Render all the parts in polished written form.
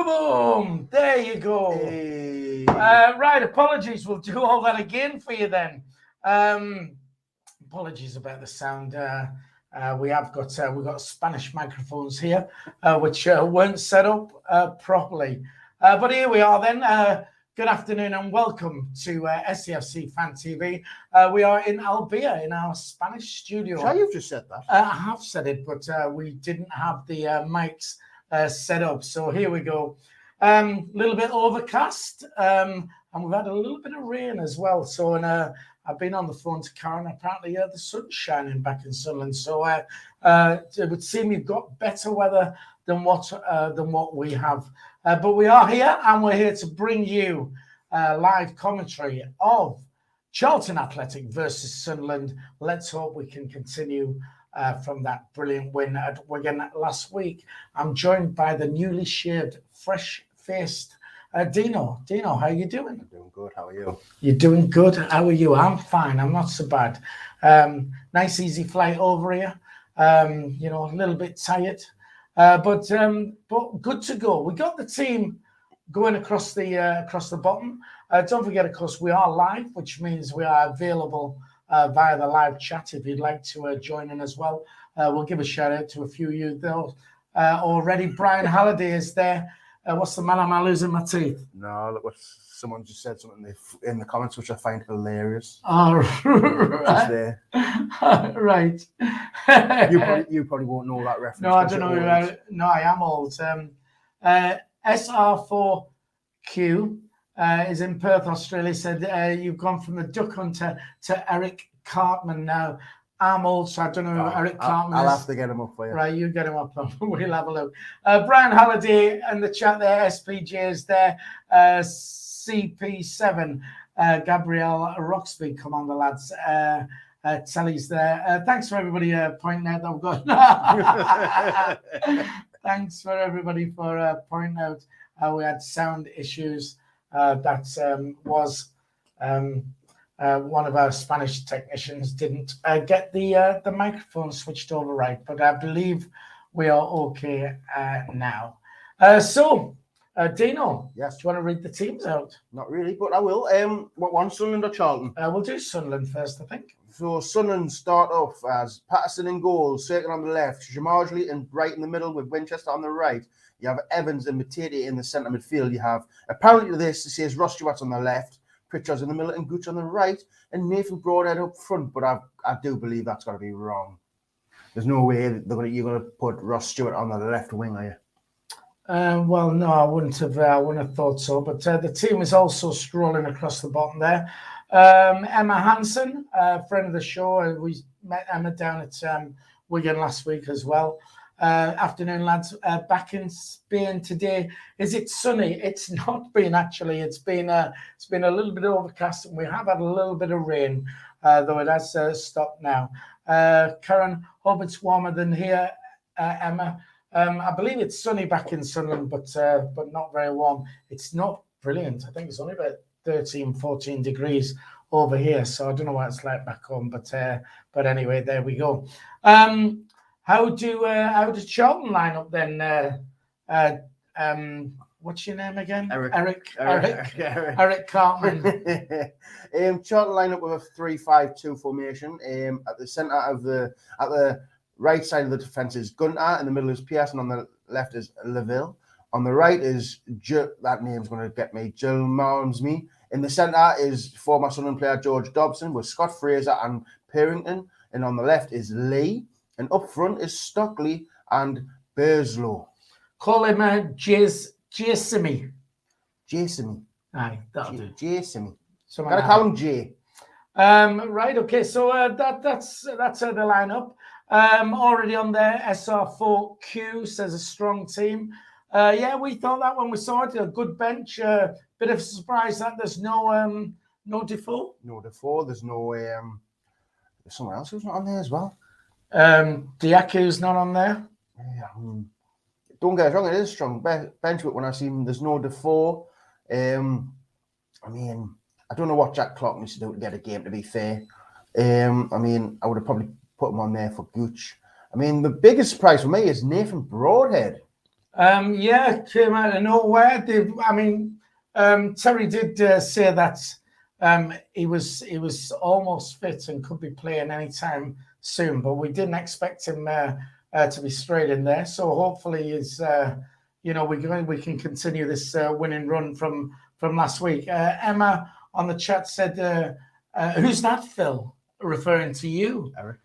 Boom! There you go. Hey. Right, apologies. We'll do all that again for you then. Apologies about the sound. We've got Spanish microphones here, which weren't set up properly. But here we are then. Good afternoon and welcome to SAFC Fan TV. We are in Albia in our Spanish studio. Sure, you've just said that. I have said it, but we didn't have the mics set up. So here we go. A little bit overcast, and we've had a little bit of rain as well. So I've been on the phone to Karen. Apparently, the sun's shining back in Sunderland. So it would seem you've got better weather than what we have. But we are here, and we're here to bring you live commentary of Charlton Athletic versus Sunderland. Let's hope we can continue from that brilliant win at Wigan last week. I'm joined by the newly shaved, fresh-faced Dino. Dino, how are you doing? I'm doing good. How are you? You're doing good. How are you? I'm fine. I'm not so bad. Nice, easy flight over here. A little bit tired. But good to go. We got the team going across the bottom. Don't forget, of course, we are live, which means we are available via the live chat if you'd like to join in as well. We'll give a shout out to a few of you though already. Brian Halliday is there. What's the matter? Am I losing my teeth? No, look, someone just said something in the comments which I find hilarious. Oh, right. Right. You probably won't know that reference. No, I don't know. No, I am old. SR4Q is in Perth, Australia. Said you've gone from the duck hunter to Eric Cartman now. I'm old, so I don't know who Eric Cartman is. I'll have to get him up for you. Right, you get him up. We'll have a look. Brian Halliday in the chat there. SPJ is there. CP7. Gabrielle Roxby. Come on, the lads. Telly's there. Thanks for everybody pointing out that we've got. Thanks for everybody for pointing out how we had sound issues. That was one of our Spanish technicians didn't get the microphone switched over right, but I believe we are okay now. So, Dino, yes, do you want to read the teams out? Not really, but I will. What one, Sunderland or Charlton? We'll do Sunderland first, I think. So Sunderland start off as Patterson in goal, Cirkin on the left, Jamarjley and Bright in the middle with Winchester on the right. You have Evans and Matete in the centre midfield. You have, apparently this says Ross Stewart on the left, Pritchard's in the middle and Gooch on the right, and Nathan Broadhead up front, but I do believe that's got to be wrong. There's no way you're going to put Ross Stewart on the left wing, are you? Well, no, I wouldn't have thought so. But the team is also strolling across the bottom there. Emma Hansen, friend of the show. We met Emma down at Wigan last week as well. Afternoon, lads. Back in Spain today. Is it sunny? It's not been actually. It's been a little bit overcast, and we have had a little bit of rain, though it has stopped now. Karen, hope it's warmer than here. Emma. I believe it's sunny back in Sunderland, but not very warm. It's not brilliant. I think it's only about 13, 14 degrees over here, so I don't know what it's like back home. But anyway, there we go. How does Charlton line up then? What's your name again? Eric Cartman. Charlton line up with a 3-5-2 formation. At the centre of the right side of the defence is Gunter, in the middle is Pearson, on the left is Leville. On the right is, that name's going to get me, Jill Malmsby. In the centre is former Sunderland player George Dobson with Scott Fraser and Perrington. And on the left is Lee. And up front is Stockley and Burslow. Call him Jasimi. Jasimi. Aye, that'll do. Jasimi. Gotta call him J. Right, okay, so that's the lineup. Already on there, SR4Q says a strong team. Yeah, we thought that when we saw it, a good bench. Bit of a surprise that there's no Defoe. No Defoe. There's no there's someone else who's not on there as well. Diaku's not on there. Yeah, don't get us wrong, it is a strong bench, but when I see him, there's no Defoe. I mean, I don't know what Jack Clark needs to do to get a game, to be fair. I mean, I would have probably put him on there for Gooch. I mean, the biggest surprise for me is Nathan Broadhead. Yeah, came out of nowhere. Terry did say that he was almost fit and could be playing anytime soon, but we didn't expect him to be straight in there. So hopefully, we can continue this winning run from last week. Emma on the chat said, "Who's that, Phil?" Referring to you, Eric.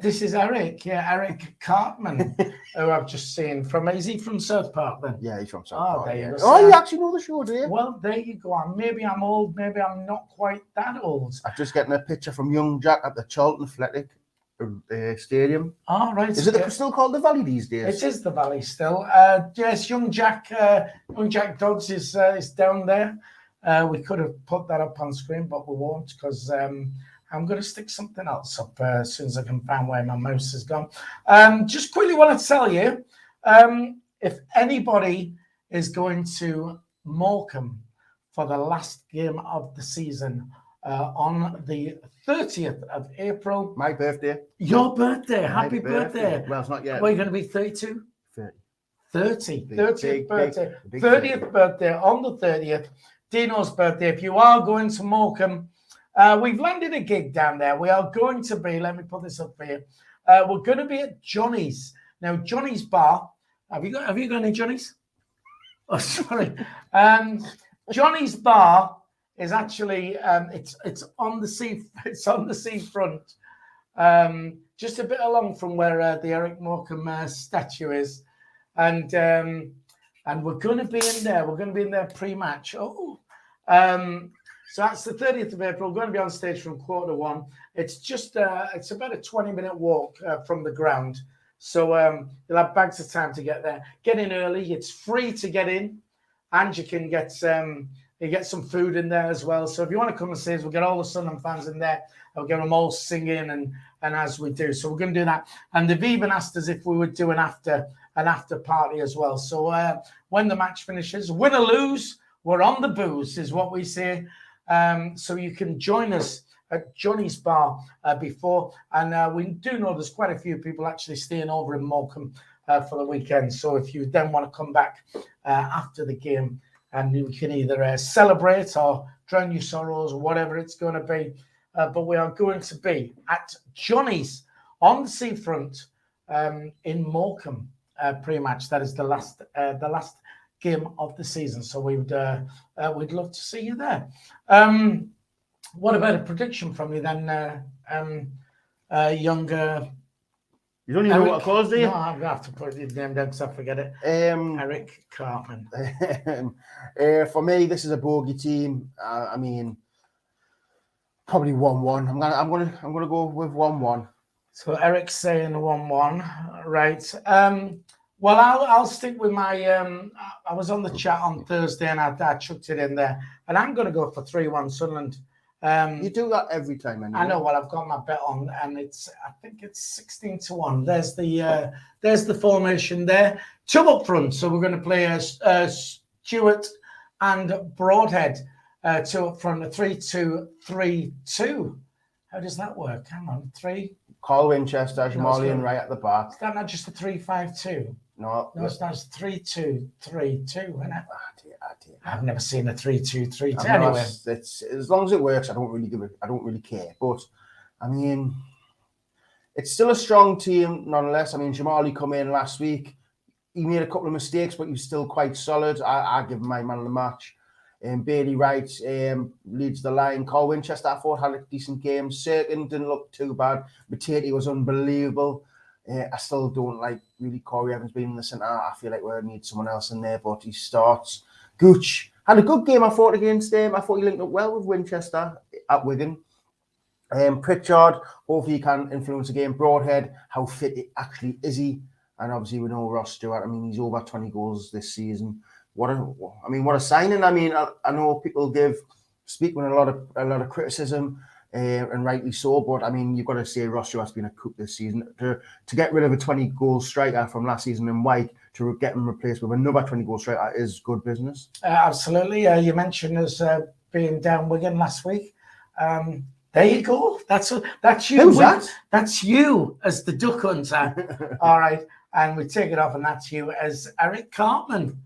This is Eric, Eric Cartman, who I've just seen from. Is he from South Park then? Yeah, he's from South Park. There you go. Oh, you actually know the show, do you? Well, there you go. Maybe I'm old. Maybe I'm not quite that old. I'm just getting a picture from young Jack at the Charlton Athletic Stadium. Oh, right. Is it still called the Valley these days? It is the Valley still. Yes, young Jack Dodds is down there. We could have put that up on screen, but we won't because I'm going to stick something else up as soon as I can find where my mouse has gone. Just quickly want to tell you, if anybody is going to Morecambe for the last game of the season on the 30th of April. My birthday. Your birthday. Happy birthday. Well, it's not yet. What are you going to be, 32? 30. Big, 30th big, birthday. big 30th birthday on the 30th. Dino's birthday. If you are going to Morecambe, we've landed a gig down there. We are going to be, let me put this up for you. We're going to be at Johnny's. Now, Johnny's Bar. Have you got any Johnny's? Oh, sorry. Johnny's Bar is actually it's on the sea. It's on the seafront, just a bit along from where the Eric Morecambe statue is, and we're going to be in there. We're going to be in there pre-match. So that's the 30th of April. We're going to be on stage from 1:15. It's just it's about a 20-minute walk from the ground. So you'll have bags of time to get there. Get in early. It's free to get in, and you can get some food in there as well. So if you want to come and see us, we'll get all the Sunderland fans in there. We'll get them all singing and as we do. So we're going to do that. And they've even asked us if we would do an after party as well. So when the match finishes, win or lose, we're on the booze, is what we say. So you can join us at Johnny's Bar before. And we do know there's quite a few people actually staying over in Morecambe for the weekend. So if you then want to come back after the game, and you can either celebrate or drown your sorrows or whatever it's going to be. But we are going to be at Johnny's on the seafront in Morecambe pre-match. That is the last game of the season. So we'd love to see you there. What about a prediction from you then, younger? You don't even know what it calls, do you? No, I'm going to have to put his name down because I forget it. Eric Cartman. For me, this is a bogey team. I mean, probably 1-1. I'm gonna go with 1-1. So Eric's saying 1-1, right? Well, I'll stick with my. I was on the chat on Thursday and I chucked it in there, and I'm going to go for 3-1 Sunderland. You do that every time, anyway. I know. Well, I've got my bet on, and I think it's 16-1. There's the formation there. Two up front, so we're going to play Stewart and Broadhead. Two up front, a 3-2-3-2. How does that work? Hang on, 3. Carl Winchester, Jamalian right at the back. Is that not just a 3-5-2? No, it's not. It's 3-2-3-2, isn't it? Dear. I've never seen a 3-2-3-2. Anyway, it's as long as it works, I don't really care. But I mean, it's still a strong team nonetheless. I mean, Jamali come in last week. He made a couple of mistakes, but he was still quite solid. I give him my man of the match. Bailey Wright leads the line. Carl Winchester, I thought, had a decent game. Sirkin didn't look too bad. Matete was unbelievable. I still don't like really Corey Evans being in the centre. I feel like we need someone else in there, but he starts. Gooch had a good game, I thought, against him. I thought he linked up well with Winchester at Wigan. Pritchard, hopefully he can influence the game. Broadhead, how fit actually is he? And obviously we know Ross Stewart. I mean, he's over 20 goals this season. What a signing. I mean, I know people speak with a lot of criticism, and rightly so. But I mean, you've got to say Ross Stewart's been a cook this season. To get rid of a 20-goal striker from last season in White, to get him replaced with another 20-goal striker is good business. Absolutely. You mentioned us being down Wigan last week. There you go. That's you. Who's that? That's you as the duck hunter. All right. and we take it off, and that's you as Eric Cartman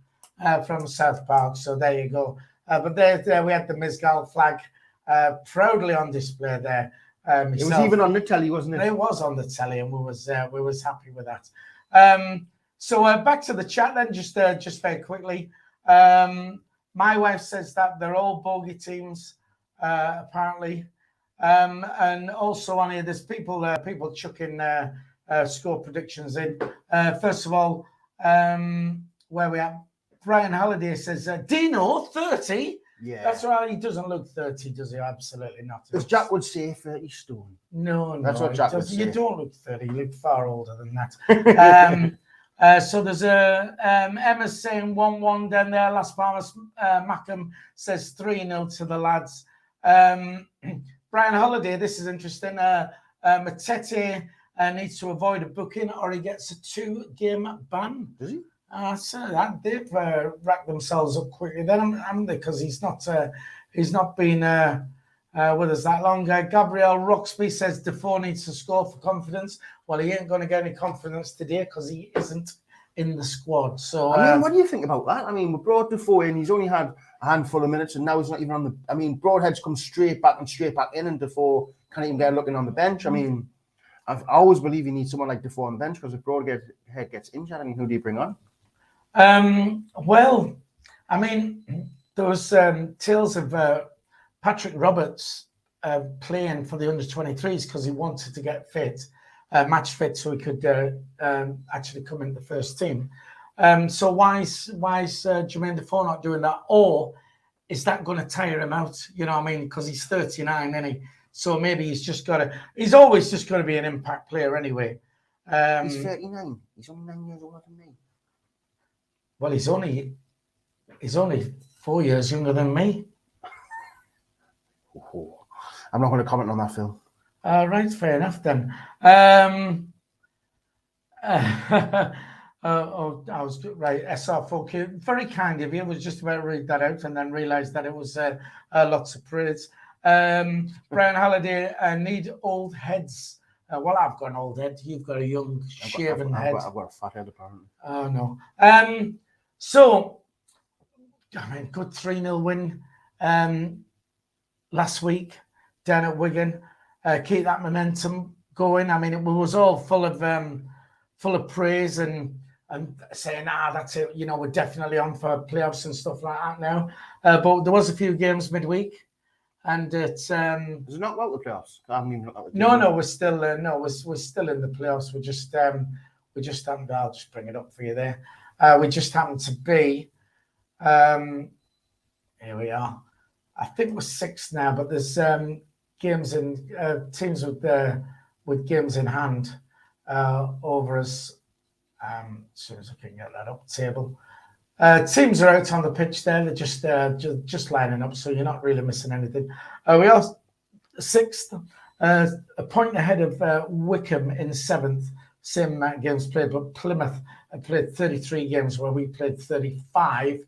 from South Park. So there you go. But there we had the Mizgal flag proudly on display there. It was even on the telly, wasn't it? It was on the telly, and we was happy with that. So back to the chat then, just very quickly. My wife says that they're all bogey teams, apparently, and also on here there's people chucking score predictions in. First of all, where we at? Brian Halliday says Dino 30. Yeah, that's right. He doesn't look 30, does he? Absolutely not. As Jack would say, 30 stone. No, that's what Jack would say. You don't look 30. You look far older than that. So there's Emma's saying 1-1 down there. Las Palmas. Mackham says 3-0 to the lads. Brian Holiday, this is interesting. Matete needs to avoid a booking or he gets a 2-game ban. Does he? So that they've racked themselves up quickly then, haven't they? Because he's not been with us that long. Gabriel Roxby says Defoe needs to score for confidence. Well, he ain't going to get any confidence today because he isn't in the squad. So I mean, what do you think about that? I mean, we brought Defoe in. He's only had a handful of minutes, and now he's not even on the. I mean, Broadhead's come straight back in, and Defoe can't even get looking on the bench. I mean, I always believe you need someone like Defoe on the bench because if Broadhead gets injured, I mean, who do you bring on? Well, I mean, there was tales of Patrick Roberts playing for the under-23s because he wanted to get fit, match fit, so he could actually come into the first team. So why is Jermaine Defoe not doing that? Or is that going to tire him out? You know what I mean? Because he's 39, isn't he? So maybe he's always just going to be an impact player anyway. He's 39. He's only 9 years older than me. Well, he's only 4 years younger than me. I'm not going to comment on that, Phil. Right, fair enough then. I was right. SR4Q, very kind of you. I was just about to read that out and then realised that it was lots of praise. Brian Halliday, need old heads. Well, I've got an old head. You've got a young, shaven head. I've got a fat head, apparently. Oh, no. So, I mean, good 3-0 win last week down at Wigan. Keep that momentum going. I mean, it was all full of praise and saying, that's it. You know, we're definitely on for playoffs and stuff like that now. But there was a few games midweek. And it's is it not about the playoffs? I haven't even looked at the no, we're still we're still in the playoffs. We just happened. I'll just bring it up for you there. We just happened to be. Here we are. I think we're 6th now, but there's games in teams with games in hand over us. As soon as I can get that up table. Teams are out on the pitch there. They're just lining up, so you're not really missing anything. We are 6th, a point ahead of Wickham in 7th. Same amount of games played, but Plymouth played 33 games where we played 35,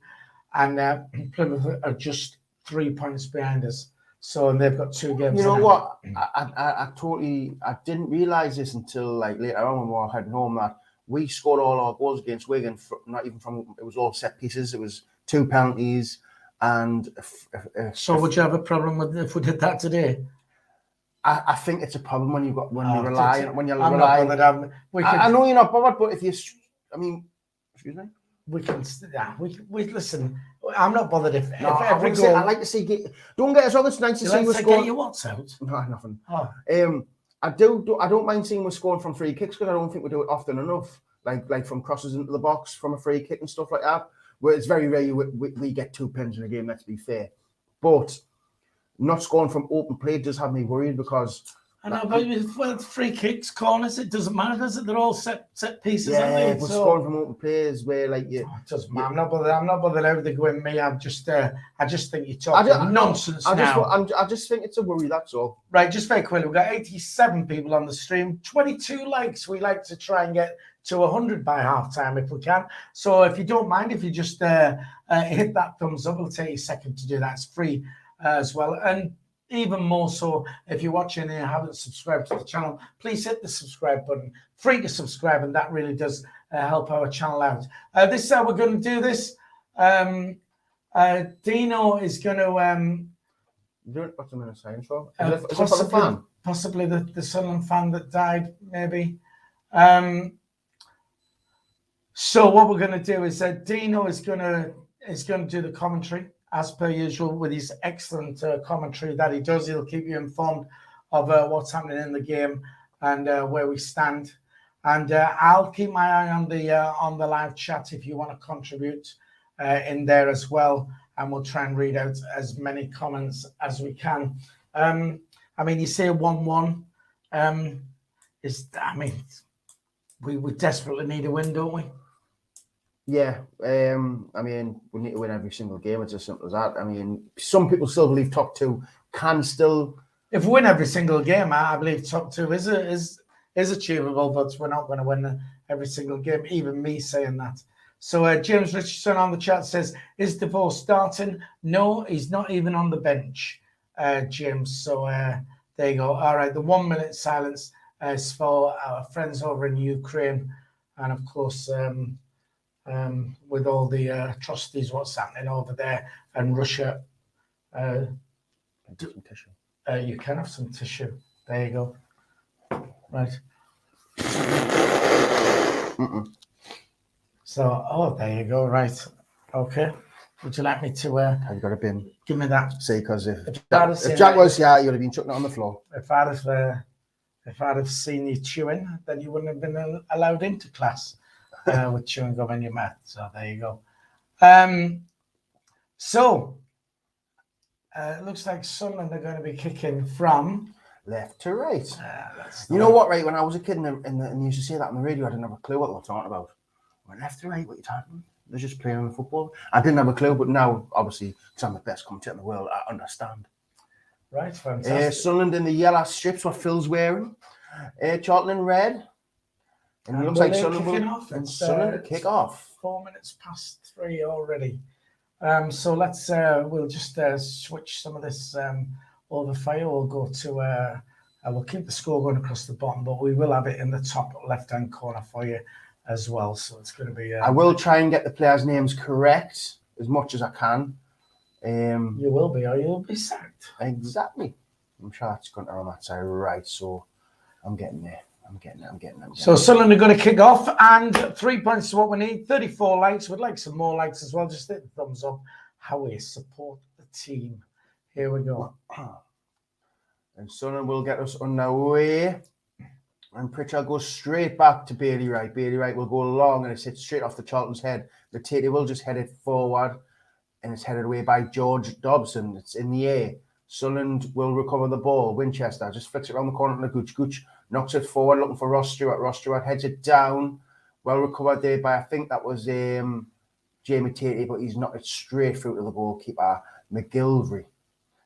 and Plymouth are just 3 points behind us. So and they've got 2 games. You know what? I didn't realise this until like later on when we were heading home that we scored all our goals against Wigan, not even from, it was all set pieces. It was 2 penalties. And so would you have a problem with if we did that today? I think it's a problem when you're relying. I know you're not bothered, but if you, I mean, excuse me? We listen. I'm not bothered if every I goal. I like to see. Don't get us on. It's nice to see us score. Get your what's out? No, nothing. Oh. I don't mind seeing us scoring from free kicks because I don't think we do it often enough. Like from crosses into the box from a free kick and stuff like that. Where it's very rare we get 2 pins in a game. Let's be fair, but not scoring from open play does have me worried because. I know, but with free kicks, corners, it doesn't matter, does it? They're all set pieces, yeah, aren't they? but scoring from open players where like you. It doesn't matter. I'm not bothered how they go in me. I just think you're talking nonsense now. I just think it's a worry. That's all. Right, just very quickly, we've got 87 people on the stream, 22 likes. We like to try and get to 100 by half time if we can. So if you don't mind, if you just hit that thumbs up, it'll take you a second to do that. It's free as well. And even more so, if you're watching and you haven't subscribed to the channel, please hit the subscribe button. Free to subscribe, and that really does help our channel out. This is how we're going to do this. Dino is going to what's the minute saying for? Is it for the fan? Possibly the Sunderland fan that died, maybe. So what we're going to do is Dino is going to do the commentary as per usual with his excellent commentary that he does. He'll keep you informed of what's happening in the game and where we stand. And I'll keep my eye on the live chat if you want to contribute in there as well. And we'll try and read out as many comments as we can. I mean, you say 1-1. We desperately need a win, don't we? Yeah. I mean, we need to win every single game. It's as simple as that. I mean, some people still believe top two can still. If we win every single game, I believe top two is achievable, but we're not going to win every single game. Even me saying that. So James Richardson on the chat says, "Is DeVoe starting?" No, he's not even on the bench, James. So there you go. All right, the 1 minute silence is for our friends over in Ukraine, and of course, with all the atrocities, what's happening over there, and Russia. Some tissue. You can have some tissue. There you go. Right. So, there you go. Right. Okay. Would you like me to? Have you got a bin? Give me that. See, because if Jack was here, you'd have been chucking it on the floor. If I'd have seen you chewing, then you wouldn't have been allowed into class with chewing gum in your mouth. So there you go. It looks like Sunderland are going to be kicking from left to right. You know what, right? When I was a kid and you used to say that on the radio, I didn't have a clue what they were talking about. Went left to right, what are you talking about? They're just playing on the football. I didn't have a clue, but now, obviously, because I'm the best commentator in the world, I understand. Right, fantastic. Sunderland in the yellow strips, what Phil's wearing. Charlton in red. And it looks like Sunderland to kick off. 4 minutes past 3 already. So let's we'll just switch some of this over fire. We'll go to we'll keep the score going across the bottom, but we will have it in the top left-hand corner for you as well. So it's going to be. I will try and get the players' names correct as much as I can. You will be, or you'll be sacked. Exactly. I'm sure it's going to on that side, right? So I'm getting there. So Sunderland are going to kick off, and 3 points is what we need. 34 likes. We'd like some more likes as well. Just hit the thumbs up. How we support the team. Here we go. And Sunderland will get us underway. And Pritchard goes straight back to Bailey Wright. Bailey Wright will go long, and it's hit straight off the Charlton's head. Matete will just head it forward, and it's headed away by George Dobson. It's in the air. Sunderland will recover the ball. Winchester just flicks it around the corner to Gooch. Gooch knocks it forward, looking for Ross Stewart. Ross Stewart heads it down. Well recovered there by, I think that was Jamie Tate, but he's knocked it straight through to the goalkeeper, McGilvery.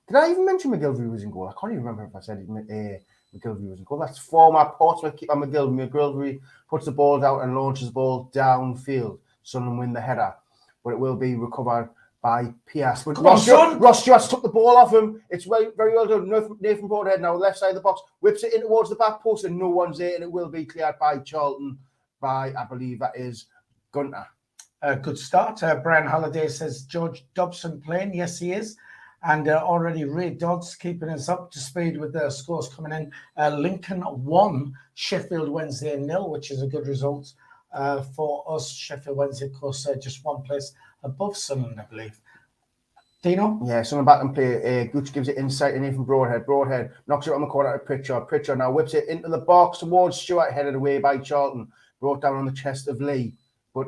Did I even mention McGilvery was in goal? I can't even remember if I said McGilvery was in goal. That's former Portsmouth keeper McGilvery. McGilvery puts the ball down and launches the ball downfield. Sunderland win the header, but it will be recovered by Pierce. But Ross Stewart's took the ball off him. It's very well done. Nathan Broadhead now, left side of the box, whips it in towards the back post, and no one's there, and it will be cleared by Charlton by, I believe that is Gunter. Good start. Brian Halliday says, George Dobson playing. Yes, he is. And already Ray Dodds keeping us up to speed with the scores coming in. Lincoln 1, Sheffield Wednesday 0, which is a good result for us. Sheffield Wednesday, of course, just one place above Sunderland, I believe. Dino? Yeah, Sunderland back and play. Gooch gives it inside to Nathan Broadhead. Broadhead knocks it on the corner to Pritchard. Pritchard now whips it into the box towards Stewart, headed away by Charlton. Brought down on the chest of Lee. But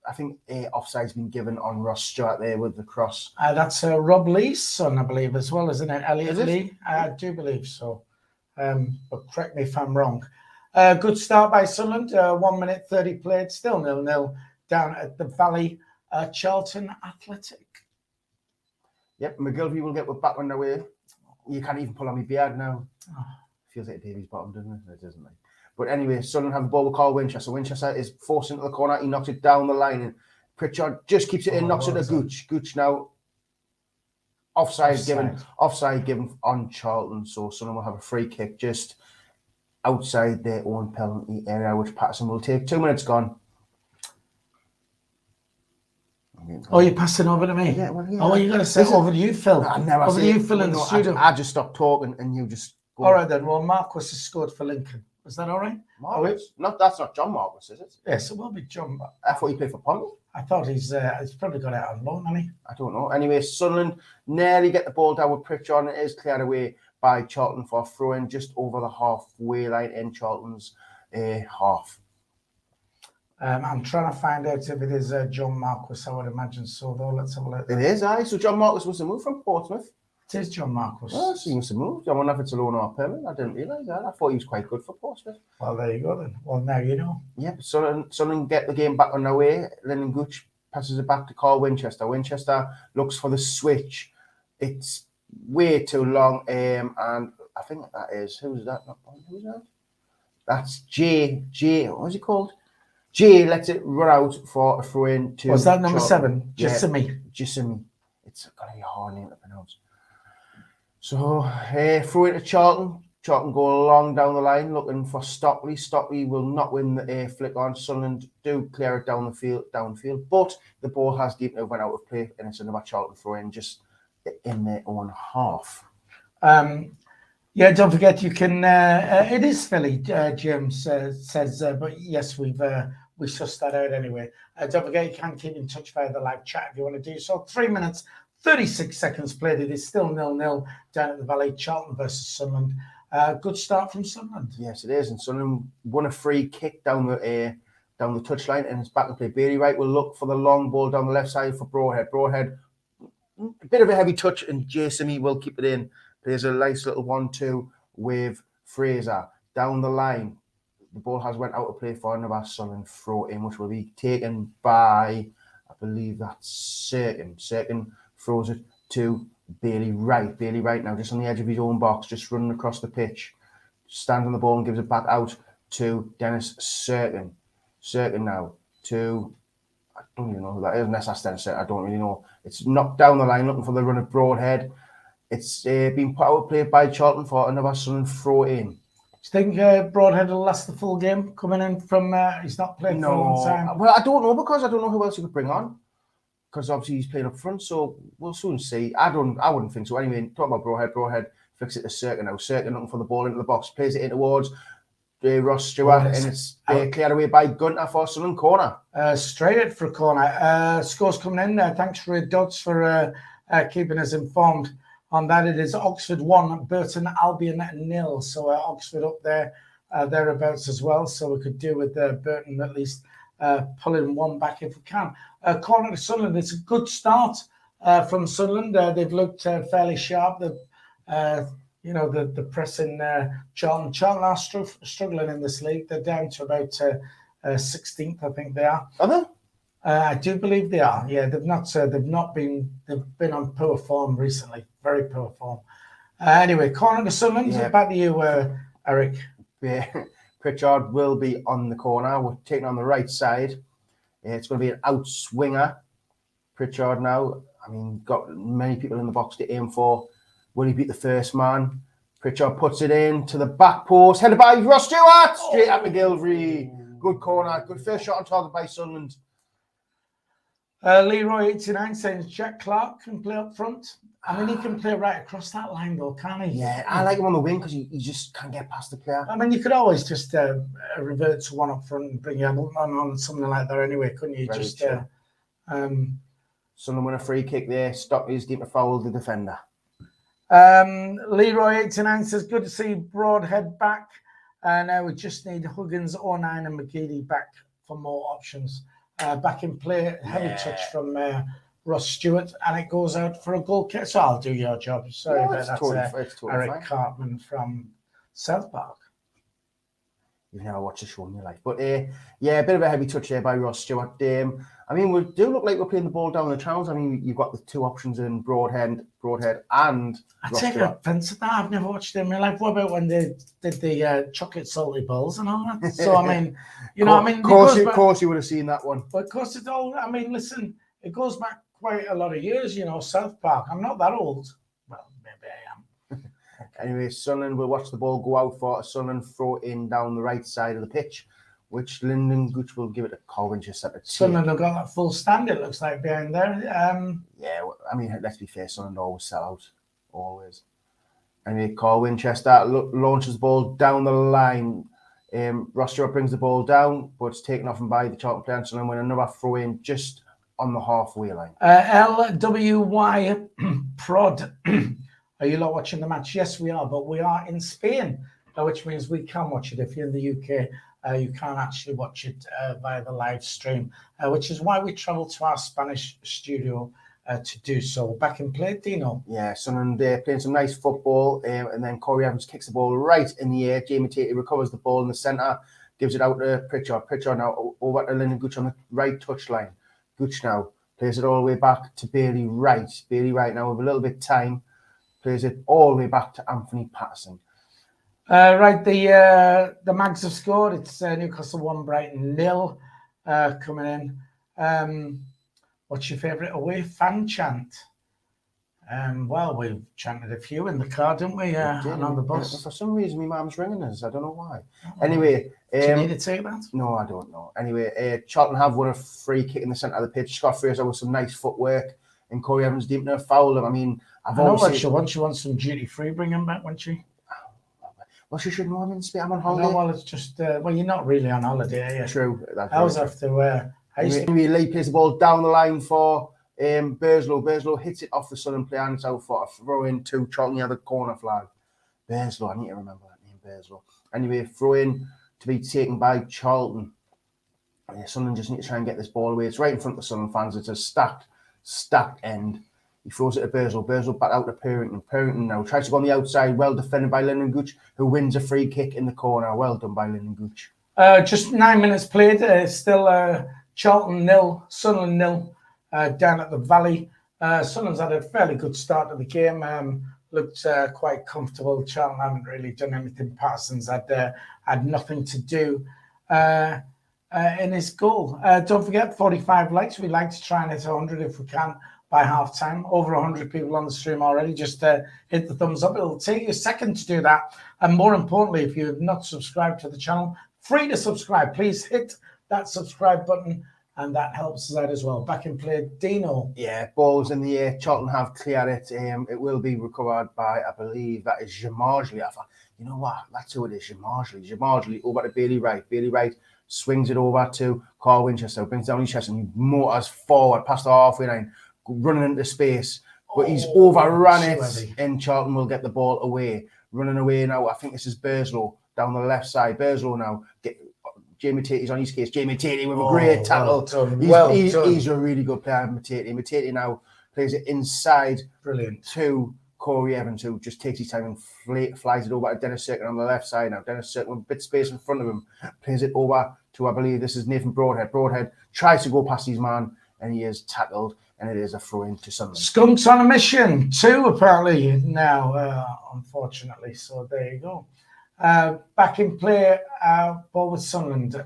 I think offside's been given on Ross Stewart there with the cross. That's Rob Lee's son, I believe, as well, isn't it? Elliot Lee? I do believe so. But correct me if I'm wrong. Good start by Sunderland. 1 minute 30 played. Still 0-0 down at the Valley. Charlton Athletic. Yep, McGilvery will get back on the way. You can't even pull on my beard now. Oh. Feels like a Davies bottom, doesn't it? It doesn't, like. But anyway, Sunderland have the ball with Carl Winchester. Winchester is forced into the corner. He knocks it down the line. And Pritchard just keeps it in, knocks it to Gooch. Gooch now offside given on Charlton. So Sunderland will have a free kick just outside their own penalty area, which Patterson will take. 2 minutes gone. Oh, you're passing over to me? Yeah, well, yeah. Oh, you got to say over to you, Phil. Over to you, Phil, in the studio. I just stopped talking and you just go. All right, then. Well, Marquis has scored for Lincoln. Is that all right? Marquis? That's not John Marquis, is it? Yes, it will be John. I thought he played for Pompey. I thought he's probably got out on loan, hasn't he? I don't know. Anyway, Sunderland nearly get the ball down with Pritchard, and it is cleared away by Charlton for a throw-in just over the halfway line in Charlton's half. I'm trying to find out if it is John Marquis. I would imagine so, though. Let's have a look. It is, aye. So John Marquis must have moved from Portsmouth. It is John Marquis. Oh, so he must have moved. I wonder if it's a loan or a permanent. I didn't realise that. I thought he was quite good for Portsmouth. Well, there you go, then. Well, now you know. Yeah, Sunderland get the game back on their way. Lyndon Gooch passes it back to Carl Winchester. Winchester looks for the switch. It's way too long. And I think that is... Who's that? Who's that? That's Jay. What's he called? Jay lets it run out for a throw-in to... Was that number Charlton. 7? Jissamy. Jissamy. It's got to be a hard name to pronounce. So, throw it to Charlton. Charlton go along down the line looking for Stockley. Stockley will not win the flick on. Sunderland do clear it downfield, but the ball has deep went out of play, and it's another Charlton throw-in just in their own half. Yeah, don't forget you can. It is Philly, James says, but yes, we sussed that out anyway. Don't forget you can keep in touch via the live chat if you want to do so. 3 minutes, 36 seconds played. It is still 0-0 down at the Valley. Charlton versus Sunderland. Good start from Sunderland. Yes, it is, and Sunderland won a free kick down the touchline, and it's back to play. Bailey Wright will look for the long ball down the left side for Broadhead. Broadhead, a bit of a heavy touch, and Jason will keep it in. There's a nice little 1-2 with Fraser down the line. The ball has went out of play for another Sunderland throw in, which will be taken by, I believe that's Serkin. Serkin throws it to Bailey Wright. Bailey Wright now just on the edge of his own box, just running across the pitch. Stands on the ball and gives it back out to Dennis Serkin. Serkin now to, I don't even know who that is, unless that's Dennis Serkin, I don't really know. It's knocked down the line, looking for the run of Broadhead. It's been put out of play by Charlton for another Sunderland throw in. Do you think Broadhead will last the full game coming in from, he's not playing for a long time? Well, I don't know, because I don't know who else you could bring on. Because obviously he's playing up front, so we'll soon see. I wouldn't think so. Anyway, talking about Broadhead flicks it to Serkin now. Serkin looking for the ball into the box, plays it in towards Ross Stewart, and it's cleared away by Gunter for Sunderland corner. Straight it for a corner. Scores coming in there. Thanks, Ray Dodds, for keeping us informed on that. It is Oxford 1, Burton Albion 0. So Oxford up there, thereabouts as well. So we could do with Burton at least pulling one back if we can. Corner to Sunderland. It's a good start from Sunderland. They've looked fairly sharp. The pressing Charlton. Charlton are struggling in this league. They're down to about 16th, I think they are. Are they? I do believe they are. Yeah, they've been on poor form recently. Very poor form. Anyway, corner to Sunderland. Yeah. Back to you, Eric. Yeah. Pritchard will be on the corner. We're taking on the right side. It's going to be an outswinger. Pritchard now. I mean, got many people in the box to aim for. Will he beat the first man? Pritchard puts it in to the back post. Headed by Ross Stewart. Straight at McGilvery. Good corner. Good first shot on target by Sunderland. Leroy 89 saying Jack Clark can play up front. I mean, he can play right across that line, though, can't he? Yeah, I like him on the wing because he just can't get past the player. I mean, you could always just revert to one up front and bring Hamilton on something like that anyway, couldn't you? Sunderland win a free kick there. Stockley's deep to foul the defender. Leroy 89 says, good to see Broadhead back. Now we just need Huggins, 09 and McGeady back for more options. Back in play, heavy touch from Ross Stewart, and it goes out for a goal kick. So I'll do your job. Sorry about that. Totally Eric fine. Cartman from South Park. You've never watched a show in your life. But a bit of a heavy touch there by Ross Stewart. I mean, we do look like we're playing the ball down the channels. I mean, you've got the two options in Broadhead and I take offence at that. I've never watched it in my life. What about when they did the chocolate salty balls and all that? So, I mean, of course you would have seen that one. But of course it's all, I mean, listen, it goes back quite a lot of years, South Park. I'm not that old. Well, maybe I am. Okay. Anyway, Sunderland will watch the ball go out for a Sunderland throw in down the right side of the pitch. which Lyndon Gooch will give it to Carl Winchester. Sunderland have got that full stand, it looks like, behind there. Yeah, I mean, let's be fair, Sunderland always sell out. Always. Anyway, Carl Winchester launches the ball down the line. Ross Stewart brings the ball down, but it's taken off him by the Charlton player, and Sunderland win another throw in just on the halfway line. LWY Prod. Are you not watching the match? Yes, we are, but we are in Spain, which means we can watch it. If you're in the UK, you can't actually watch it via the live stream, which is why we travel to our Spanish studio to do so. Back in play, Dino. Yeah, Sunderland playing some nice football, and then Corey Evans kicks the ball right in the air. Jamie Tatey recovers the ball in the centre, gives it out to Pritchard. Pritchard now over to Lyndon Gooch on the right touchline. Gooch now plays it all the way back to Bailey Wright. Bailey Wright now with a little bit of time plays it all the way back to Anthony Patterson. Right, the Mags have scored. It's Newcastle 1, Brighton 0 coming in. What's your favourite away fan chant? Well, we've chanted a few in the car, didn't we? And on the bus. For some reason, my mum's ringing us. I don't know why. Anyway. Do you need to take that? No, I don't know. Anyway, Charlton have won a free kick in the centre of the pitch. Scott Fraser with some nice footwork. And Corey Evans deep to foul him. I mean, I know what she wants. She wants some duty-free. Bring him back, won't she? Well, she should know I'm in Spain. I'm on holiday. No, well, it's just... well, you're not really on holiday, are you? True. I always have to... Anyway, Lee plays the ball down the line for Burslow. Burslow hits it off the Sunderland player and it's out for a throw in to Charlton. The corner flag. Burslow, I need to remember that name, Burslow. Anyway, throw in to be taken by Charlton. Sunderland just need to try and get this ball away. It's right in front of the Sunderland fans. It's a stacked end. He throws it to Burslow. Burslow back out to Perrington. Perrington now tries to go on the outside. Well defended by Lyndon Gooch, who wins a free kick in the corner. Well done by Lyndon Gooch. Just 9 minutes played. Still Charlton 0, Sunderland 0 down at the Valley. Sunderland's had a fairly good start to the game. Looked quite comfortable. Charlton haven't really done anything. Parsons had nothing to do in his goal. Don't forget, 45 likes. We like to try and hit 100 if we can by half time. Over 100 people on the stream already. Just hit the thumbs up. It'll take you a second to do that. And more importantly, if you have not subscribed to the channel, free to subscribe. Please hit that subscribe button, and that helps us out as well. Back in play, Dino. Yeah, balls in the air. Charlton have cleared it. It will be recovered by, I believe, that is Jamarjli. You know what? That's who it is, Jamarjli. Jamarjli over to Bailey Wright. Bailey Wright swings it over to Carl Winchester. Brings down his chest and he motors forward past the halfway line, running into space. But he's overrun it, and Charlton will get the ball away. Running away now, I think this is Burslow down the left side. Burslow now. Jamie Tatey's on his case. Jamie Tatey with a great tackle. He's a really good player, Matete. Matete now plays it inside. Brilliant. To Corey Evans, who just takes his time and flies it over to Dennis Cirkin on the left side now. Dennis Cirkin with a bit of space in front of him. Plays it over to, I believe, this is Nathan Broadhead. Broadhead tries to go past his man, and he is tackled, and it is a throw-in to Sunderland. Skunks on a mission. 2, apparently, now, unfortunately. So there you go. Back in play, ball with Sunderland.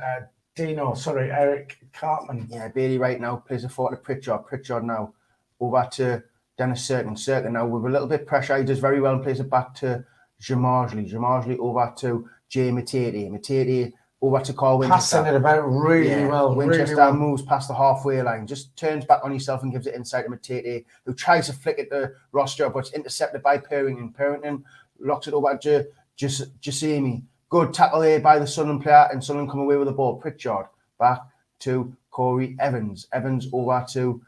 Eric Cartman. Yeah, Bailey Wright now plays a forward to Pritchard. Pritchard now over to Dennis Cirkin. Cirkin now with a little bit of pressure. He does very well and plays it back to Jamarjli. Jamarjli over to Jay Matete. Matete over to Carl Winchester. Passing it about really well. Winchester really well. moves past the halfway line, just turns back on himself and gives it inside to Matete, who tries to flick it to Ross Stewart, but it's intercepted by Perrington. Perrington locks it over to Jasemi. Good tackle there by the Sunderland player, and Sunderland come away with the ball. Pritchard back to Corey Evans. Evans over to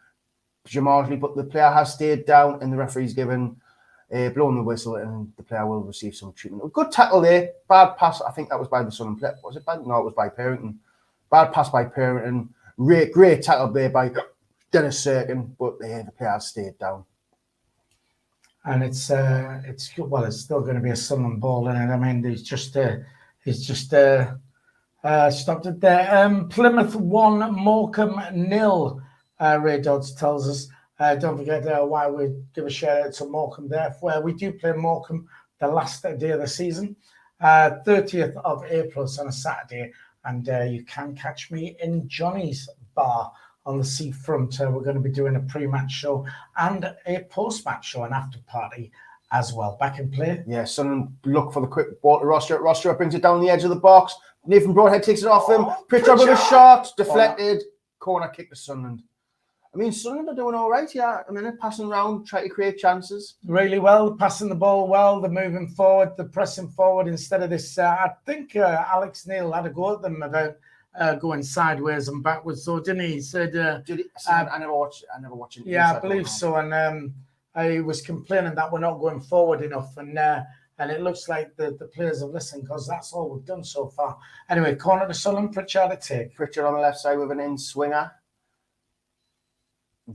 Jamarjli, but the player has stayed down, and the referee's given blowing the whistle, and the player will receive some treatment. A good tackle there. Bad pass. I think that was by the Sunderland player. Was it bad? No, it was by Perrington. Bad pass by Perrington. Great tackle there by Dennis Cirkin, but the player has stayed down. And it's still going to be a Sunderland ball in it. I mean, he's just stopped it there. Plymouth 1, Morecambe 0. Ray Dodds tells us. Don't forget why we give a shout out to Morecambe there, where we do play Morecambe the last day of the season, 30th of April, it's on a Saturday, and you can catch me in Johnny's Bar on the seafront. We're going to be doing a pre-match show and a post-match show, an after party as well. Back in play. Yeah, Sunderland look for the quick ball to Ross Stewart. Ross Stewart brings it down the edge of the box. Nathan Broadhead takes it off him. Pritchard with a shot, deflected. Corner kick to Sunderland. I mean, Sunderland are doing all right, yeah. A minute passing around, trying to create chances. Really well, passing the ball well. They're moving forward, they're pressing forward instead of this. I think Alex Neil had a go at them about going sideways and backwards, so didn't he? He said, Did he? I never watched it. Yeah, I believe so. And I was complaining that we're not going forward enough. And it looks like the players have listened because that's all we've done so far. Anyway, corner to Sunderland, Pritchard to take. Pritchard on the left side with an in swinger.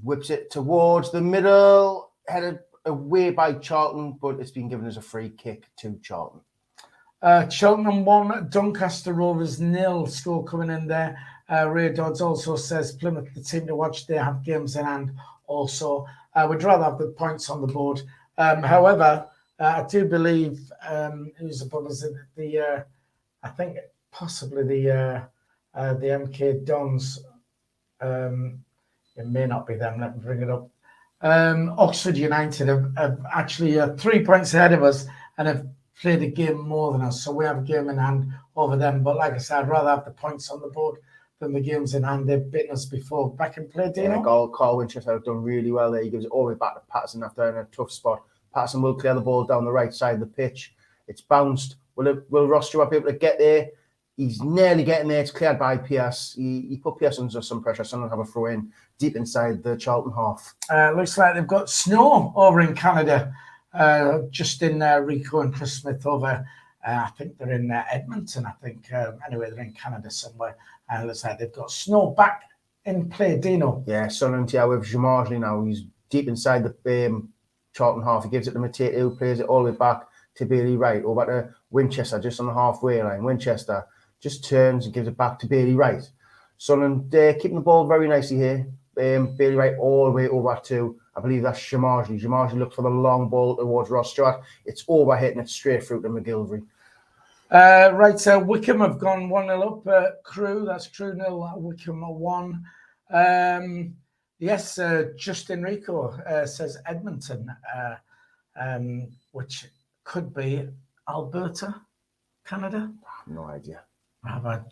Whips it towards the middle, headed away by Charlton, but it's been given as a free kick to Charlton. Cheltenham 1, Doncaster Rovers 0. Score coming in there. Ray Dodds also says Plymouth, the team to watch. They have games in hand also. We'd rather have the points on the board. However, I do believe who's above us, I think possibly the MK Dons. It may not be them. Let me bring it up. Oxford United have actually 3 points ahead of us and have played a game more than us. So we have a game in hand over them. But like I said, I'd rather have the points on the board than the games in hand. They've beaten us before. Back in play, Dino? Yeah, Carl Winchester have done really well there. He gives it all the way back to Patterson after in a tough spot. Patterson will clear the ball down the right side of the pitch. It's bounced. Will Ross Stewart be able to get there? He's nearly getting there. It's cleared by Pierce. He put Pierce under some pressure. Someone have a throw in deep inside the Charlton half. Looks like they've got snow over in Canada. Just in Rico and Chris Smith over. I think they're in Edmonton. I think anyway they're in Canada somewhere. Looks like they've got snow back in play. Dino. Yeah, Sunderland with Jamarsley now. He's deep inside the Charlton half. He gives it to Matete, who plays it all the way back to Bailey Wright. Over to Winchester, just on the halfway line. Winchester just turns and gives it back to Bailey Wright. Sunderland keeping the ball very nicely here. Bailey Wright all the way over to, I believe that's Jamarsley. Jamarsley looks for the long ball towards Ross Stewart. It's overhit and it's straight through to McGilvery. Wickham have gone 1-0 up. Crew, that's Crew 0, Wickham 1. Yes, Justin Rico says Edmonton, which could be Alberta, Canada. No idea.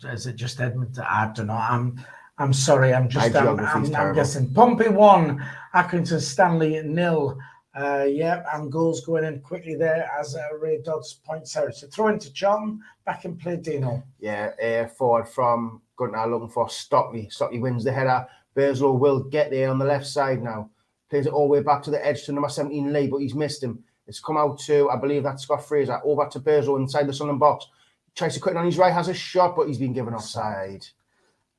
Is it just Edmonton? I don't know. I'm sorry. I'm I'm guessing. Pompey 1, Accrington Stanley 0. And goals going in quickly there as Ray Dodds points out. So throw into Charlton, back in play, Dino. Yeah, forward from Gunnar looking for Stockley. Stockley wins the header. Burslow will get there on the left side now. Plays it all the way back to the edge to number 17 Lee, but he's missed him. It's come out to, I believe that's Scott Fraser, over to Burslow inside the Sunderland box. Tries to cut it on his right, has a shot, but he's been given offside.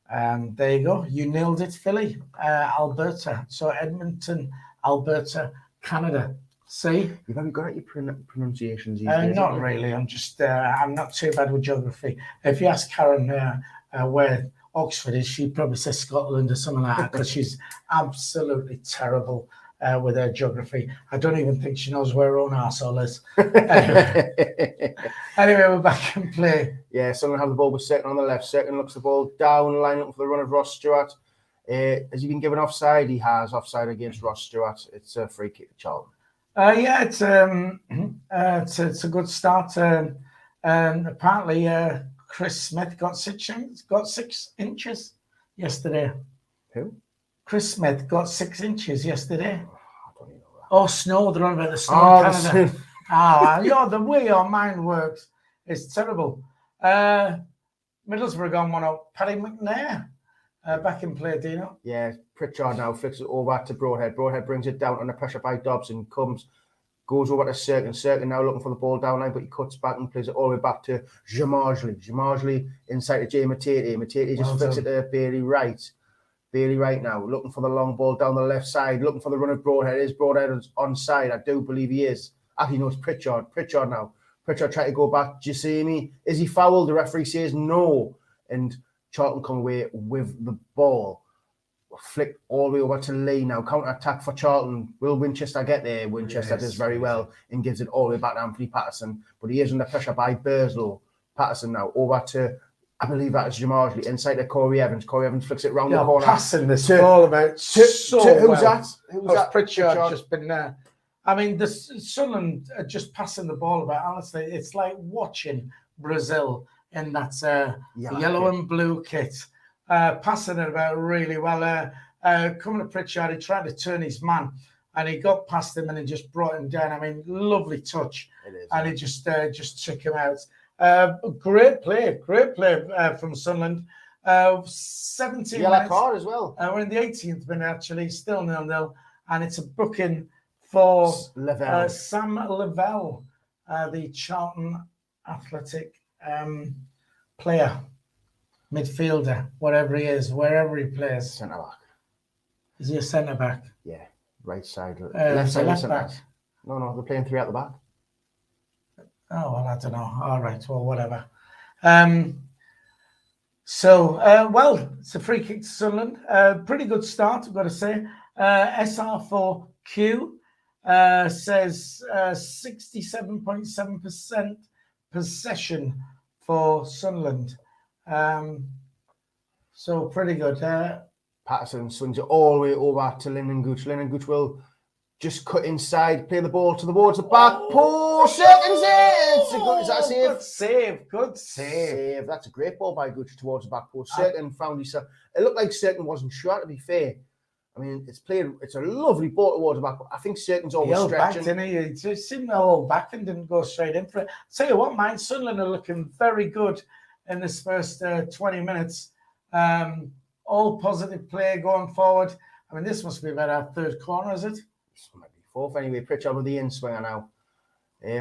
There you go. You nailed it, Philly. Alberta. So Edmonton, Alberta, Canada. See? You've only got your pronunciations. Not really. I'm not too bad with geography. If you ask Karen where Oxford is, she'd probably say Scotland or something like that because she's absolutely terrible with her geography. I don't even think she knows where her own arsehole is. Anyway, we're back in play. Yeah, someone have the ball with Second on the left. Second looks the ball down, line up for the run of Ross Stewart. Has he been given offside? He has offside against Ross Stewart. It's a free kick to Charlton. It's a good start. Apparently, Chris Smith got 6 inches yesterday. Who? Chris Smith got 6 inches yesterday. I don't even know that. Oh, snow. They're on about the snow in Canada. The way your mind works is terrible. Middlesbrough gone 1-0. Paddy McNair back in play, Dino. Yeah, Pritchard now flicks it over to Broadhead. Broadhead brings it down under pressure by Dobson. Goes over to Cirkin. Cirkin now looking for the ball down line, but he cuts back and plays it all the way back to Jamarsley. Jamarsley inside to Jay Matete. Matete just flicks it to Bailey Wright. Bailey Wright now looking for the long ball down the left side, looking for the run of Broadhead. Is Broadhead onside? I do believe he is. Actually, no, it's Pritchard. Pritchard now. Pritchard trying to go back. Do you see me? Is he fouled? The referee says no. And Charlton come away with the ball. Flick all the way over to Lee now. Counter-attack for Charlton. Will Winchester get there? Winchester does very well and gives it all the way back to Anthony Patterson. But he is under pressure by Burslow. Patterson now over to, I believe that is Jamarsley, inside to Corey Evans. Corey Evans flicks it round the corner. Passing this ball about who's that? Pritchard just been I mean, the Sunderland are just passing the ball about. Honestly, it's like watching Brazil in that yellow and blue kit, passing it about really well. Coming to Pritchard, he tried to turn his man, and he got past him and he just brought him down. I mean, lovely touch, and he just took him out. Great play from Sunderland. 17 yellow minutes. card as well. We're in the 18th minute actually, still 0-0, and it's a booking for Sam Lavelle, the Charlton Athletic player, midfielder, whatever he is, wherever he plays. Centre back. Is he a centre back? Yeah, right side, left side, left back. No, they're playing 3 at the back. Oh well, I don't know. All right, well, whatever. Well, it's a free kick to Sunderland. Pretty good start, I've got to say. SR4Q says 67.7% possession for Sunderland. So pretty good. Patterson swings it all the way over to Lyndon Gooch. Lyndon Gooch will just cut inside, play the ball towards the back post. Seconds in. Is that a save? Good save. That's a great ball by Gooch towards the back post. Serkin found himself. It looked like Serkin wasn't sure, to be fair. I mean, it's a lovely ball towards the back. I think Serkin's always stretching. Back, didn't he? He just seemed to hold back and didn't go straight in for it. Tell you what, man, Sunderland are looking very good in this first 20 minutes. All positive play going forward. I mean, this must be about our third corner, is it? This might be fourth anyway. Pritchard with the in-swinger now.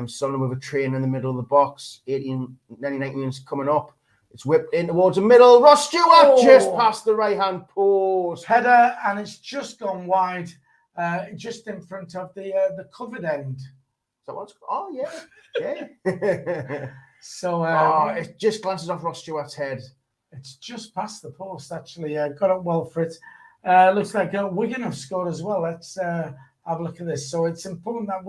Sunderland with a train in the middle of the box. 99 minutes coming up. It's whipped in towards the middle. Ross Stewart just past the right-hand post. Header, and it's just gone wide, just in front of the covered end. That one's, oh, yeah. So it just glances off Ross Stewart's head. It's just past the post, actually. Got it well for it. Looks like Wigan have scored as well. Let's have a look at this. So it's important that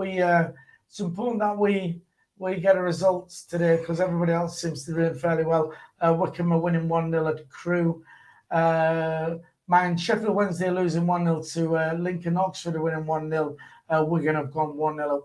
we get a result today because everybody else seems to be doing fairly well. Wycombe are winning 1-0 at Crewe. Sheffield Wednesday are losing 1-0 to Lincoln. Oxford are winning 1-0. Wigan have gone 1-0 up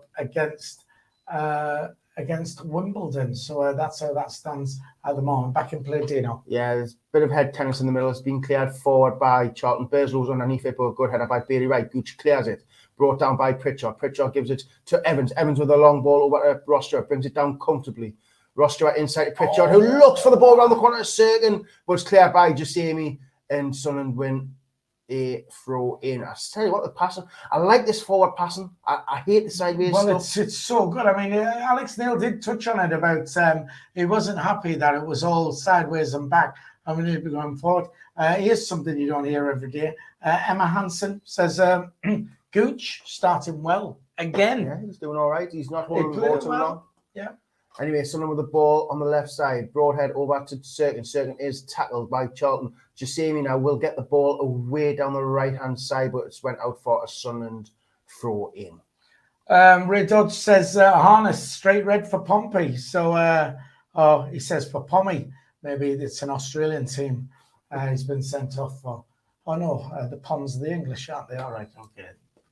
against Wimbledon. So that's how that stands at the moment. Back in play, Dino. Yeah, there's a bit of head tennis in the middle. It's been cleared forward by Charlton. Burslow's underneath it, but a good header by Bailey Wright. Gooch clears it. Brought down by Pritchard. Pritchard gives it to Evans. Evans with a long ball over to Ross Stewart. Brings it down comfortably. Ross Stewart inside to Pritchard, who looks for the ball around the corner of Serkin, but it's cleared by Jasemi, and Sunderland win a throw in. I tell you what, the passing, I like this forward passing. I hate the sideways stuff. It's so good. I mean, Alex Neil did touch on it about he wasn't happy that it was all sideways and back. I mean, he'd be going forward. Here's something you don't hear every day. Emma Hansen says, Gooch starting well again. Yeah, he's doing all right. He's not holding the ball too long. Yeah. Anyway, Sunderland with the ball on the left side. Broadhead over to Serkin. Serkin is tackled by Charlton. Jasemi now will get the ball away down the right-hand side, but it's went out for a Sunderland throw in. Ray Dodge says, harness, straight red for Pompey. So, he says for Pommy. Maybe it's an Australian team he's been sent off for. Oh, no, the Poms are the English, aren't they? All right, okay.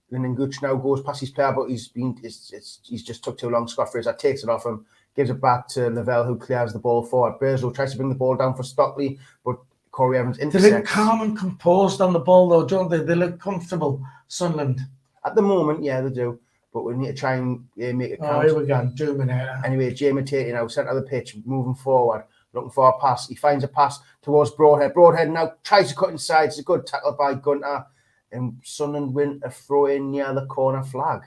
Lyndon Gooch now goes past his player, but he's just took too long. Scott Fraser takes it off him, gives it back to Lavelle, who clears the ball forward. Burslow tries to bring the ball down for Stockley, but Corey Evans intercepts. They look calm and composed on the ball, though, don't they? They look comfortable, Sunderland. At the moment, yeah, they do. But we need to try and make it count. Oh, here we go. Dominator. Anyway, Jay Matete now, centre of the pitch, moving forward, looking for a pass. He finds a pass towards Broadhead. Broadhead now tries to cut inside. It's a good tackle by Gunter. And Sunderland win a throw-in near the corner flag.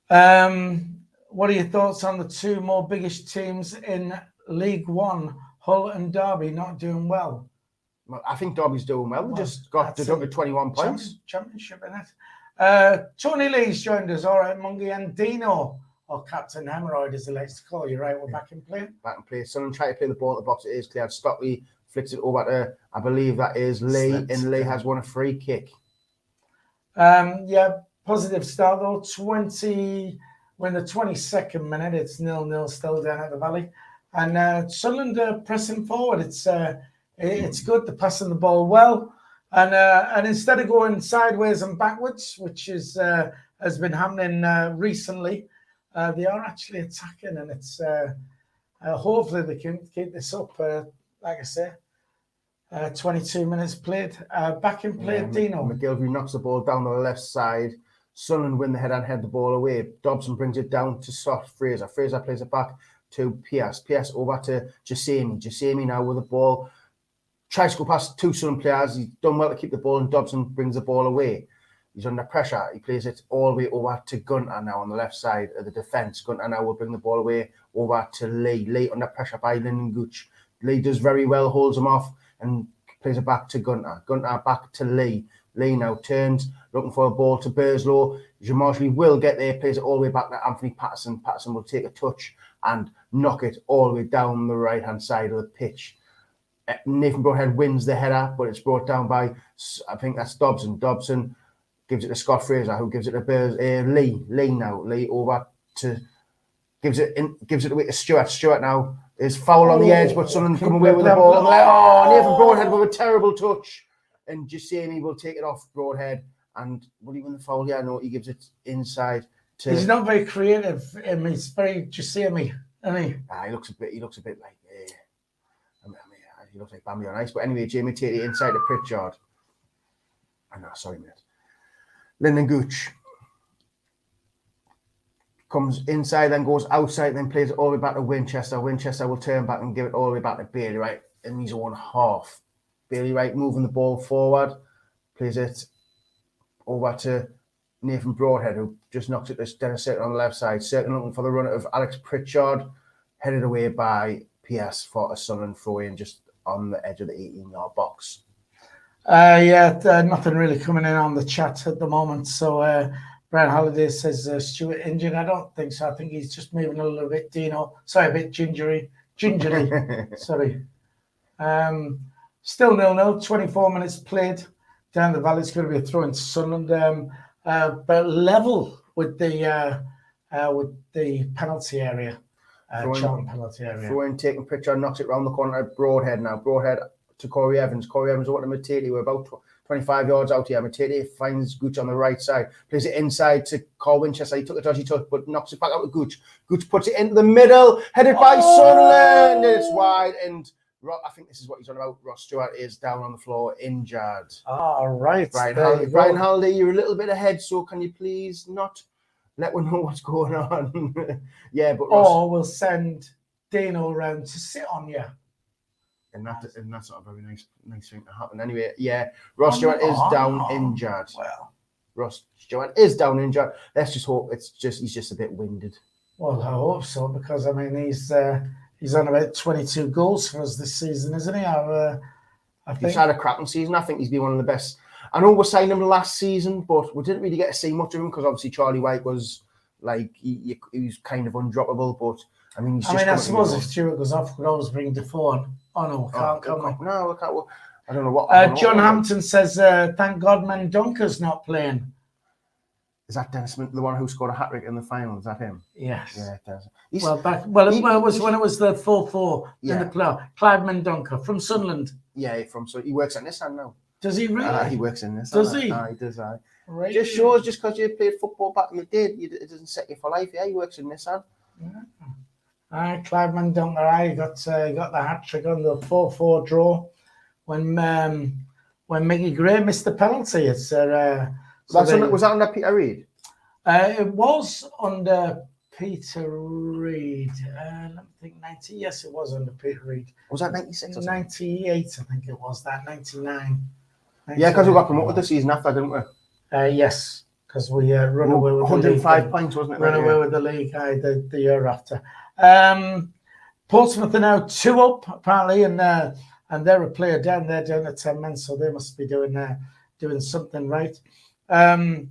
What are your thoughts on the two more biggest teams in League One, Hull and Derby, not doing well? Well, I think Derby's doing well. They just got deducted 21 points. Championship, innit? Tony Lee's joined us. All right, Mungie and Dino, or Captain Hemorrhoid, as he likes to call you, right? We're back in play. Back in play. Sunderland try to play the ball at the box. It is cleared. Stockley flicks it over to, I believe that is Lee, and Lee has won a free kick. Yeah, positive start though. When the 22nd minute, it's 0-0 still down at the Valley, and Sunderland pressing forward. It's good. They're passing the ball well. And instead of going sideways and backwards, which is has been happening recently, they are actually attacking, and it's hopefully they can keep this up. Like I say, 22 minutes played. Back in play, Dino. McGilvery knocks the ball down the left side. Sunderland win the head and head the ball away. Dobson brings it down to soft Fraser. Fraser plays it back to Pierce. Pierce over to Jasemi. Jasemi now with the ball. Tries to go past two Sunderland players. He's done well to keep the ball, and Dobson brings the ball away. He's under pressure. He plays it all the way over to Gunter now on the left side of the defence. Gunter now will bring the ball away over to Lee. Lee under pressure by Lyndon Gooch. Lee does very well, holds him off, and plays it back to Gunter. Gunter back to Lee. Lee now turns, looking for a ball to Burslow. Marshall will get there, plays it all the way back to Anthony Patterson. Patterson will take a touch and knock it all the way down the right-hand side of the pitch. Nathan Broadhead wins the header, but it's brought down by, I think that's Dobson. Dobson gives it to Scott Fraser, who gives it to Lee. Lee now. Lee over to, gives it away to Stewart. Stewart now is foul on the edge, but Sunderland come away with the ball. Nathan Broadhead with a terrible touch. And Jasemi will take it off Broadhead. And will he win the foul? Yeah, no, he gives it inside to... He's not very creative. He's very Jasemi, isn't he? He looks a bit like... he looks like Bambi on ice. But anyway, Jamie take it inside to Pritchard. Sorry, mate. Lyndon Gooch comes inside, then goes outside, then plays it all the way back to Winchester. Winchester will turn back and give it all the way back to Bailey Wright in his own half. Bailey Wright moving the ball forward, plays it over to Nathan Broadhead, who just knocks it to Dennis Sutton on the left side. Sutton looking for the run of Alex Pritchard, headed away by PS for a Sunderland throw-in just on the edge of the 18-yard box. Nothing really coming in on the chat at the moment. So Brian Halliday says Stewart injured. I don't think so. I think he's just moving a little bit, Dino. Sorry, a bit gingery. Sorry. Still 0-0, 24 minutes played. Down the valley, it's going to be a throw into Sunderland, but level with the penalty area, Charlton penalty area. Throw-in taking Pritchard, knocks it round the corner at Broadhead now. Broadhead to Corey Evans. Corey Evans over to Matete. We're about 25 yards out here. Matete finds Gooch on the right side, plays it inside to Carl Winchester. He took a dodgy touch, but knocks it back out to Gooch. Gooch puts it into the middle, headed by Sunderland. It's wide, and I think this is what he's on about. Ross Stewart is down on the floor, injured. All right. Brian Halliday, you're a little bit ahead, so can you please not let one know what's going on? Yeah, but Ross... Or we'll send Dino around to sit on you. And that's not a very nice thing to happen. Anyway, yeah, Ross Stewart is down injured. Well, Ross Stewart is down injured. Let's just hope he's just a bit winded. Well, I hope so, because I mean he's on about 22 goals for us this season, isn't he? I think he's had a cracking season. I think he's been one of the best. I know we signed him last season, but we didn't really get to see much of him because obviously Charlie White was like he was kind of undroppable. But I mean, I suppose if Stewart goes off, we'd always bring Defoe on. Oh no, can't. No, we can't. I don't know what. John Hampton says, "Thank God, Mendonca's not playing." Is that Dennis Smith, the one who scored a hat-trick in the final? Is that him? Yes. Yeah, Dennis. It was when it was the 4-4 in the playoff. Clive Mendonca from Sunderland. Yeah, so he works at Nissan now. Does he really? He works in Nissan. Does he? He does. Right. Just shows just because you played football back in the day, it doesn't set you for life. Yeah, he works in Nissan. Yeah. Clive Mendonca, he got the hat-trick on the 4-4 draw when Mickey Gray missed the penalty. It's was that under Peter Reid? It was under Peter Reid. Let me think. 90. Yes, it was under Peter Reid. Was that 96? 98, I think it was. That 99. Yeah, because we got promoted the season after, didn't we? Yes, because we run away with 105 points, wasn't it? Run away with the league the year after. Portsmouth are now 2 up apparently, and they're a player down. They're down at 10 men, so they must be doing something right. Went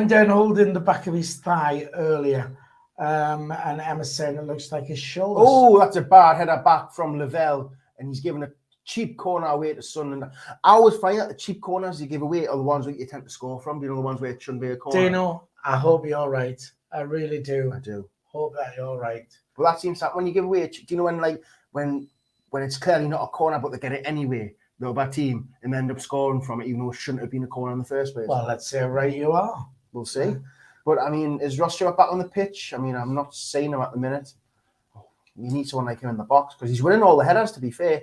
down holding the back of his thigh earlier, and Emma's saying it looks like his shoulder. Oh, that's a bad header back from Lavelle, and he's given a cheap corner away to Sunderland. I always find that the cheap corners you give away are the ones that you tend to score from. You know, the ones where it shouldn't be a corner. Dino, I hope you're right. I really do. I do. Hope that you're right. Well, that seems that when you give away, do you know when it's clearly not a corner, but they get it anyway. the other team and end up scoring from it, even though it shouldn't have been a corner in the first place. Well, let's say right you are. We'll see. But I mean, is Ross Stewart back on the pitch? I mean, I'm not seeing him at the minute. You need someone like him in the box because he's winning all the headers, to be fair.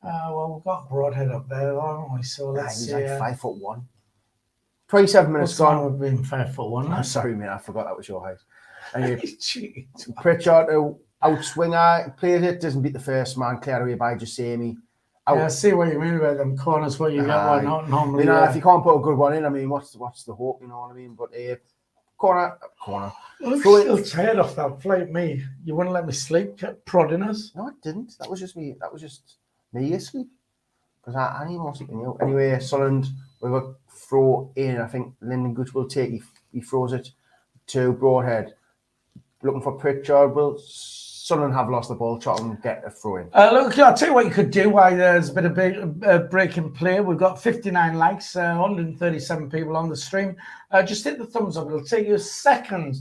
Well, we've got Broadhead up there, haven't we? So let's he's see. like 5'1". 27 minutes gone. We've been 5'1". I'm sorry, mate. I forgot that was your height. Anyway, Pritchard, outswinger, plays it, doesn't beat the first man, cleared away by Jasemi. Yeah, I see what you mean about them corners, what you get, what not normally. You know, if you can't put a good one in, I mean, what's the hope, you know what I mean? But corner. I'm still tired of that. Like me, you wouldn't let me sleep, kept prodding us. No, I didn't. That was just me. That was just me asleep. Because I need more sleep than you. Anyway, Sunderland with a throw in. I think Lyndon Gooch will take. He throws it to Broadhead. Looking for Pritchard. Will Sunderland have lost the ball? Charlton get a throw in. Look, I'll tell you what you could do while there's a bit of break in play. We've got 59 likes, 137 people on the stream. Just hit the thumbs up. It'll take you a second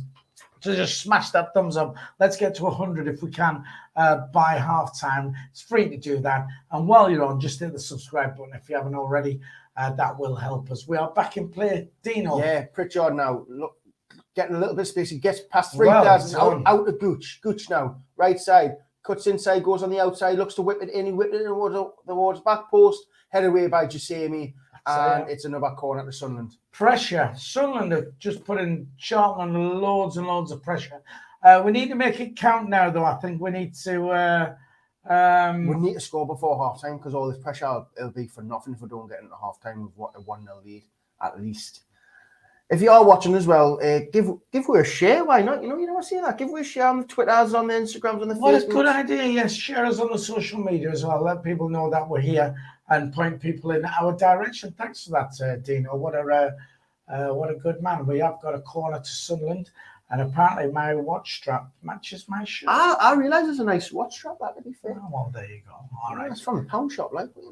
to just smash that thumbs up. Let's get to 100 if we can by half time. It's free to do that. And while you're on, just hit the subscribe button if you haven't already. That will help us. We are back in play. Dino. Yeah, Pritchard now. Look, getting a little bit of space. He gets past 3 players out of Gooch. Gooch now, right side. Cuts inside, goes on the outside, looks to whip it in. He whipped it towards back post. Headed away by Jasemi. And it's another corner to Sunderland. Pressure. Sunderland have just put in Charlton under loads and loads of pressure. We need to make it count now, though. I think we need to... we need to score before half-time because all this pressure, it'll be for nothing if we don't get into half-time with a 1-0 lead, at least. If you are watching as well, give her a share. Why not? You know I see that. Give her a share on the Twitters, on the Instagrams, on the Facebooks. What a good idea. Yes, share us on the social media as well. Let people know that we're here and point people in our direction. Thanks for that, Dino. What a good man. We have got a corner to Sunderland, and apparently my watch strap matches my shirt. I realise there's a nice watch strap, that, to be fair. Oh, well, there you go. All right. It's from the pound shop, like. You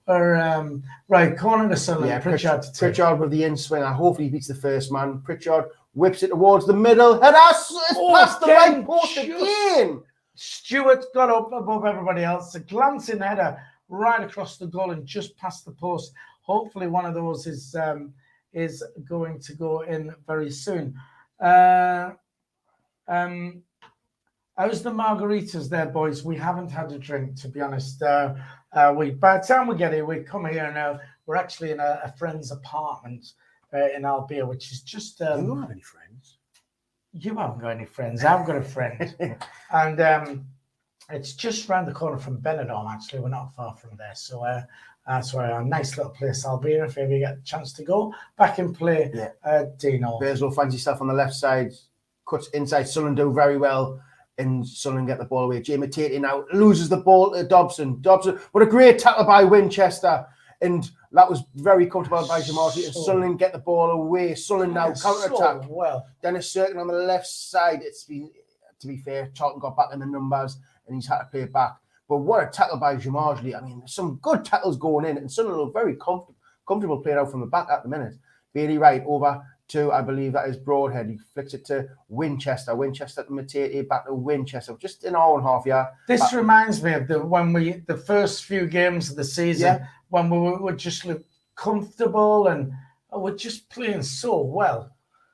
know. Right, corner to Sunderland. Yeah, Pritchard with the in swinger. Hopefully he beats the first man. Pritchard whips it towards the middle. Header, it's past the right post again. Stewart got up above everybody else. A glancing header right across the goal and just past the post. Hopefully one of those is going to go in very soon. How's the margaritas there, boys? We haven't had a drink, to be honest. By the time we get here, we come here now. We're actually in a friend's apartment in Albia, which is just... you don't have any friends. You haven't got any friends. I've got a friend. And it's just round the corner from Benidorm, actually. We're not far from there. So that's where a nice little place, Albia, if ever you get a chance to go. Back in play, Dino. Bearslow finds himself on the left side. Cuts inside. Sunderland do very well. And Sunderland get the ball away. Jay Matete now loses the ball to Dobson. What a great tackle by Winchester. And that was very comfortable by Jamarty. And Sunderland get the ball away. Sunderland now counter-attack. Well. Dennis Cirkin on the left side. It's been, to be fair, Charlton got back in the numbers and he's had to play it back. But what a tackle by Jamarty. I mean, some good tackles going in. And Sunderland look very comfortable playing out from the back at the minute. Bailey Wright over to, I believe that is Broadhead. He flicks it to Winchester. Winchester to Matete, back to Winchester. Just an hour and a half, yeah. This reminds me of the first few games of the season when we were just comfortable and we're just playing so well.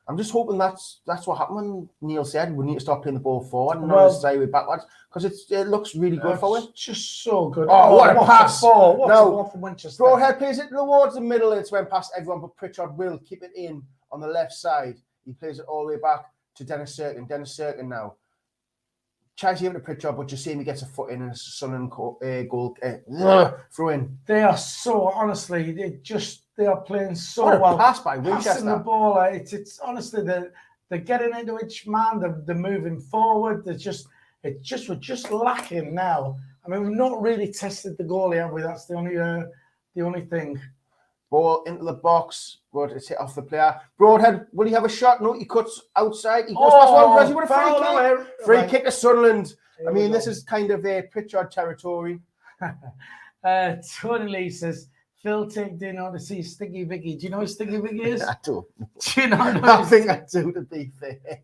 I'm just hoping that's what happened when Neil said we need to start playing the ball forward and not stay with backwards because it looks really good for it. Just so good. Oh, what a pass! What a ball from Winchester. Broadhead plays it towards the middle. It's went past everyone, but Pritchard will keep it in on the left side. He plays it all the way back to Dennis Cirkin. Dennis Cirkin now tries to give it to Pritchard, but Jasemi gets a foot in and it's a Sunderland goal throw in. They are so, honestly, they are playing so well. What a pass by Winchester. Passing the ball, it's honestly, they're getting into each man, they're moving forward. We're just lacking now. I mean, we've not really tested the goalie, have we? That's the only thing. Ball into the box, but it's hit off the player. Broadhead, will he have a shot? No, he cuts outside. He goes past one. He would have free kick. Free kick to Sunderland. I mean, this is kind of a Pritchard territory. Tony Lee says, Phil, take Dino to see Sticky Vicky. Do you know who Sticky Vicky is? I don't. Do you know? I think I do, to be fair.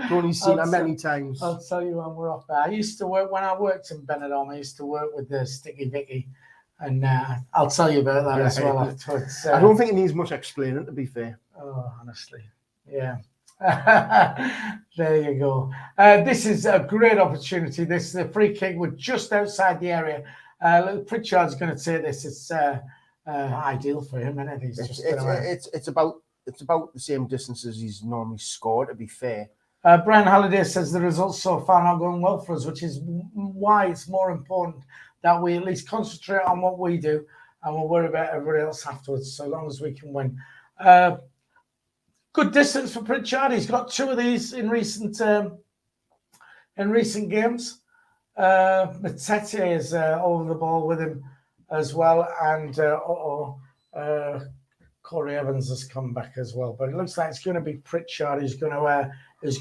Tony's seen that many times. I'll tell you when we're off there. I used to work, when I worked in Benidorm, I used to work with the Sticky Vicky. And I'll tell you about that as well afterwards. I don't think it needs much explaining, to be fair. Oh, honestly. Yeah. There you go. This is a great opportunity. This is a free kick. We're just outside the area. Pritchard's going to take this. It's ideal for him, isn't it? It's about the same distance as he's normally scored, to be fair. Brian Halliday says the results so far are not going well for us, which is why it's more important that we at least concentrate on what we do and we'll worry about everybody else afterwards, so long as we can win. Good distance for Pritchard. He's got 2 of these in recent games. Matete is over the ball with him as well, and Corey Evans has come back as well. But it looks like it's going to be Pritchard who's going to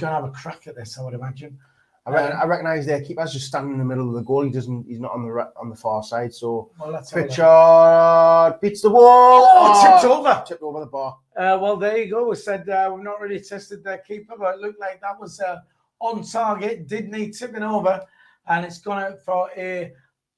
have a crack at this, I would imagine. I recognise their keeper's just standing in the middle of the goal. He's not on the far side. So Pritchard beats the wall. Tipped over the bar. Well, there you go. We said we've not really tested their keeper, but it looked like that was on target. Did need tipping over, and it's gone out for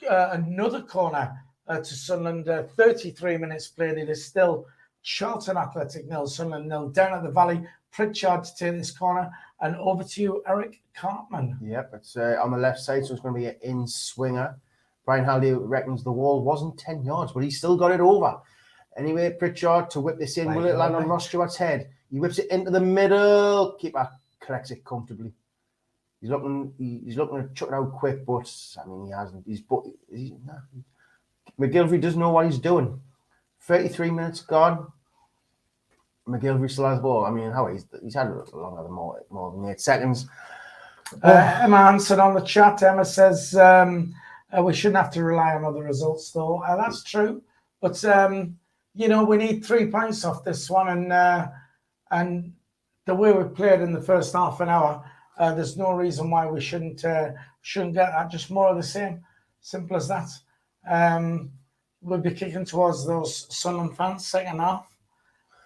another corner to Sunderland. 33 minutes played. It is still Charlton Athletic 0, Sunderland 0. Down at the Valley, Pritchard to take this corner. And over to you, Eric Cartman. Yep, it's on the left side, so it's going to be an in-swinger. Brian Halliday reckons the wall wasn't 10 yards, but he still got it over. Anyway, Pritchard to whip this in. Will it land on Ross Stewart's head? He whips it into the middle. Keeper collects it comfortably. He's looking to chuck it out quick, but I mean, he hasn't. McGilvery doesn't know what he's doing. 33 minutes gone. McGilvery still has the ball. I mean, he's had it longer than more than 8 seconds. Emma Hansen on the chat. Emma says we shouldn't have to rely on other results, though. That's true, but we need 3 points off this one, and the way we played in the first half an hour, there's no reason why we shouldn't get that. Just more of the same. Simple as that. We'll be kicking towards those Sunderland fans second half.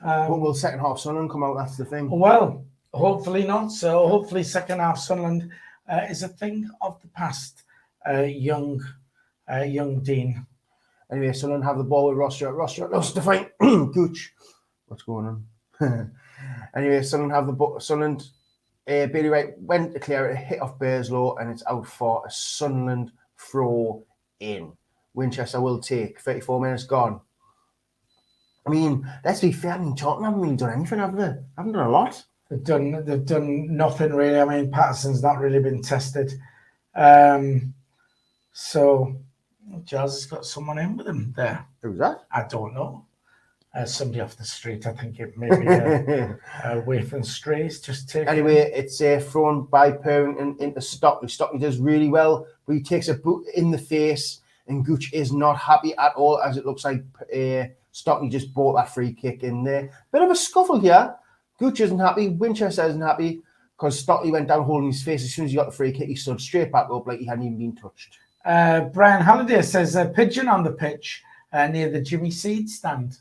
But will second half Sunderland come out? That's the thing. Well, hopefully not. So hopefully second half Sunderland is a thing of the past. Young Dean. Anyway, Sunderland have the ball with Ross Stewart. Ross Stewart lost to fight Gooch. What's going on? Anyway, Sunderland have the ball. Sunderland, Bailey Wright went to clear it, hit off Bearslow, and it's out for a Sunderland throw in. Winchester will take. 34 minutes gone. I mean, let's be fair. I mean, Charlton haven't really done anything, have they? Haven't done a lot. They've done nothing really. I mean, Patterson's not really been tested. So Jazz has got someone in with him there. Who's that? I don't know. Somebody off the street. I think it may be Waytham Strays just taking. Anyway, it's thrown by Perrington into Stockley. Stockley does really well, but he takes a boot in the face, and Gooch is not happy at all, as it looks like Stockley just bought that free kick in there. Bit of a scuffle here. Gooch isn't happy. Winchester isn't happy because Stockley went down holding his face. As soon as he got the free kick, he stood straight back up like he hadn't even been touched. Brian Halliday says a pigeon on the pitch near the Jimmy Seed stand.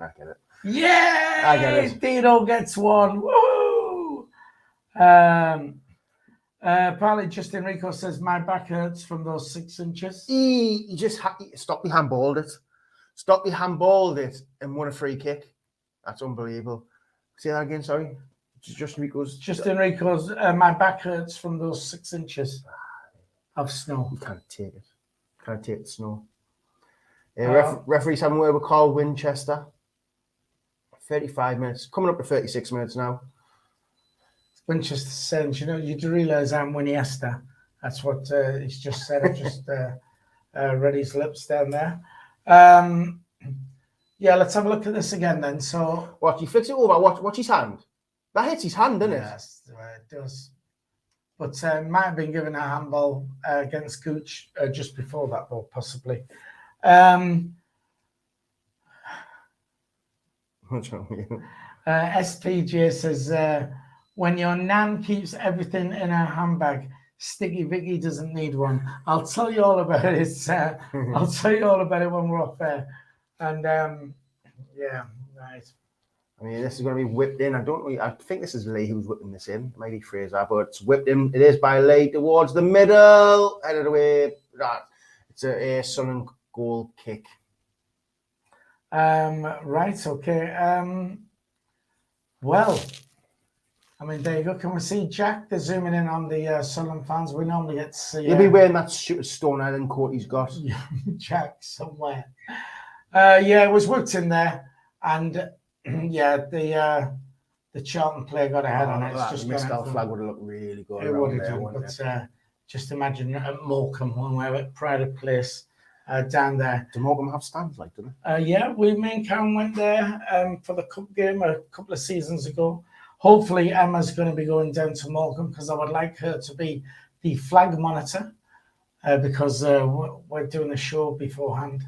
I get it. Yeah, I get it. Dino gets one. Woo! Apparently, Justin Rico says my back hurts from those 6 inches. He just Stockley handballed it. Stockley handballed it and won a free kick. That's unbelievable. Say that again, sorry. Justin Rico's my back hurts from those 6 inches of snow. You can't take it. Can't take the snow. Referees having a word with Carl Winchester. 35 minutes. Coming up to 36 minutes now. Winchester says, you do realise I'm Winnie Esther. That's what he's just said. I just read his lips down there. Yeah, let's have a look at this again then. So, what, he flicks it over? Watch his hand. That hits his hand, doesn't it? Yes, it does. But might have been given a handball against Gooch just before that, though, possibly. What's wrong with you? SPJ says, when your nan keeps everything in her handbag, Sticky Vicky doesn't need one. I'll tell you all about it. I'll tell you all about it when we're off there. And yeah, right. I mean, this is going to be whipped in. I think this is Lee who's whipping this in. Maybe Fraser, but it's whipped in. It is by Lee towards the middle. Headed away. It's a Sunderland goal kick. Right, okay. Well, I mean, there you go. Can we see Jack? They're zooming in on the Sunderland fans. We normally get to see... He'll be wearing that Stone Island coat he's got. Jack somewhere. Yeah, it was whipped in there. And, yeah, the Charlton player got a head on it. It's just the missed out flag would have looked really good. It would have done, but just imagine at Morecambe, when we're at Pride of Place, down there. Do Morecambe have stands like, do they? Yeah, me and Karen went there for the cup game a couple of seasons ago. Hopefully, Emma's going to be going down to Morecambe because I would like her to be the flag monitor because we're doing a show beforehand.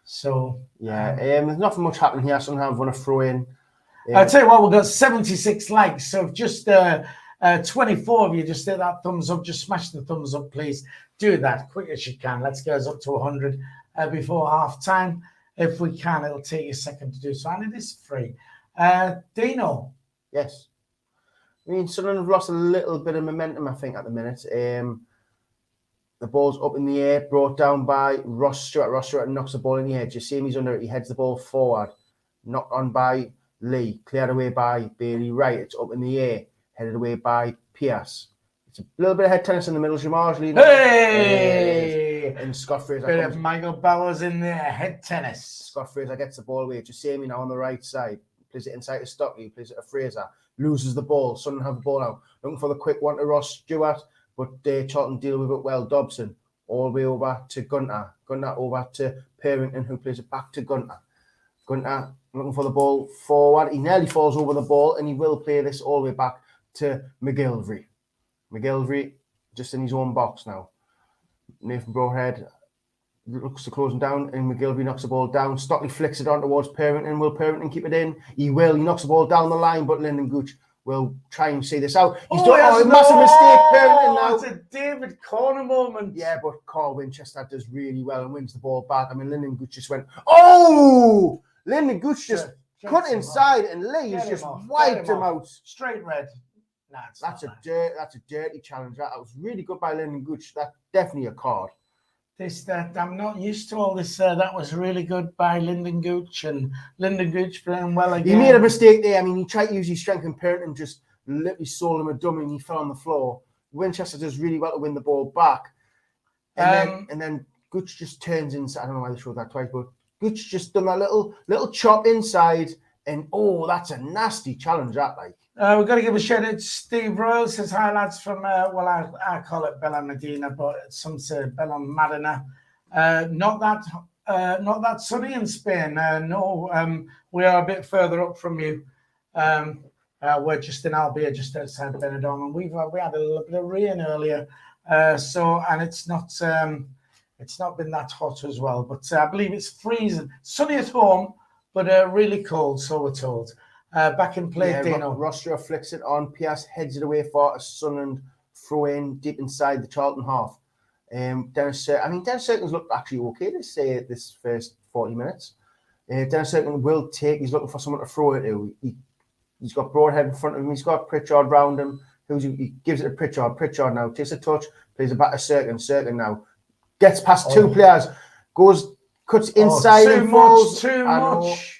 So yeah, there's nothing much happening here. Somehow I'm going to throw in. I'll tell you what, we've got 76 likes. So if just 24 of you just hit that thumbs up, just smash the thumbs up, please. Do that quick as you can. Let's get us up to 100 before half time. If we can, it'll take you a second to do so, and it is free. Dino. Yes. I mean, Sunderland have lost a little bit of momentum, I think, at the minute. The ball's up in the air, brought down by Ross Stewart. Ross Stewart knocks the ball in the air. Jasemi's under it. He heads the ball forward. Knocked on by Lee. Cleared away by Bailey Wright. It's up in the air. Headed away by Pierce. It's a little bit of head tennis in the middle. Jamar's leading. Hey! And Scott Fraser. Bit of Michael Bowers in there. Head tennis. Scott Fraser gets the ball away. Jasemi now on the right side. Plays it inside to Stockley. Plays it to Fraser. Loses the ball. Sunderland have the ball now. Looking for the quick one to Ross Stewart. But Charlton deal with it well. Dobson all the way over to Gunter. Gunter over to Parrington, who plays it back to Gunter. Gunter looking for the ball forward. He nearly falls over the ball, and he will play this all the way back to McGillivray. McGillivray just in his own box now. Nathan Broadhead looks to close him down, and McGillivray knocks the ball down. Stockley flicks it on towards Parrington. Will Parrington keep it in? He will. He knocks the ball down the line, but Lyndon Gooch will try and see this out. He's done a massive mistake, Parrington now. It's a David Corner moment. Yeah, but Carl Winchester does really well and wins the ball back. I mean, Lyndon Gooch just went, oh! Lyndon Gooch just cut inside, and Lee has just wiped him out. Straight red. Nah, that's a dirty challenge. That was really good by Lyndon Gooch. That's definitely a card. I'm not used to all this. That was really good by Lyndon Gooch, and Lyndon Gooch playing well again. He made a mistake there. I mean, he tried to use his strength, and Parrington just literally sold him a dummy, and he fell on the floor. Winchester does really well to win the ball back, and then Gooch just turns inside. I don't know why they showed that twice, but Gooch just done that little chop inside, and oh, that's a nasty challenge. That like. We've got to give a shout out to Steve Royal. Says hi lads from I call it Bella Medina, but some say Bella Madina. Not that sunny in Spain. No, we are a bit further up from you. We're just in Albia, just outside Benidorm, and we had a little bit of rain earlier. And it's not been that hot as well. But I believe it's freezing, sunny at home, but really cold. So we're told. Back in play, Dino. Rostro flicks it on. Pierce heads it away for a Sunderland throw in deep inside the Charlton half. Dennis Cirkins looked actually okay this first 40 minutes. Dennis Cirkins will take. He's looking for someone to throw it to. He's got Broadhead in front of him. He's got Pritchard round him. He gives it to Pritchard. Pritchard now takes a touch, plays it back to Cirkins. Cirkins now gets past two players, cuts inside and falls. Too much.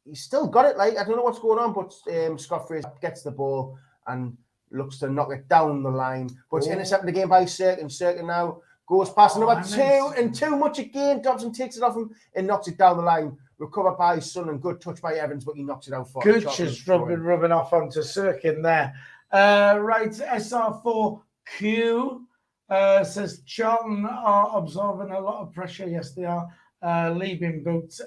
He's still got it. Like I don't know what's going on, but Scott Fraser gets the ball and looks to knock it down the line. But it's intercepted again by Cirkins. Cirkins now goes past number two and too much again. Dobson takes it off him and knocks it down the line. Recovered by Son and good touch by Evans, but he knocks it out for Gooch is rubbing off onto Cirkin there. Right, SR4Q says Charlton are absorbing a lot of pressure. Yes, they are. Leaving boots.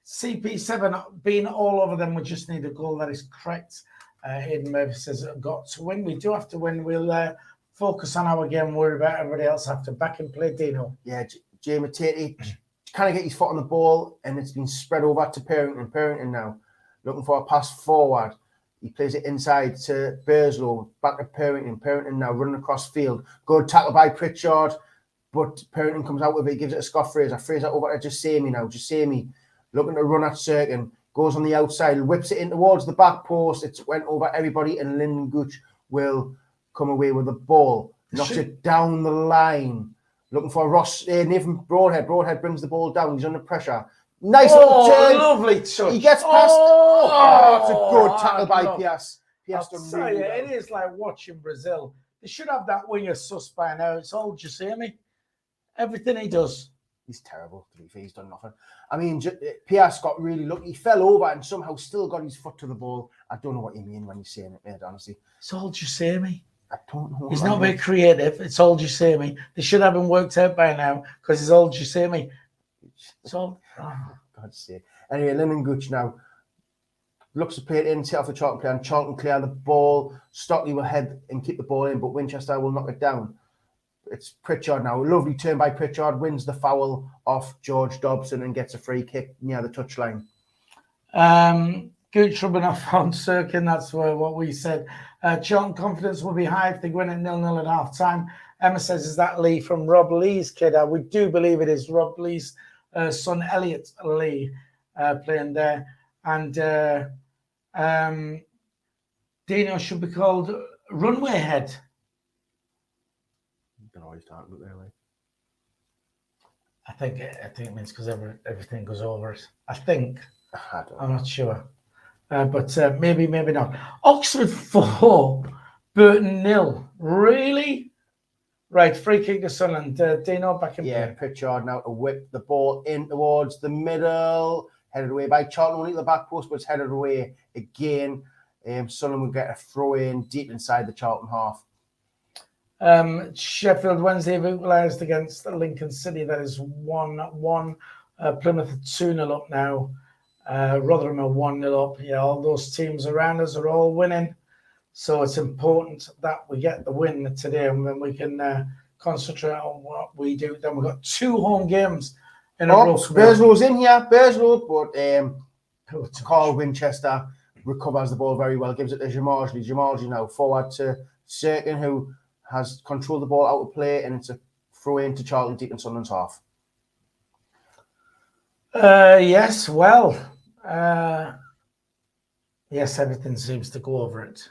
CP7 being all over them. We just need a goal. That is correct. Aidan Murphy says, got to win. We do have to win. We'll focus on our game, worry about everybody else after. Back in play, Dino. Yeah, Jay Matete kind of get his foot on the ball, and it's been spread over to Parrington. Parrington now looking for a pass forward. He plays it inside to Burslow, back to Parrington. Parrington now running across field. Good tackle by Pritchard, but Parrington comes out with it. He gives it to Scott Fraser. Fraser over to Jasemi now. Jasemi looking to run at Cirkin. goes on the outside, whips it in towards the back post. It's went over everybody, and Lyndon Gooch will come away with the ball. Knocks it down the line. Looking for Nathan Broadhead. Broadhead brings the ball down. He's under pressure. Nice little turn. Lovely touch. He gets past. It's a good tackle by Pias. Pias done really well. It is like watching Brazil. They should have that winger sus by now. It's all Jusemi. Everything he does. He's terrible, to be fair. He's done nothing. I mean, Pias got really lucky. He fell over and somehow still got his foot to the ball. I don't know what you mean when you're saying it, mate, honestly. It's all Jusemi. I don't know. He's not very creative. It's all Jusemi. They should have him worked out by now because it's all Jusemi. It's all... God's sake. Anyway, Lyndon Gooch now looks to play it in, set off the Charlton player, and Charlton clear the ball. Stockley will head and keep the ball in, but Winchester will knock it down. It's Pritchard now. A lovely turn by Pritchard, wins the foul off George Dobson and gets a free kick near the touchline. Gooch rubbing off on Sirkin. That's what we said. Charlton confidence will be high if they win at 0-0 at half time. Emma says, is that Lee from Rob Lee's kid? We do believe it is Rob Lee's son, Elliot Lee, playing there. And Dino should be called Runway Head. You can always talk about there, like. I think it means because everything goes over it. I'm not sure. But maybe not. Oxford 4, Burton 0. Really? Right, free kick to Sunderland. Dino back in play. Pritchard now to whip the ball in towards the middle. Headed away by Charlton, only at the back post, but it's headed away again. Sunderland will get a throw in deep inside the Charlton half. Sheffield Wednesday have equalised against Lincoln City. That is 1-1. Plymouth 2-0 up now. Rotherham are 1-0 up. Yeah, all those teams around us are all winning. So it's important that we get the win today, and then we can concentrate on what we do. Then we've got 2 home games in a row. Burslow's in here. Burslow, but Carl Winchester recovers the ball very well, gives it to Jamarji. Jamarji now forward to Sirkin, who has controlled the ball out of play, and it's a throw in to Charlton deep in Sunderland's half. Yes, well, yes, everything seems to go over it.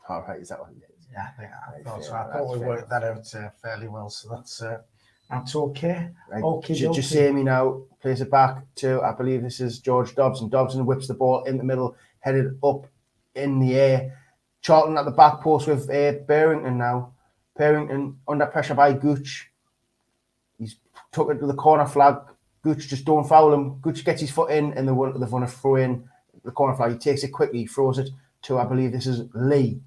All right, is that what it is? Yeah, I thought so. I thought we worked that out fairly well, so that's okay. Right. Okay, Jusemi now plays it back to, I believe this is George Dobson. Dobson whips the ball in the middle, headed up in the air. Charlton at the back post with Barrington now. Barrington under pressure by Gooch. He's took it to the corner flag. Gooch just don't foul him. Gooch gets his foot in, and they've won a throw in the corner flag. He takes it quickly, throws it to, I believe this is Lee.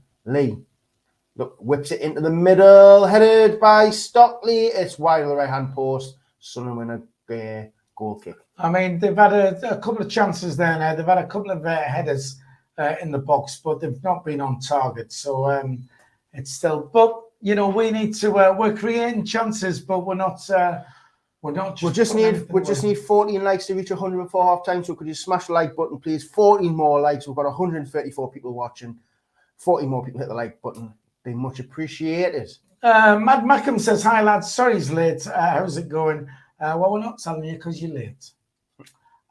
Look, whips it into the middle, headed by Stockley. It's wide on the right-hand post. Sunderland win a goal kick. I mean, they've had a couple of chances there now. They've had a couple of headers in the box, but they've not been on target. So it's still, but you know, we need to. We're creating chances, but we're not. We're not. We just need 14 likes to reach 100 before half time. So could you smash the like button, please? 14 more likes. We've got 134 people watching. 14 more people hit the like button. Be much appreciated. Mad Mackham says, "Hi lads, sorry it's late. How's it going? Well, we're not telling you because you're late.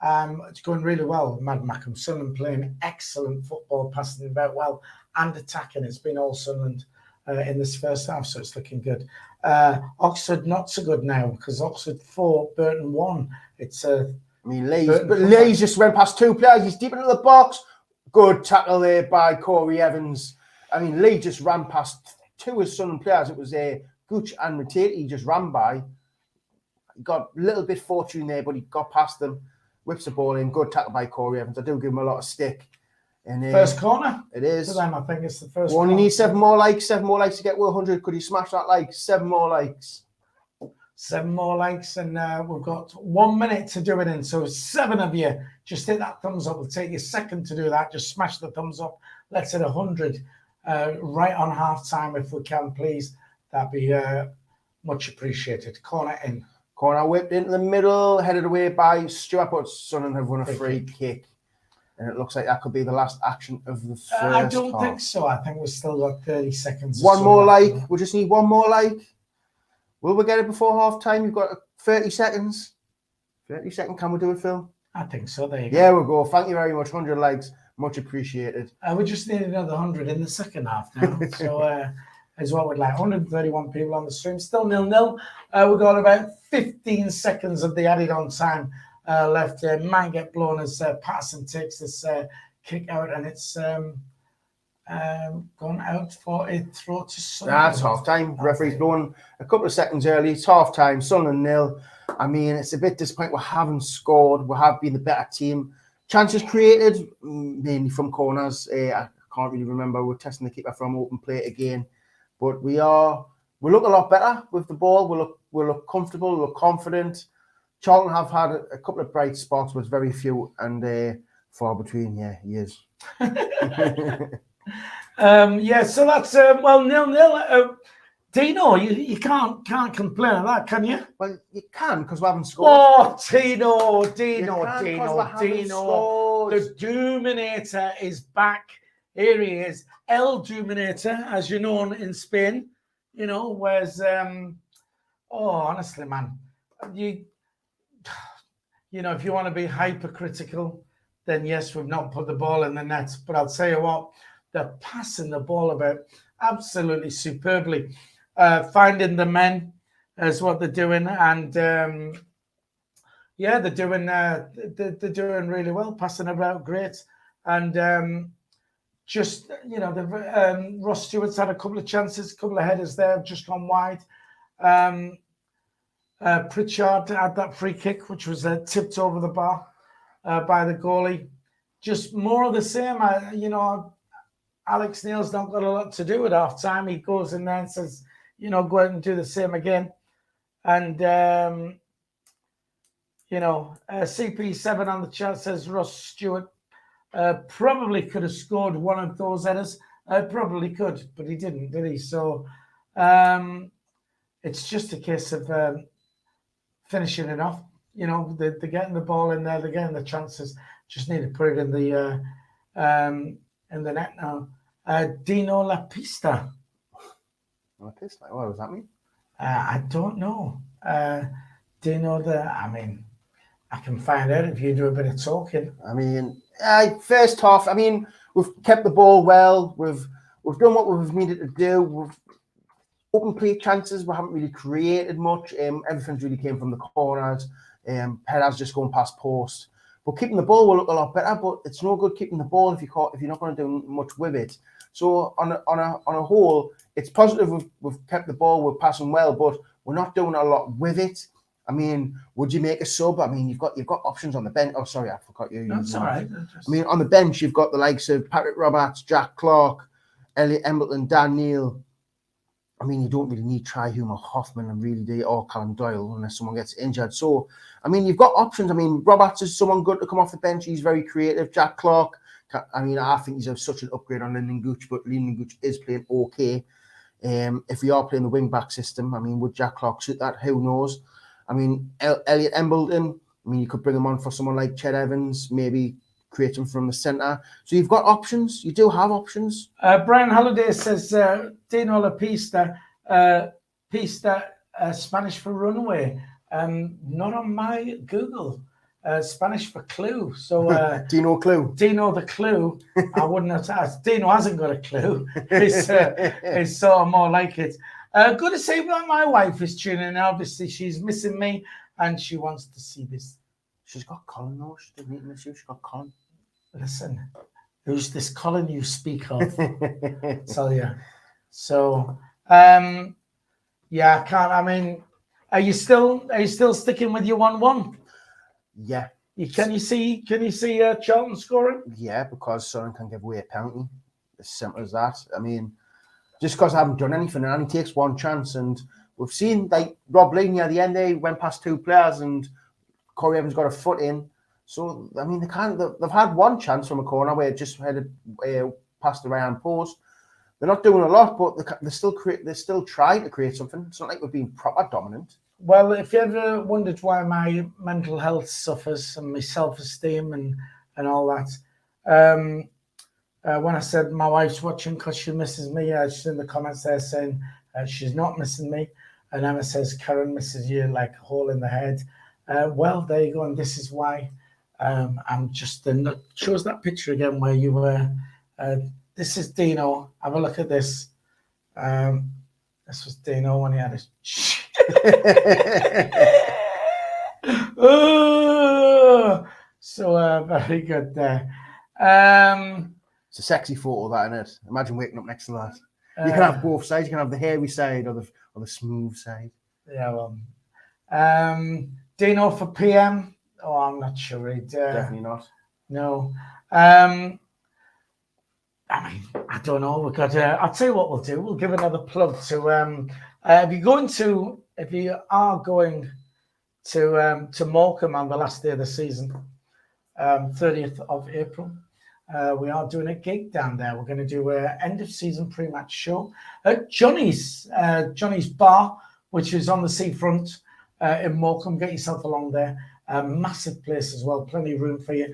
It's going really well, Mad Mackham. Sunderland playing excellent football, passing about well and attacking. It's been all Sunderland in this first half, so it's looking good. Oxford not so good now because Oxford 4, Burton 1. It's Lee's just went past 2 players. He's deep into the box. Good tackle there by Corey Evans. I mean, Lee just ran past 2 of Sunderland players. It was Gooch and Matete. He just ran by. He got a little bit fortune there, but he got past them. Whips the ball in. Good tackle by Corey Evans. I do give him a lot of stick. And first corner. It is. For them, I think it's the first. We only need 7 more likes. 7 more likes to get 100. Could you smash that like? 7 more likes. 7 more likes, and we've got 1 minute to do it in. So 7 of you, just hit that thumbs up. It'll take you a second to do that. Just smash the thumbs up. Let's hit 100 right on half time if we can, please. That'd be much appreciated. Corner in. Corner whipped into the middle, headed away by Stuart, but Sunderland have won a free kick. And it looks like that could be the last action of the first I don't half. think so. I think we've still got 30 seconds. 1 more like. We just need 1 more like. Will we get it before half time? You've got 30 seconds. 30 seconds. Can we do it, Phil? I think so. There you go. Yeah, we'll go. Thank you very much. 100 likes. Much appreciated. We just need another 100 in the second half now. So is what we'd like. 131 people on the stream. Still 0-0. We've got about 15 seconds of the added on time left. Might get blown as Patterson takes this kick out, and it's gone out for a throw to Sunderland. That's half time. Referee's blown a couple of seconds early. It's half time. Sunderland 0. I mean, it's a bit disappointing. We haven't scored. We have been the better team. Chances created, mainly from corners. I can't really remember. We're testing the keeper from open play again. But we look a lot better with the ball. We look comfortable. We look confident. Charlton have had a couple of bright spots, but very few and far between. Yeah, years. Yeah, so that's 0-0. Dino, you can't complain of that, can you? Well, you can because we haven't scored. Oh, Dino. The Doominator is back. Here he is, El Doominator, as you're known in Spain. You know, whereas, honestly, man, you know, if you want to be hypercritical, then yes, we've not put the ball in the net. But I'll tell you what, they're passing the ball about absolutely superbly. Finding the men is what they're doing, and yeah, they're doing really well, passing about great, and just, you know, Ross Stewart's had a couple of chances, a couple of headers there, have just gone wide. Pritchard had that free kick, which was tipped over the bar by the goalie. Just more of the same. You know, Alex Neil's not got a lot to do at half time. He goes in there and says, you know, go out and do the same again. And, you know, CP7 on the chat says Ross Stewart probably could have scored one of those headers. Probably could, but he didn't, did he? So it's just a case of finishing it off. You know, they're getting the ball in there, they're getting the chances. Just need to put it in the net now. Dino La Pista. What does that mean? I don't know. Dino, I mean, I can find out if you do a bit of talking. I mean, first half, I mean, we've kept the ball well. We've done what we've needed to do. We've open play chances. We haven't really created much. Everything's really came from the corners. Perez just going past post. But keeping the ball will look a lot better. But it's no good keeping the ball if you're not going to do much with it. So on a whole, it's positive. We've kept the ball. We're passing well, but we're not doing a lot with it. I mean, would you make a sub? I mean, you've got options on the bench. Oh, sorry, I forgot you. That's all right. I mean, on the bench, you've got the likes of Patrick Roberts, Jack Clark, Elliot Embleton, Dan Neil. I mean, you don't really need Tri-Hume or Hoffman and really do, or Callum Doyle unless someone gets injured. So, I mean, you've got options. I mean, Roberts is someone good to come off the bench. He's very creative. Jack Clark, I mean, I think he's such an upgrade on Lyndon Gooch, but Lyndon Gooch is playing okay. If we are playing the wing-back system, I mean, would Jack Clark suit that? Who knows? I mean, Elliot Embleton, I mean, you could bring him on for someone like Ched Evans, maybe create him from the centre. So you've got options. You do have options. Brian Halliday says, Dino La Pista, Spanish for runaway. Not on my Google. Spanish for clue. So Dino Clue. Dino the Clue. I wouldn't have asked. Dino hasn't got a clue. It's sort of more like it. Good to say that my wife is tuning in. Obviously, she's missing me and she wants to see this. She's got Colin, though. She didn't miss you. She's got Colin. Listen, who's this Colin you speak of? Tell you. So, yeah, I can't. I mean, are you still sticking with your 1-1? Yeah. Can you see Charlton scoring? Yeah, because Sunderland can give away a penalty. As simple as that. I mean, just because I haven't done anything, and only takes one chance, and we've seen like Rob Lee near the end there, he went past two players, and Corey Evans got a foot in. So I mean, they've had one chance from a corner where it just headed past the right hand post. They're not doing a lot, but they still trying to create something. It's not like we're being proper dominant. Well, if you ever wondered why my mental health suffers and my self-esteem and all that, when I said my wife's watching because she misses me, she's in the comments there saying she's not missing me. And Emma says Karen misses you like a hole in the head. Well, there you go. And this is why I'm just shows that picture again where you were. This is Dino. Have a look at this. This was Dino when he had his. Oh, so very good there. It's a sexy photo, that, isn't it? Imagine waking up next to that. You can have both sides. You can have the hairy side or the smooth side. Yeah, well, Dino for PM. Oh, I'm not sure. Definitely not. No. I mean, I don't know. We've got. I'll tell you what we'll do. We'll give another plug to. If you are going to Morecambe on the last day of the season, 30th of April. We are doing a gig down there. We're going to do an end of season pre-match show at Johnny's Bar, which is on the seafront in Morecambe. Get yourself along there. Massive place as well. Plenty of room for you.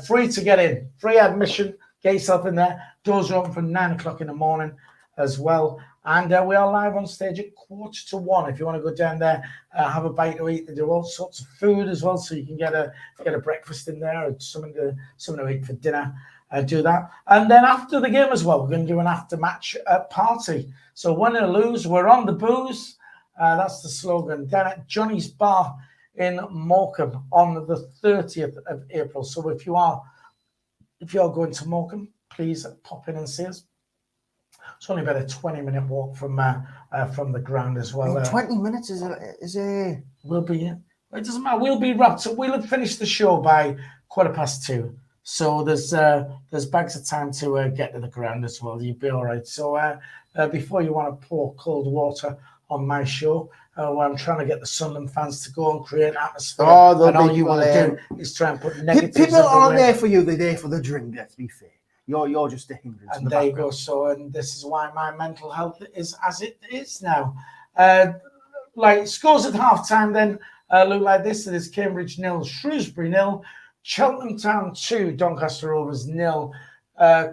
Free to get in. Free admission. Get yourself in there. Doors are open from 9 o'clock in the morning as well. And we are live on stage at 1:45. If you want to go down there, have a bite to eat. They do all sorts of food as well, so you can get a breakfast in there or something to eat for dinner. Do that. And then after the game as well, we're going to do an after-match party. So win or lose, we're on the booze. That's the slogan. Down at Johnny's Bar in Morecambe on the 30th of April. So if you're going to Morecambe, please pop in and see us. It's only about a 20-minute walk from the ground as well. 20 minutes is a. We'll be. It doesn't matter. We'll be wrapped. So we'll have finished the show by 2:15. So there's bags of time to get to the ground as well. You'll be all right. So before you want to pour cold water on my show, where I'm trying to get the Sunderland fans to go and create atmosphere, and all you want to do is try and put negatives. People aren't there for you. They're there for the drink. Let's be fair. You're just a hindrance. And there you go. So, and this is why my mental health is as it is now. Like scores at halftime then look like this. It is Cambridge 0, Shrewsbury 0, Cheltenham Town 2, Doncaster Rovers 0,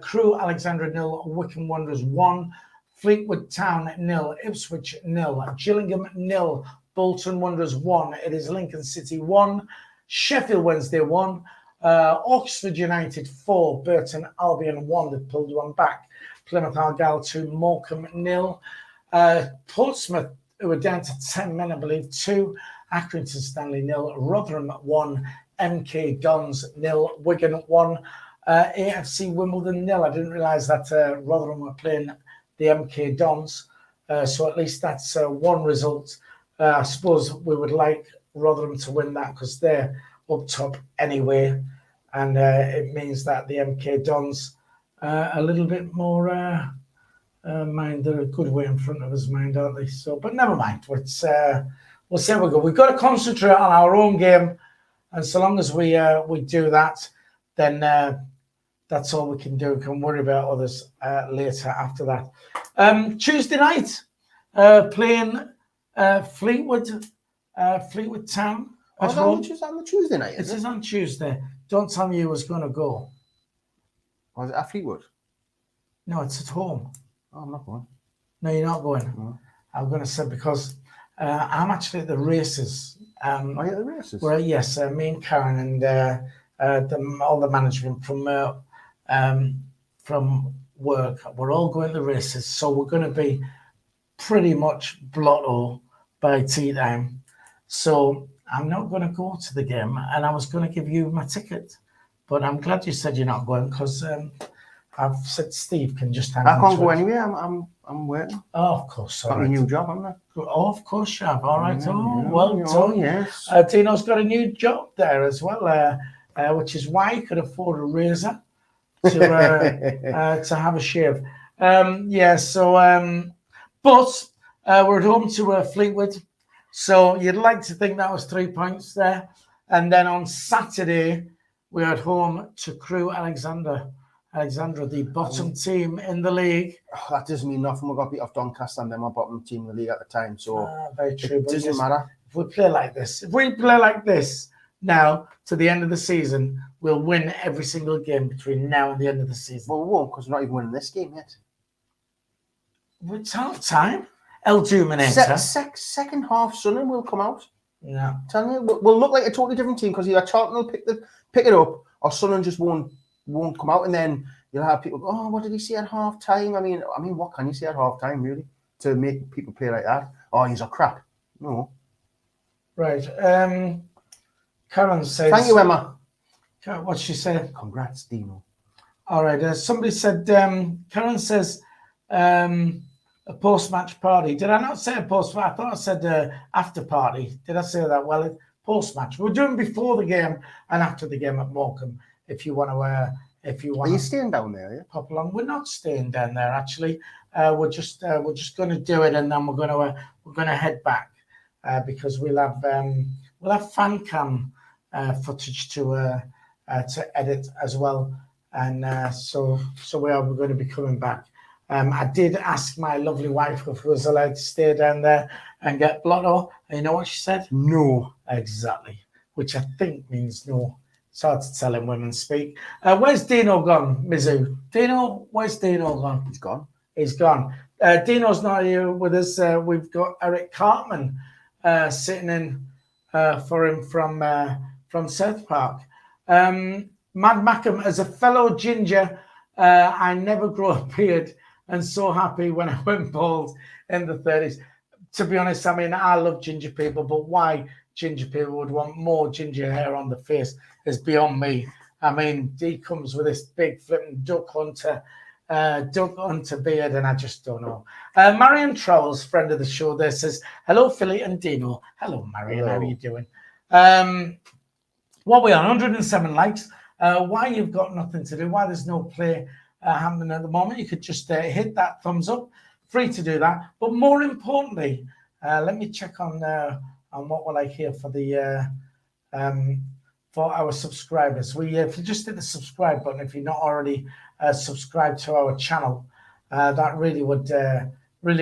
Crewe Alexandra 0, Wycombe Wanderers 1, Fleetwood Town 0, Ipswich 0, Gillingham 0, Bolton Wanderers 1. It is Lincoln City 1, Sheffield Wednesday 1. Oxford United 4, Burton Albion 1. They pulled one back. Plymouth Argyle 2, Morecambe 0. Portsmouth, who were down to 10 men, I believe, 2. Accrington Stanley 0. Rotherham 1. MK Dons 0. Wigan 1. AFC Wimbledon 0. I didn't realise that Rotherham were playing the MK Dons. So at least that's one result. I suppose we would like Rotherham to win that because they're up top anyway, and it means that the MK Dons a little bit more mind. They're a good way in front of us, mind, aren't they? So, but never mind. We'll see how we go. We've got to concentrate on our own game, and so long as we do that, then that's all we can do. We can worry about others later after that. Tuesday night, playing Fleetwood Town. It's on the Tuesday night. It is on Tuesday. Don't tell me you was going to go. Was it at Fleetwood? No, it's at home. Oh, I'm not going. No, you're not going. No. I'm going to say because I'm actually at the races. Are you at the races? Well, yes, me and Karen and all the management from work, we're all going to the races. So we're going to be pretty much blotto by tea time. So I'm not going to go to the game, and I was going to give you my ticket, but I'm glad you said you're not going because I've said Steve can just hang. I can't go anywhere. I'm working. Oh, of course. Got a new job, haven't I? Oh, of course you have. All right. Yeah, well done. Yes. Tino's got a new job there as well, which is why he could afford a razor to have a shave. But we're at home to Fleetwood. So you'd like to think that was 3 points there. And then on Saturday, we're at home to Crewe Alexandra, the bottom team in the league. Oh, that doesn't mean nothing. We got beat off Doncaster and then my bottom team in the league at the time. So very true. It doesn't matter. If we play like this now to the end of the season, we'll win every single game between now and the end of the season. Well, we won't because we're not even winning this game yet. It's half time. El Duminator. Second half, Sunderland will come out. Yeah. Telling you, we'll look like a totally different team because either Charlton will pick pick it up, or Sunderland just won't come out, and then you'll have people go, oh, what did he say at half time? I mean, what can you say at half time, really, to make people play like that? Oh, he's a crap. No. Right. Karen says... Thank you, Emma. What's she saying? Congrats, Dino. All right. Somebody said, Karen says, a post-match party. Did I not say a post-match? I thought I said after party. Did I say that? Well, post-match. We're doing before the game and after the game at Morecambe. If you want to, Are you staying down there? Yeah? Pop along. We're not staying down there actually. We're just going to do it, and then we're going to head back because we'll have fan cam footage to edit as well, and so we're going to be coming back. I did ask my lovely wife if I was allowed to stay down there and get blotto, and you know what she said? No. Exactly, which I think means no. It's hard to tell in women speak. Where's Dino gone, Mizu? Dino, where's Dino gone? He's gone. He's gone. Dino's not here with us. We've got Eric Cartman sitting in for him from South Park. Mad Mackham, as a fellow ginger, I never grow a beard and so happy when I went bald in the 30s. To be honest, I mean, I love ginger people, but why ginger people would want more ginger hair on the face is beyond me. I mean, he comes with this big flipping duck hunter beard, and I just don't know. Marion Trowles, friend of the show, there says, hello, Philly and Dino. Hello, Marion. Hello. How are you doing? What we on? 107 likes. Why you've got nothing to do? Why there's no play happening at the moment? You could just hit that thumbs up. Free to do that. But more importantly, let me check on what will I hear for the for our subscribers. If you just hit the subscribe button, if you're not already subscribed to our channel, that really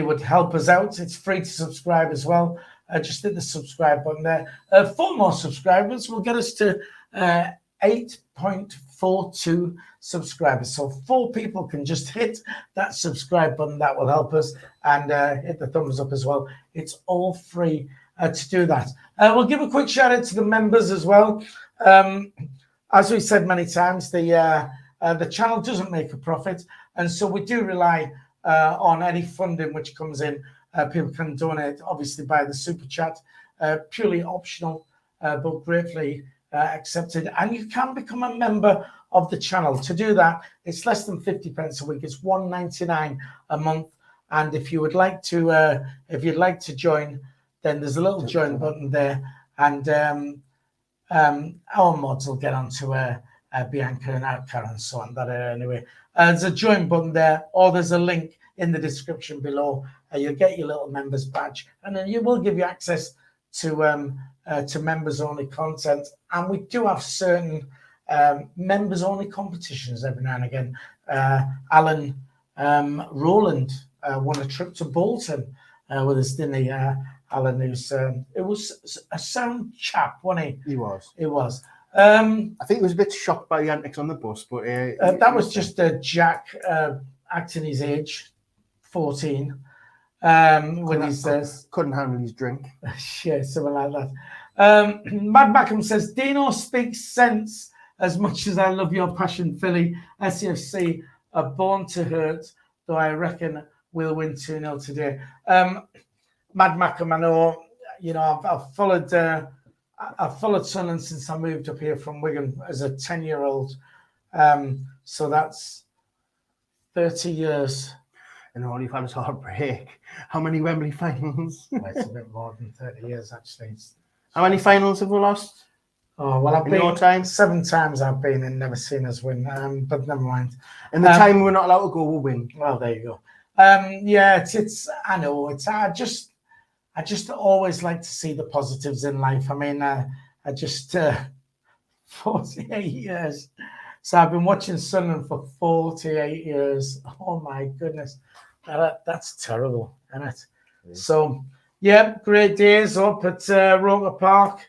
would help us out. It's free to subscribe as well. Just hit the subscribe button there. 4 more subscribers will get us to 8.42 subscribers. So 4 people can just hit that subscribe button. That will help us, and hit the thumbs up as well. It's all free to do that. We'll give a quick shout out to the members as well. As we said many times, the channel doesn't make a profit, and so we do rely on any funding which comes in. People can donate, obviously, by the super chat, purely optional, but gratefully accepted. And you can become a member of the channel. To do that, it's less than 50 pence a week. It's £1.99 a month. And if you would like to, if you'd like to join, then there's a little join button there, and our mods will get onto Bianca and Outcar and so on. That anyway, there's a join button there, or there's a link in the description below. You'll get your little members badge, and then you will give you access to members only content. And we do have certain members only competitions every now and again. Alan Rowland won a trip to Bolton with us, didn't he? Alan, it was a sound chap, wasn't he? He was. It was. I think he was a bit shocked by the antics on the bus, but that was just Jack acting his age, 14. When he says couldn't handle his drink. Yeah, something like that. Mad Mackham says, Dino speaks sense as much as I love your passion, Philly. SAFC are born to hurt, though I reckon we'll win 2-0 today. Mad Mackham, I know, I've followed Sunderland since I moved up here from Wigan as a 10-year-old. So that's 30 years. And all you've had is heartbreak. How many Wembley finals? Well, it's a bit more than 30 years, actually. How many finals have we lost? Oh, well, I've been time? 7 times I've been and never seen us win, but never mind. And the time we're not allowed to go, we'll win. Well, there you go. Yeah, I know. I just always like to see the positives in life. I mean, I just 48 years. So I've been watching Sunderland for 48 years. Oh my goodness, that's terrible, isn't it? Yeah. So yeah, great days up at Roker Park.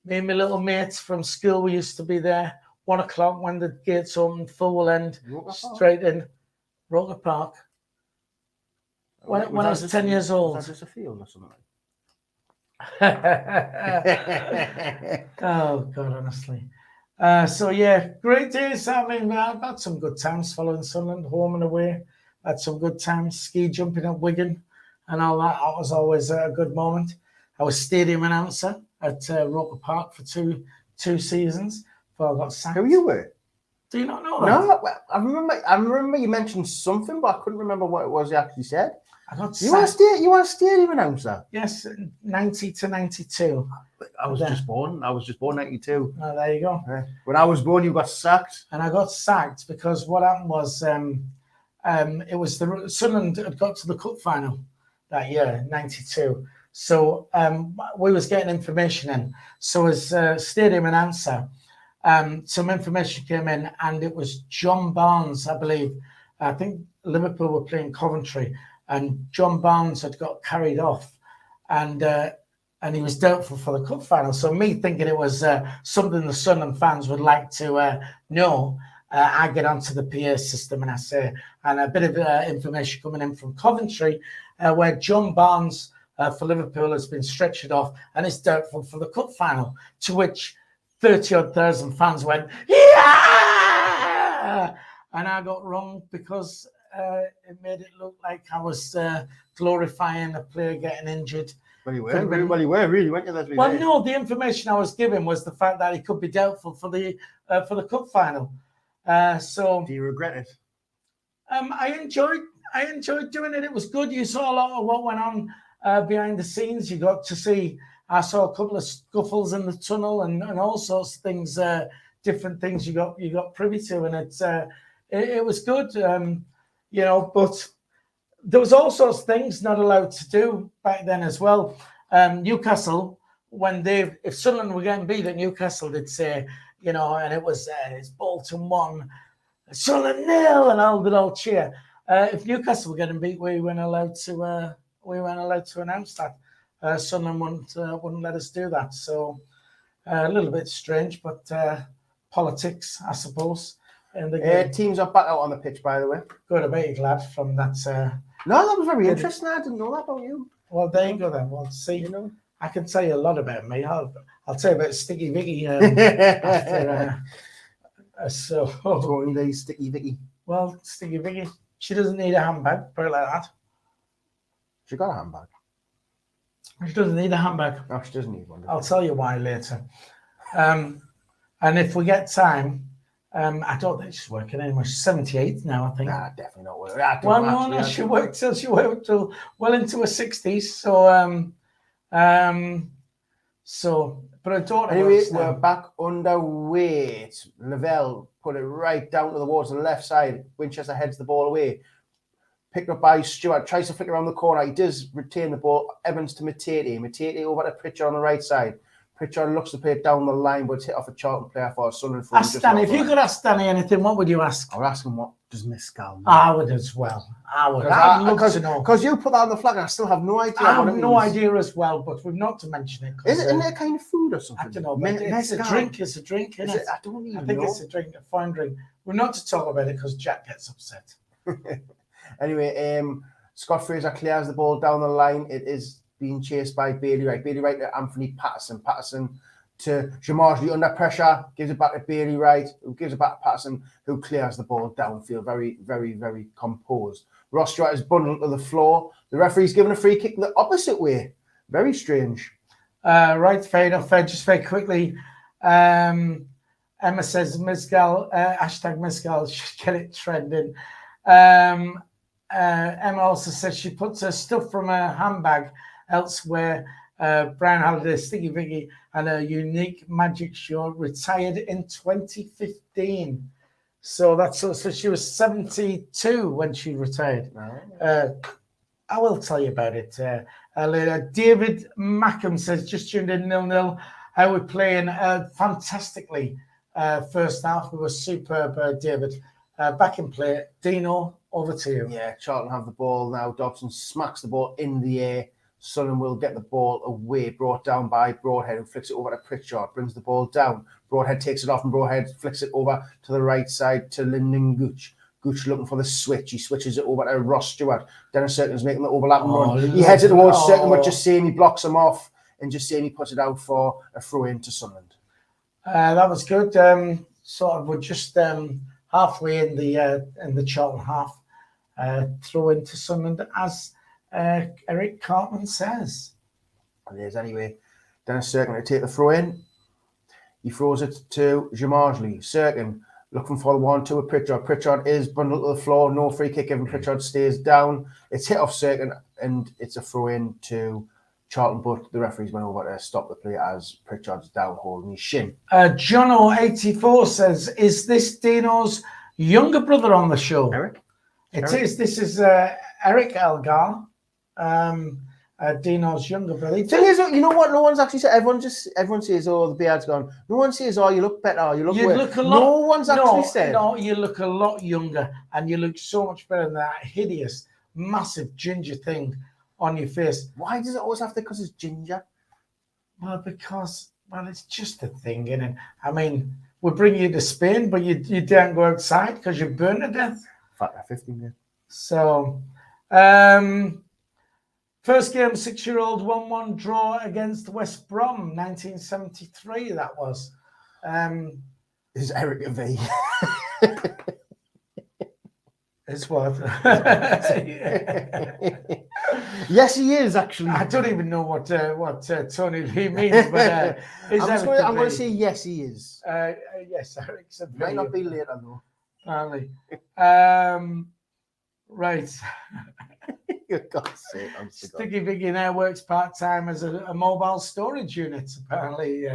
Me and my little mates from school, we used to be there. 1 o'clock when the gates open, full end, straight in Roker Park. When I was 10 years old. Was that just a field or something? Oh God, honestly. So yeah, great days. I mean, I've had some good times following Sunderland, home and away. Had some good times, ski jumping at Wigan and all that. That was always a good moment. I was stadium announcer at Roker Park for two seasons before I got sacked. Who you were? Do you not know that? No, well, I remember you mentioned something, but I couldn't remember what it was you actually said. I got You sacked. were a stadium announcer? Yes, 90 to 92. I was just born 92. Oh, there you go. When I was born, you got sacked. And I got sacked because what happened was it was the Sunderland had got to the cup final that year, 92. So we was getting information in. So as stadium announcer, some information came in, and it was John Barnes, I believe. I think Liverpool were playing Coventry, and John Barnes had got carried off, and he was doubtful for the cup final. So me thinking it was something the Sunderland fans would like to know, I get onto the PA system and I say, and a bit of information coming in from Coventry, where John Barnes for Liverpool has been stretchered off and is doubtful for the cup final, to which 30,000 fans went, yeah! And I got wrong because it made it look like I was glorifying a player getting injured. Well, you were, really, weren't you? Well, no, the information I was given was the fact that he could be doubtful for the cup final. So do you regret it? I enjoyed doing it. It was good. You saw a lot of what went on behind the scenes. You got to see. I saw a couple of scuffles in the tunnel and all sorts of things, different things you got privy to, and it was good. But there was all sorts of things not allowed to do back then as well. Newcastle, if Sunderland were getting beat at Newcastle, they'd say, and it was it's Bolton 1, Sunderland 0, and all cheer. If Newcastle were getting beat, we weren't allowed to announce that. Sunderland wouldn't let us do that. So a little bit strange, but politics, I suppose. Teams are back out on the pitch, by the way. Good about you, glad from that. No, that was very interesting. I didn't know that about you. Well, there you go then. Well, see, I can tell you a lot about me. I'll tell you about Sticky Vicky after. So Sticky Vicky. Well, Sticky Vicky, she doesn't need a handbag, put it like that. She got a handbag. She doesn't need a handbag. No, she doesn't need one. I'll tell you why later. And if we get time, I don't think she's working anymore. She's 78 now, I think. Nah, definitely not working. No, she worked till well into her 60s. But her daughter. Anyway, we're back underway. Lavelle put it right down to the wall to the left side. Winchester heads the ball away. Picked up by Stewart, tries to flick around the corner. He does retain the ball. Evans to Matete. Matete over to Pritchard on the right side. Pritchard looks to play it down the line, but it's hit off a Charlton player for Sunderland. Ask Danny. If you could ask Danny anything, what would you ask? I would ask him, what does Mescal mean? I would as well. I would. I'd love to know. Because you put that on the flag and I still have no idea. I have no idea as well, but we've not to mention it. Isn't it a kind of food or something? I don't know. It's a drink. It's a drink, isn't it? I don't even know. I think it's a drink, a fine drink. We're not to talk about it because Jack gets upset. Anyway, Scott Fraser clears the ball down the line. It is being chased by Bailey Wright. Bailey Wright to Anthony Patterson. Patterson to Jamarsley under pressure. Gives it back to Bailey Wright, who gives it back to Patterson, who clears the ball downfield. Very, very, very composed. Ross Stewart is bundled to the floor. The referee's given a free kick the opposite way. Very strange. Right, fair enough. Just very quickly. Emma says Mescal, hashtag Mescal, should get it trending. Emma also says she puts her stuff from her handbag elsewhere. Brian Halliday, Sticky Vicky, and a unique magic show retired in 2015. So so she was 72 when she retired. I will tell you about it later. David Mackham says, just tuned in 0-0. How we're playing fantastically. First half, we were superb, David. Back in play. Dino, over to you. Yeah, Charlton have the ball now. Dobson smacks the ball in the air. Sunderland will get the ball away, brought down by Broadhead, who flicks it over to Pritchard, brings the ball down. Broadhead takes it off, and Broadhead flicks it over to the right side to Lyndon Gooch. Gooch looking for the switch. He switches it over to Ross Stewart. Dennis Cirkin's making the overlap and run. He heads it towards Cirkin, but Justini blocks him off, and Justini puts it out for a throw in to Sunderland. That was good. Sort of, we're just halfway in the Charlton half. Throw into Sunderland, as Eric Cartman says. And there's anyway Dennis Serkin to take the throw in. He throws it to Jamarjli. Serkin looking for the 1-2 with Pritchard. Pritchard is bundled to the floor. No free kick given. Pritchard stays down. It's hit off Serkin, and it's a throw in to Charlton, but the referees went over to stop the play as Pritchard's down holding his shin. Jono84 says, is this Dino's younger brother on the show? Eric? It is. This is Eric Elgar, Dino's younger brother. Thing is, you know what? No one's actually said. Everyone says, "Oh, the beard's gone." No one says, "Oh, you look better. You look a lot." No one's actually said. No, you look a lot younger, and you look so much better than that hideous, massive ginger thing on your face. Why does it always have to? Because it's ginger. Well, it's just a thing, isn't it? I mean, we bring you to Spain, but you don't go outside because you're burnt to death. Factor 15, yeah. So, first game, 6-year-old 1-1 draw against West Brom, 1973. That was. Is Eric a V? It's what? Yes, he is actually. I don't even know what Tony Lee means, but I'm going to say yes, he is. Yes, Eric's a V. Might not be later though. Apparently. Right. For God's sake, I'm Sticky Vicky now works part-time as a mobile storage unit, apparently.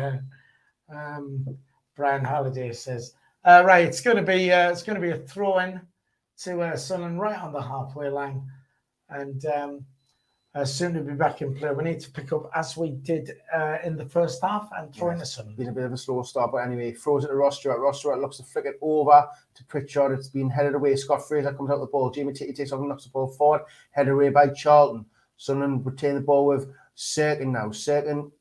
Brian Halliday says. Right, it's going to be a throw-in to Sunderland right on the halfway line, and soon to be back in play. We need to pick up as we did in the first half and throw in the Sunderland. Been a bit of a slow start, but anyway, throws it to Ross Stewart. Ross Stewart looks to flick it over to Pritchard. It's been headed away. Scott Fraser comes out with the ball. Jamie Tickey takes off and knocks the ball forward. Headed away by Charlton. Sunderland retain the ball with Serkin now. Serkin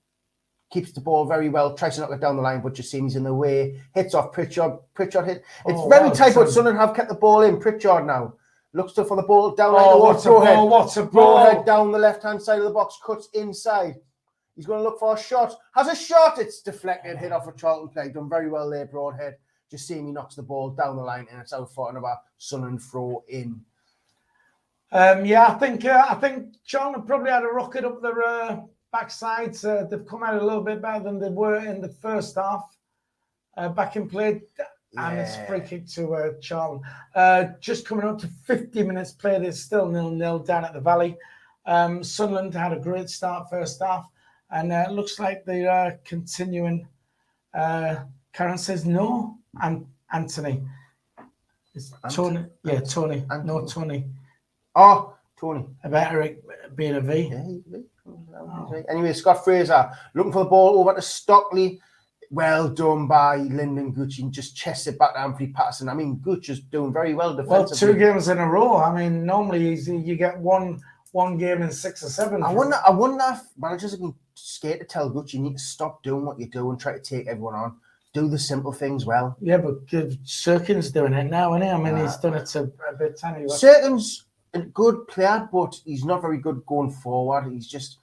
keeps the ball very well, tries to knock it down the line, but just seems in the way. Hits off Pritchard. Pritchard hit. It's very tight, but Sunderland have kept the ball in. Pritchard now looks for the ball down like what's a ball? What's a ball? Head down the left-hand side of the box, cuts inside. He's going to look for a shot. Has a shot. It's deflected, hit off a Charlton play. Done very well there, Broadhead. Just seeing he knocks the ball down the line, and it's out for another Sunderland throw in. I think Charlton probably had a rocket up their backsides. They've come out a little bit better than they were in the first half. Back in play. And it's free kick to Charlton. Just coming up to 50 minutes played. It's still 0-0 down at the Valley. Sunderland had a great start first half, and it looks like they're continuing. Karen says no. And Anthony. It's Tony. Yeah, Tony. Anthony. No, Tony. Oh, Tony. About Eric being a V. Yeah. Anyway, Scott Fraser looking for the ball over to Stockley. Well done by Lyndon Gooch, and just chests it back to Anthony Patterson. I mean, Gooch is doing very well defensively. Well, 2 games in a row. I mean, normally you get one game in 6 or 7. I wonder if managers have been scared to tell Gooch you need to stop doing what you do and try to take everyone on. Do the simple things well. Yeah, but Serkin's doing it now, isn't he? I mean, he's done it a bit tiny. Serkin's a good player, but he's not very good going forward. He's just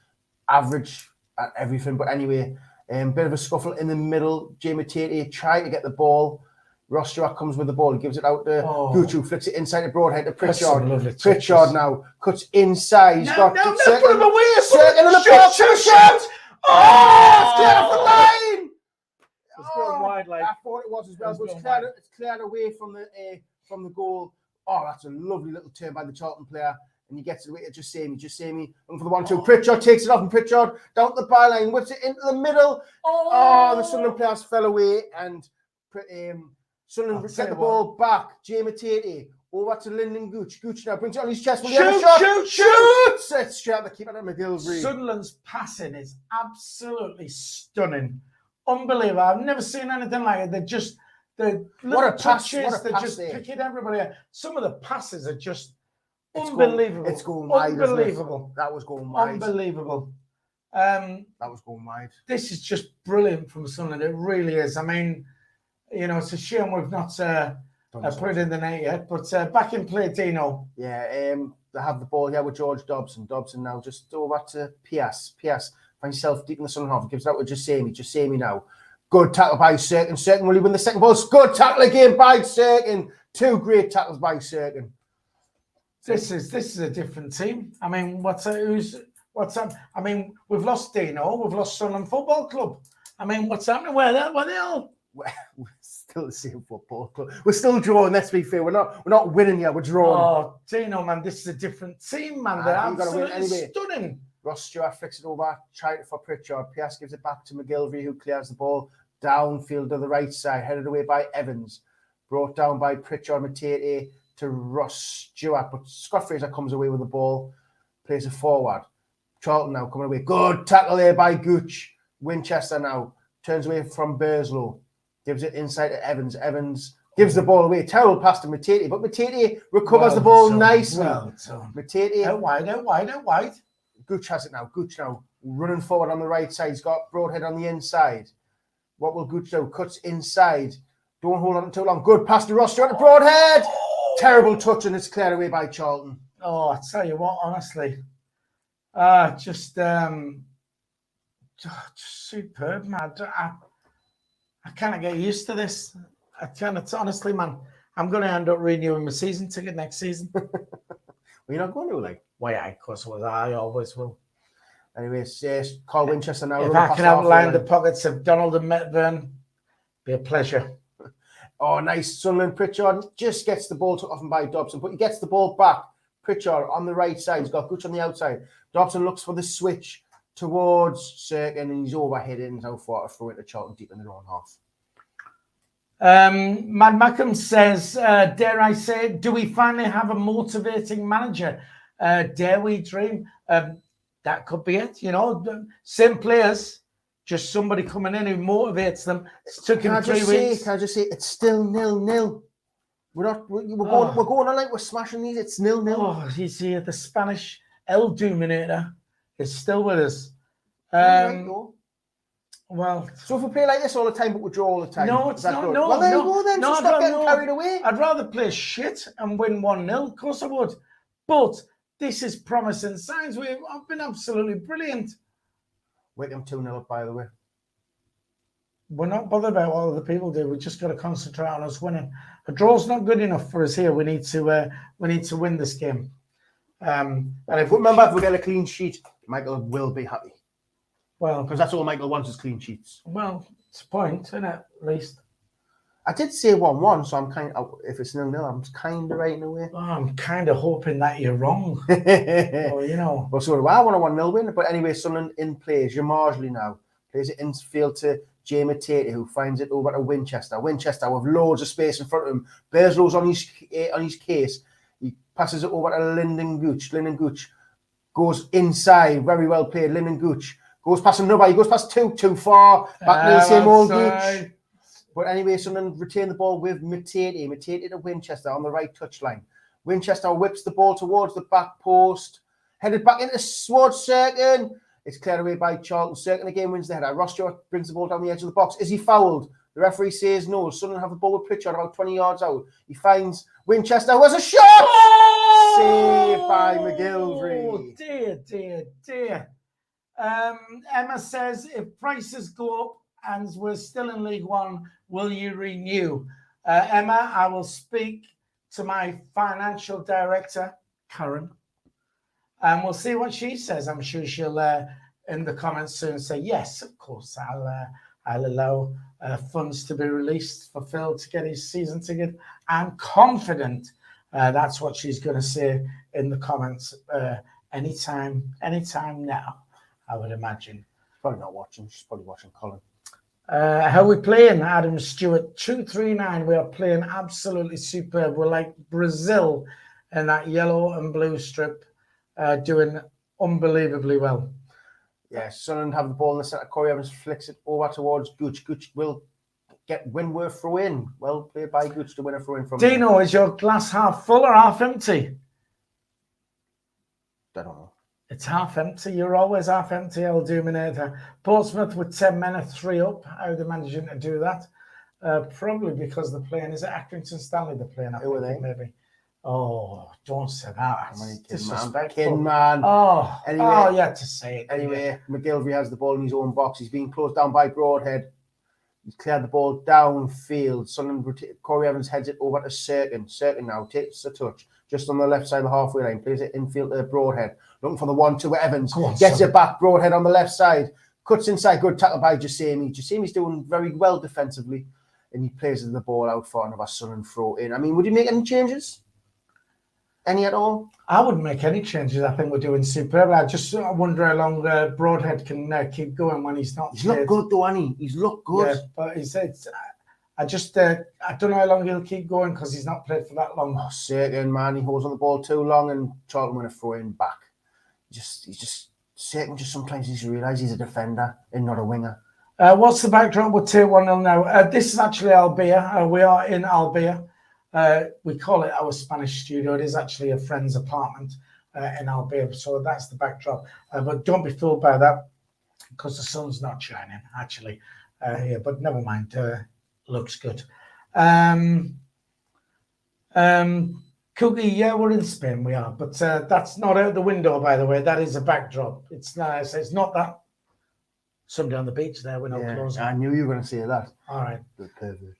average at everything. But anyway, bit of a scuffle in the middle. Jamie Tate trying to get the ball. Ross Stewart comes with the ball. He gives it out to Gooch, who flicks it inside the Broadhead to Pritchard. Pritchard now cuts inside. He's got put him away. Serkin on the shot. Oh, it's cleared off the line. It's going wide, like I thought it was as well, but it's cleared away from the goal. Oh, that's a lovely little turn by the Charlton player. And he gets it away to just Sammy, looking for the 1-2. Pritchard takes it off, and Pritchard down the byline, whips it into the middle. The Sunderland players fell away, and Sunderland get the ball back. Jamie Tate over to Lyndon Gooch. Gooch now brings it on his chest. Shoot! It's straight at the keeper at McGillivray. Sunderland's passing is absolutely stunning. Unbelievable. I've never seen anything like it. They're just just picking everybody out. Some of the passes are just unbelievable. It's going wide. Unbelievable. That was going wide. Unbelievable. That was going wide. This is just brilliant from Sunderland. It really is. I mean, it's a shame we've not put it in the net yet. But back in play, Dino. Yeah, they have the ball here with George Dobson. Dobson now just over to Pias. Pias finds himself deep in the Sunderland half. Gives it out with Just Sammy now. Good tackle by Sirkin. Sirkin will he win the second ball? Good tackle again by Sirkin. 2 great tackles by Sirkin. This is a different team. I mean, what's up? I mean, we've lost Dino. We've lost Sunderland Football Club. I mean, what's happening? Where they all? We're still the same football club. We're still drawing. Let's be fair. We're not winning yet. We're drawing. Oh, Dino, man, this is a different team, man. They're absolutely stunning. Ross Stewart flicks it over, tried it for Pritchard. Pias gives it back to McGilvery, who clears the ball downfield to the right side, headed away by Evans, brought down by Pritchard Matete to Ross Stewart, but Scott Fraser comes away with the ball, plays it forward. Charlton now coming away. Good tackle there by Gooch. Winchester now turns away from Burslow, gives it inside to Evans. Evans gives the ball away. Terrible pass to Matete, but Matete recovers the ball nicely. Matete out wide. Gooch has it now. Gooch now running forward on the right side. He's got Broadhead on the inside. What will Gooch do? Cuts inside. Don't hold on too long. Good pass to Ross Stewart to Broadhead. Terrible touch, and it's cleared away by Charlton. Oh, I tell you what, honestly, just superb, man. I can't get used to this. I can't. Honestly, man, I'm going to end up renewing my season ticket next season. Well, you're not going to, like? Well, yeah, of course I always will. Anyways, yes, Carl Winchester now. If I can outline the pockets of Donald and Metburn, be a pleasure. Oh, nice. Sunderland. Pritchard just gets the ball took off him by Dobson, but he gets the ball back. Pritchard on the right side. He's got Gooch on the outside. Dobson looks for the switch towards Sirkin, and he's overheading how far to throw it to Charlton deep in their own half. Mad Mackham says, dare I say, do we finally have a motivating manager? Dare we dream? That could be it. You know, same players, just somebody coming in who motivates them. It took him 3 weeks. Can I just say, it's still 0-0. We're going on like we're smashing these. It's 0-0. Oh, he's here. The Spanish El Dominator is still with us. Well, so if we play like this all the time, but we draw all the time, no, it's not. good? No, well, there no, you go then. No, so stop getting carried away. I'd rather play shit and win 1-0. Of course I would. But this is promising signs. I've been absolutely brilliant. Wickham 2-0 up, by the way. We're not bothered about what other people do. We just got to concentrate on us winning. A draw's not good enough for us here. We need to win this game. And if we get a clean sheet, Michael will be happy. Well, because that's all Michael wants is clean sheets. Well, it's a point, isn't it? At least. I did say 1-1, so I'm kind of, if it's 0-0, I'm kind of right in a way. Oh, I'm kind of hoping that you're wrong. Well, you know. Well, so do I want a 1-0 win. But anyway, Sunderland in plays. Marginally now. Plays it infield to Jay Matete, who finds it over to Winchester. Winchester with loads of space in front of him. Burslow's on his case. He passes it over to Lyndon Gooch. Lyndon Gooch goes inside. Very well played. Lyndon Gooch goes past another. He goes past too far. Back to the same old Gooch. But anyway, Sunderland retain the ball with Matete. Matete to Winchester on the right touchline. Winchester whips the ball towards the back post. Headed back into towards Sirkin. It's cleared away by Charlton. Sirkin again wins the header. Ross Stewart brings the ball down the edge of the box. Is he fouled? The referee says no. Sunderland have the ball with Pritchard about 20 yards out. He finds Winchester, who has a shot! Oh! Saved by McGilvery. Oh, dear. Emma says, if prices go up and we're still in League One, will you renew? Emma, I will speak to my financial director, Karen, and we'll see what she says. I'm sure she'll, in the comments soon, say, yes, of course, I'll allow funds to be released for Phil to get his season ticket. I'm confident that's what she's going to say in the comments anytime now, I would imagine. Probably not watching. She's probably watching Colin. How are we playing, Adam Stewart? 2-3-9. We are playing absolutely superb. We're like Brazil in that yellow and blue strip, doing unbelievably well. Yeah, Sunderland have the ball in the centre. Corey Evans flicks it over towards Gooch. Gooch will get Winworth throw in. Well played by Gooch to win a throw in from Dino, is your glass half full or half empty? I don't know. It's half empty. You're always half empty, El Dominator. Portsmouth with 10 men at 3 up. How are they managing to do that? Probably because they're playing. Is it Accrington Stanley they're playing? Who are they? Maybe. Oh, don't say that. It's disrespectful. Kidman. Oh, anyway, you had to say it. Anyway, McGilvery has the ball in his own box. He's being closed down by Broadhead. He's cleared the ball downfield. Corey Evans heads it over to Cirkin. Cirkin now takes a touch just on the left side of the halfway line. Plays it infield to Broadhead. Looking for the 1-2 Evans. Gets it back. Broadhead on the left side. Cuts inside. Good tackle by Jasemi. Jasemi's doing very well defensively. And he plays the ball out for another Sunderland throw in. I mean, would you make any changes? Any at all? I wouldn't make any changes. I think we're doing superb. I wonder how long Broadhead can keep going when he's not. He's looked good, though, hasn't he? He's looked good. Yeah, but I don't know how long he'll keep going because he's not played for that long. Oh, Cirkin, man, he holds on the ball too long, and Charlton win a throw in back. Cirkin just sometimes needs to realise he's a defender and not a winger. What's the backdrop? We'll take 1-0 now. This is actually Albia. We are in Albia. We call it our Spanish studio. It is actually a friend's apartment in Albia. So that's the backdrop. But don't be fooled by that because the sun's not shining, actually, here. But never mind. Looks good. Cookie, yeah, we're in Spain. We are. But that's not out the window, by the way. That is a backdrop. It's nice. It's not that. Somebody on the beach there. We're not closing. I knew you were going to say that. All right. Good pervert.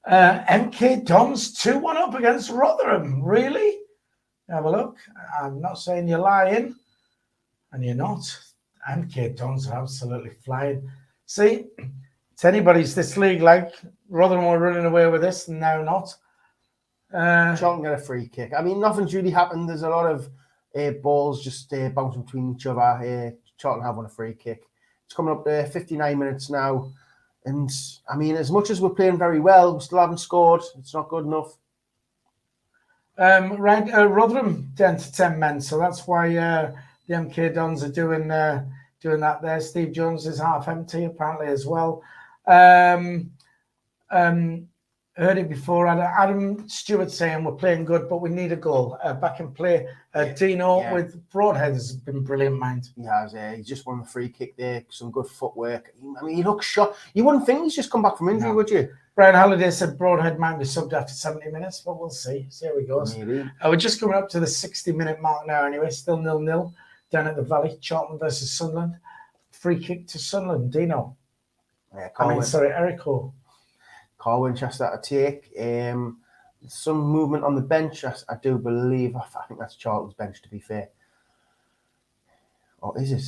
MK Dons 2-1 up against Rotherham. Really? Have a look. I'm not saying you're lying, and you're not. MK Dons are absolutely flying. See, it's anybody's this league. Like Rotherham were running away with this, and now not. Charlton get a free kick. I mean, nothing's really happened. There's a lot of balls just bouncing between each other. Charlton have won a free kick. It's coming up to 59 minutes now. And, I mean, as much as we're playing very well, we still haven't scored. It's not good enough. Rotherham down to 10 men. So that's why the MK Dons are doing that there. Steve Jones is half empty, apparently, as well. Heard it before. Adam Stewart saying we're playing good, but we need a goal. Back in play. Dino with Broadhead has been brilliant, mind. He has. He just won the free kick there. Some good footwork. I mean, he looks shot. You wouldn't think he's just come back from injury, would you? Brian Halliday said Broadhead might be subbed after 70 minutes, but we'll see. See how he goes. Maybe. We're just coming up to the 60-minute mark now anyway. Still 0-0 down at the Valley. Charlton versus Sunderland. Free kick to Sunderland. Dino. Eric Ho. Carl Winchester to take. Some movement on the bench, I do believe. I think that's Charlton's bench, to be fair. Or is it?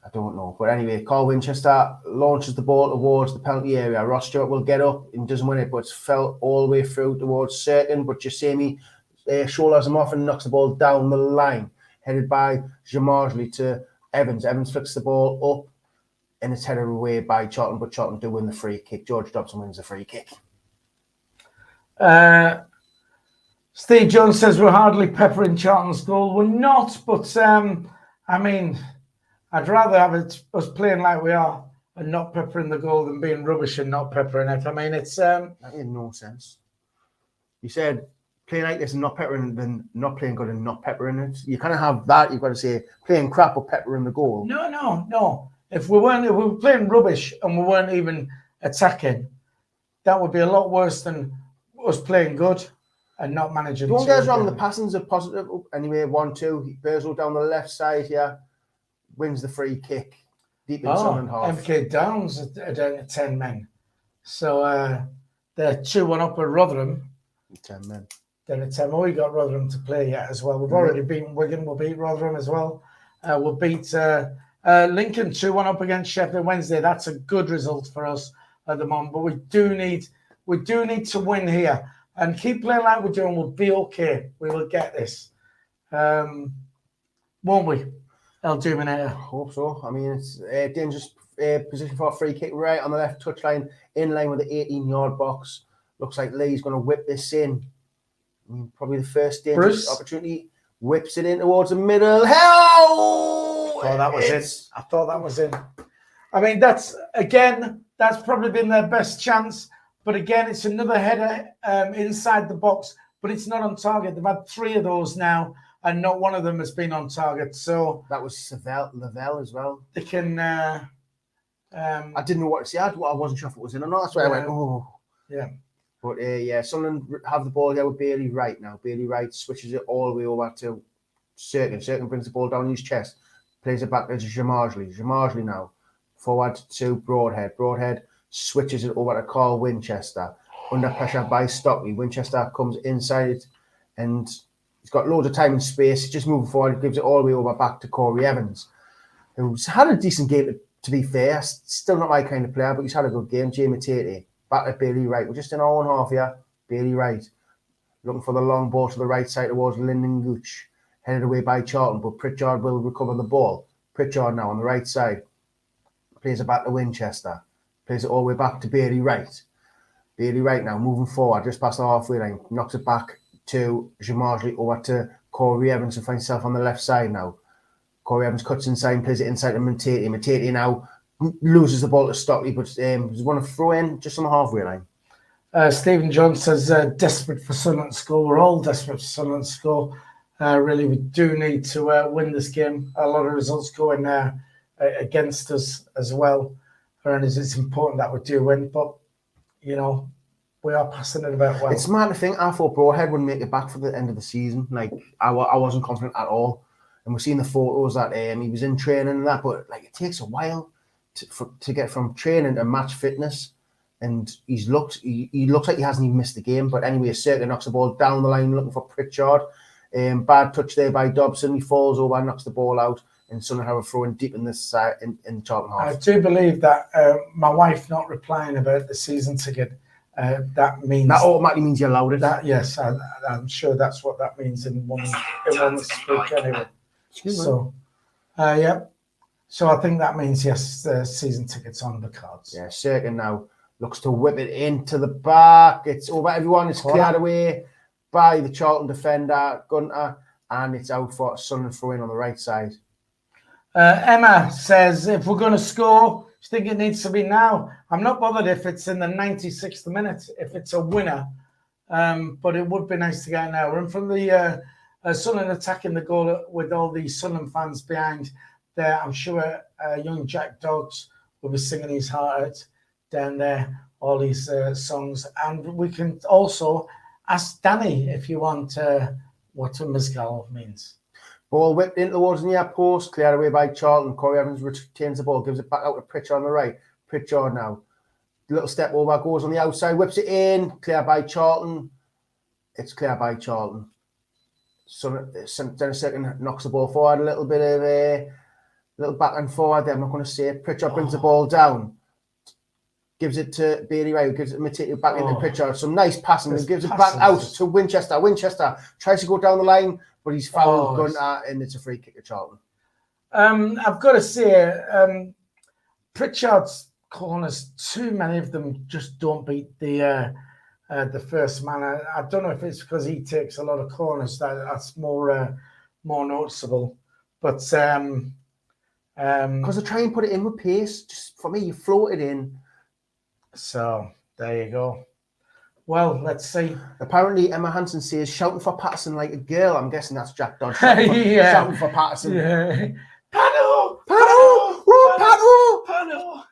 I don't know. But anyway, Carl Winchester launches the ball towards the penalty area. Ross Stewart will get up and doesn't win it, but it's fell all the way through towards Cirkin. But Jasemi shoulders him off and knocks the ball down the line, headed by Jamarjli to Evans. Evans flicks the ball up, and it's headed away by Charlton, but Charlton do win the free kick. George Dobson wins the free kick. Steve Jones says we're hardly peppering Charlton's goal. We're not, but I mean, I'd rather have us playing like we are and not peppering the goal than being rubbish and not peppering it. I mean, it's that made no sense. You said playing like this and not peppering, then not playing good and not peppering it. You kind of have that. You've got to say playing crap or peppering the goal. No. If we were playing rubbish and we weren't even attacking, that would be a lot worse than us playing good and not managing. Don't get us wrong, the passings are positive. Anyway, 1-2. Burzo down the left side here wins the free kick deep in Sunderland half. MK Downs are down to 10 men. So they're 2-1 up at Rotherham. 10 men. Then at 10. We got Rotherham to play yet as well. We've already beaten Wigan. We'll beat Rotherham as well. We'll beat Lincoln 2-1 up against Sheffield Wednesday. That's a good result for us at the moment. But we do need to win here and keep playing like we're doing. We'll be okay. We will get this, won't we? El Duminator. Hope so. I mean, it's a dangerous position for a free kick right on the left touchline, in line with the 18-yard box. Looks like Lee's going to whip this in. I mean, probably the first dangerous opportunity. Whips it in towards the middle. Hell! Oh, that was it. I thought that was in. I mean, that's probably been their best chance. But again, it's another header inside the box, but it's not on target. They've had 3 of those now, and not one of them has been on target. So that was Lavelle as well. They can. I didn't know what to say. I wasn't sure if it was in or not. That's why I went, oh. Yeah. But Sunderland have the ball here with Bailey Wright now. Bailey Wright switches it all the way over to Cirkin. Cirkin brings the ball down his chest, plays it back to Jamarjli. Jamarjli now forward to Broadhead. Broadhead switches it over to Carl Winchester. Under pressure by Stockley. Winchester comes inside and he's got loads of time and space. He's just moving forward. He gives it all the way over back to Corey Evans, who's had a decent game, to be fair. Still not my kind of player, but he's had a good game. Jamie Tate back at Bailey Wright. We're just in our own half here. Bailey Wright looking for the long ball to the right side towards Lyndon Gooch. Headed away by Charlton, but Pritchard will recover the ball. Pritchard now on the right side. Plays it back to Winchester. Plays it all the way back to Bailey Wright. Bailey Wright now moving forward, just past the halfway line. Knocks it back to Jamarsley over to Corey Evans, who finds himself on the left side now. Corey Evans cuts inside and plays it inside to Matete. Matete now loses the ball to Stockley, but there's one to throw in just on the halfway line. Stephen John says, desperate for Sunderland to score. We're all desperate for Sunderland to score. Really, we do need to win this game. A lot of results going against us as well. And it's important that we do win. But, you know, we are passing it about well. It's mad to think I thought Broadhead wouldn't make it back for the end of the season. Like, I wasn't confident at all. And we're seeing the photos that he was in training and that. But, like, it takes a while to get from training to match fitness. And he looks like he hasn't even missed the game. But anyway, Circa knocks the ball down the line looking for Pritchard. Bad touch there by Dobson. He falls over and knocks the ball out. And Sunderland have a throw in deep in this side in Charlton half. I do believe that my wife not replying about the season ticket, that means... That automatically means you're allowed it. Yes, I'm sure that's what that means in one speak anyway. So, yeah. So I think that means, yes, the season ticket's on the cards. Yeah, Circa now looks to whip it into the back. It's over everyone. It's cleared away by the Charlton defender, Gunter, and it's out for Sunderland throw in on the right side. Emma says, if we're going to score, I think it needs to be now. I'm not bothered if it's in the 96th minute, if it's a winner, but it would be nice to get an hour. And from the Sunderland attacking the goal with all the Sunderland fans behind there, I'm sure young Jack Dodds will be singing his heart out down there, all these songs. And we can also ask Danny if you want what a Mizgal means. Ball whipped in towards the near post, cleared away by Charlton. Corey Evans retains the ball, gives it back out to Pritchard on the right. Pritchard now, little step over, goes on the outside, whips it in, cleared by Charlton. It's cleared by Charlton. So then a second knocks the ball forward, a little bit of a little back and forward there. I'm not going to say it. Pritchard brings the ball down, gives it to Bailey Wright, gives it Matete back into Pritchard. Some nice passing, and gives it back out to Winchester. Winchester tries to go down the line, but he's fouled Gunter, and it's a free kick at Charlton. I've got to say, Pritchard's corners, too many of them just don't beat the first man. I don't know if it's because he takes a lot of corners that's more noticeable, but because they try and put it in with pace. Just for me, you float it in. So there you go. Well, let's see. Apparently, Emma Hansen says shouting for Patterson like a girl. I'm guessing that's Jack Dodge shouting for Patterson. Yeah. Pano! Pano! Oh, Pano!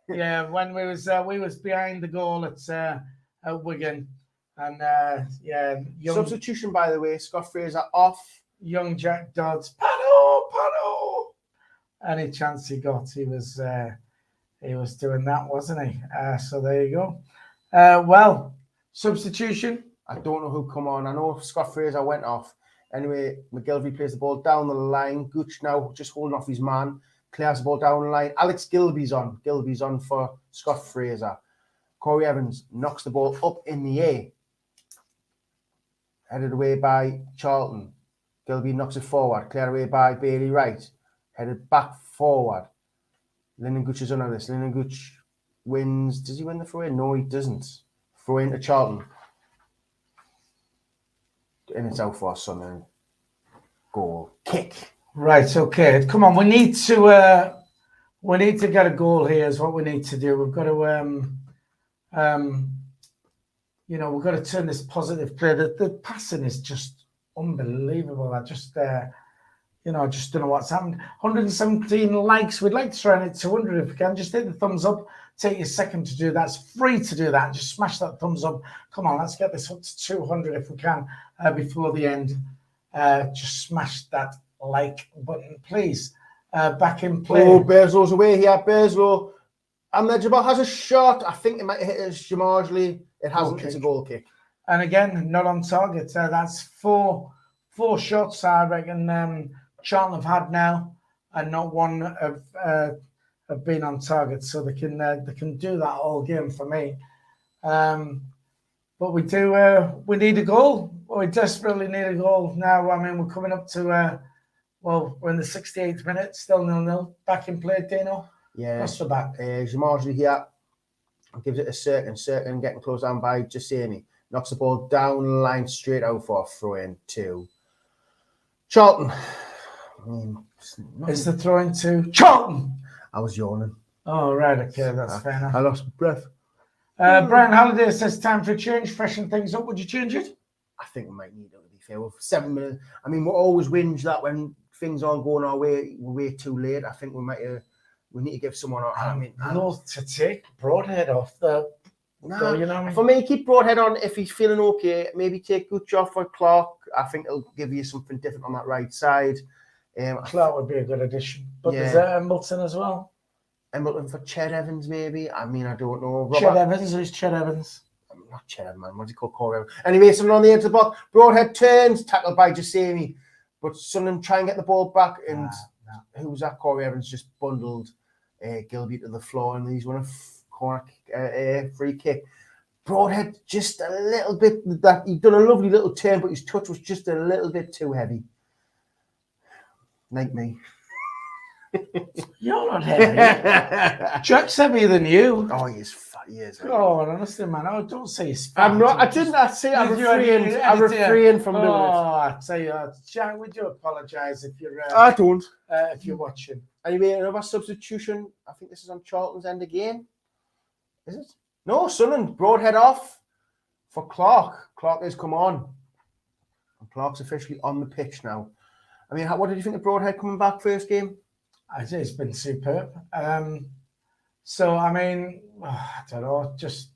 Yeah, when we was behind the goal at Wigan, and substitution by the way. Scott Fraser off. Young Jack Dodds. Pano! Any chance he got, he was doing that, wasn't he? So there you go. Well. Substitution. I don't know who come on. I know Scott Fraser went off. Anyway, McGilvey plays the ball down the line. Gooch now just holding off his man. Clears the ball down the line. Alex Gilby's on. Gilby's on for Scott Fraser. Corey Evans knocks the ball up in the air. Headed away by Charlton. Gilby knocks it forward. Cleared away by Bailey Wright. Headed back forward. Lyndon Gooch is on this. Lyndon Gooch wins. Does he win the throw-in? No, he doesn't. Throw into Charlton. And it's out for Sunderland. Goal. Kick. Right, okay. Come on, we need to get a goal here is what we need to do. We've got to we've got to turn this positive play. The passing is just unbelievable. I just I just don't know what's happened. 117 likes. We'd like to try and hit 200 if we can. Just hit the thumbs up. Take your second to do that. It's free to do that. Just smash that thumbs up. Come on, let's get this up to 200 if we can before the end. Just smash that like button, please. Back in play. Oh, Bearslow's away here. Bearslow And the Jabal has a shot. I think it might hit us marginally. It hasn't. Goal It's a kick. goal kick. And again, not on target. That's four shots I reckon Charlton have had now, and not one have been on target. So they can do that all game for me. But we need a goal. We desperately need a goal now. I mean, we're coming up to we're in the 68th minute, still 0-0. Back in play, Dino. Yeah. What's the back? Jamarji here gives it a certain getting close down by Jasemi. Knocks the ball down the line straight out for a throw in to Charlton. Is the throw in to Charlton? I was yawning. Oh, right. Okay, that's fair enough. I lost my breath. Brian Halliday says time for a change, freshen things up. Would you change it? I think we might need it, to be fair. With 7 minutes. I mean, we're always whinge that when things aren't going our way, we're way too late. I think we need to give someone. Not to take Broadhead off the. Nah, you know what I mean? For me, keep Broadhead on if he's feeling okay. Maybe take Gucci off for Clark. I think it'll give you something different on that right side. Clark would be a good addition. But Yeah. there's Milton as well. I'm looking for Ched Evans, maybe. I mean, I don't know. Ched Evans? Who's Ched Evans? Not Ched, man. What's he called? Corey Evans. Anyway, someone on the edge of the box. Broadhead turns, tackled by Jasemi. But Sunderland try and get the ball back. And who was that? Corey Evans just bundled Gilby to the floor. And he's won a corner free kick. Broadhead just a little bit. He'd done a lovely little turn, but his touch was just a little bit too heavy. Like me. You're not heavy. Jack's heavier than you. Oh, he is. Oh, honestly, man. Oh, don't say he's fat. I'm not. I didn't. I say I refrain from doing it. I tell you, Jack, would you apologise if you're? I don't. If you're watching. Anyway, another substitution. I think this is on Charlton's end again. Is it? No, Sunderland. Broadhead off for Clark. Clark has come on. And Clark's officially on the pitch now. I mean, what did you think of Broadhead coming back first game? I say it's been superb. So, I mean, I don't know. It's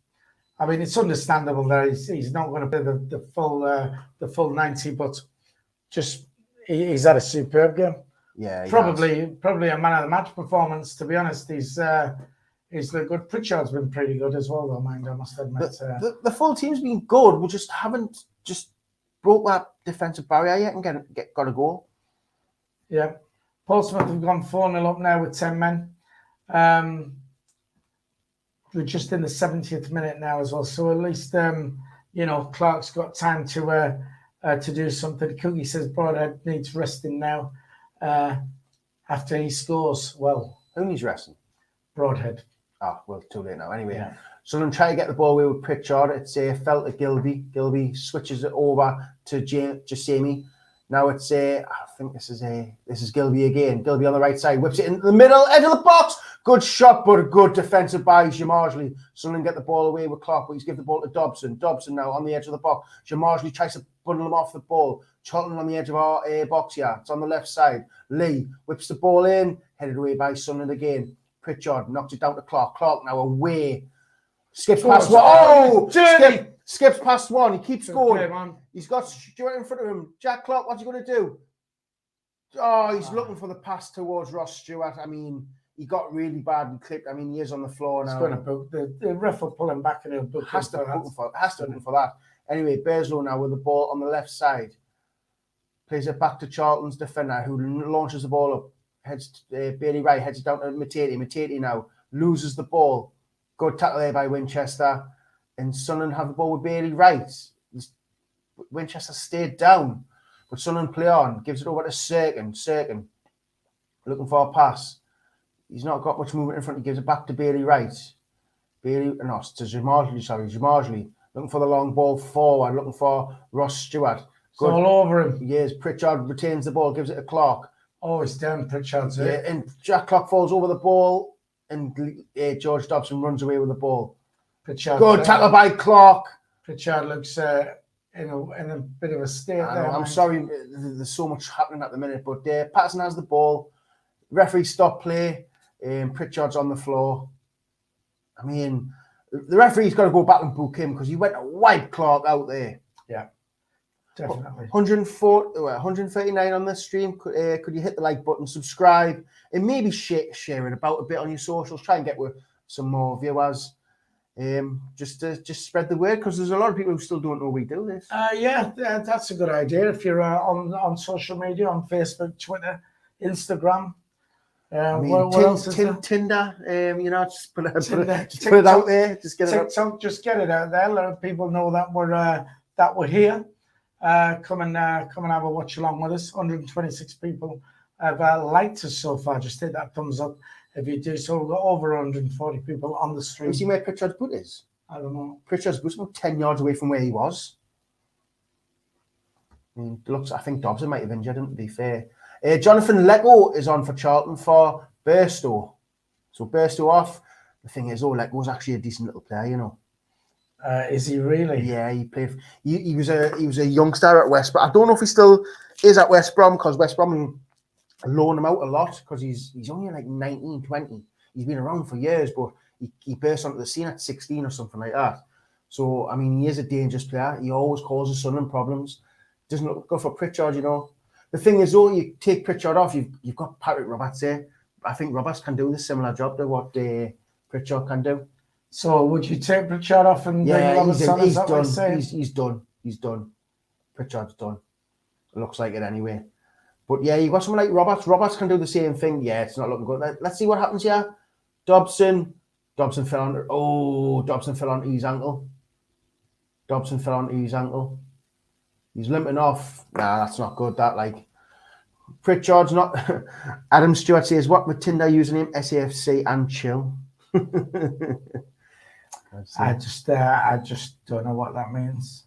understandable that he's not going to play the full 90, but just he's had a superb game. Yeah, probably a man of the match performance. To be honest, he's looked good. Pritchard's been pretty good as well, though. Mind, I must admit. The full team's been good. We just haven't broke that defensive barrier yet and got a goal. Yeah. Portsmouth have gone 4-0 up now with 10 men. We're just in the 70th minute now as well. So at least, Clark's got time to do something. Cookie says Broadhead needs resting now after he scores. Well, who needs resting? Broadhead. Ah, well, too late now. Anyway, so I'm trying to get the ball away with Pritchard. It's fell to Gilby. Gilby switches it over to Jasemi. Now it's I think this is Gilby again. Gilby on the right side, whips it into the middle, edge of the box. Good shot, but a good defensive by Jamarji. Sunderland get the ball away with Clark, but he's given the ball to Dobson. Dobson now on the edge of the box. Jamarji tries to bundle him off the ball. Charlton on the edge of our box here. It's on the left side. Lee whips the ball in, headed away by Sunderland again. Pritchard knocks it down to Clark. Clark now away. Skips past one. Oh, skips past one. He keeps going. Man. He's got Stewart in front of him. Jack Clark, what's he going to do? Oh, he's looking for the pass towards Ross Stewart. I mean, he got really badly clipped. I mean, he is on the floor now. He's going to book. The ref will pull him back and he'll book. Has to book for that. Anyway, Bearslow now with the ball on the left side. Plays it back to Charlton's defender who launches the ball up. Heads Bailey Wright, heads it down to Matete. Matete now loses the ball. Good tackle there by Winchester. And Sunderland have the ball with Bailey Wright. Winchester stayed down. But Sunderland play on. Gives it over to Serkin. Looking for a pass. He's not got much movement in front. He gives it back to Bailey Wright. To Jamarji. Looking for the long ball forward. Looking for Ross Stewart. Good. All over him. Yes, Pritchard retains the ball. Gives it to Clark. Oh, it's down Pritchard's. Yeah, and Jack Clark falls over the ball. And George Dobson runs away with the ball. Pritchard, good tackle by Clark. Pritchard looks in a bit of a state there. I'm sorry, there's so much happening at the minute, but Patterson has the ball. Referee stop play. Pritchard's on the floor. I mean, the referee's got to go back and book him because he went to wipe Clark out there. Yeah, definitely. 139 on the stream. Could you hit the like button, subscribe, and maybe share it about a bit on your socials? Try and get some more viewers. Just spread the word, because there's a lot of people who still don't know we do this. Yeah, that's a good idea. If you're on social media, on Facebook, Twitter, Instagram, what else is there? Tinder, just put it TikTok, out there. Just get it TikTok, just get it out there. Let people know that we're here. Come and have a watch along with us. 126 people have liked us so far. Just hit that thumbs up if you do. So we've got over 140 people on the stream. You see where Pritchard's boot is? I don't know. Pritchard's boot's about 10 yards away from where he was. I think Dobson might have injured him, to be fair. Jonathan Lecco is on for Charlton for Burstow. So Burstow off. The thing is, Lecco's actually a decent little player, Is he really? Yeah, he played. He was a youngster at West Brom. I don't know if he still is at West Brom, because West Brom loan him out a lot, because he's only like 19, 20. He's been around for years, but he burst onto the scene at 16 or something like that. So, I mean, he is a dangerous player. He always causes Sunderland problems. Doesn't look good for Pritchard, The thing is, though, you take Pritchard off, you've got Patrick Roberts there. I think Roberts can do a similar job to what Pritchard can do. So would you take Pritchard off and bring Roberts on? He's done. He's done. He's done. Pritchard's done. It looks like it anyway. But yeah, you got someone like Roberts. Roberts can do the same thing. Yeah, it's not looking good. Let's see what happens here. Dobson fell on his ankle. He's limping off. Nah, that's not good. Pritchard's not. Adam Stewart says, what with Tinder username? SAFC and chill. I just don't know what that means.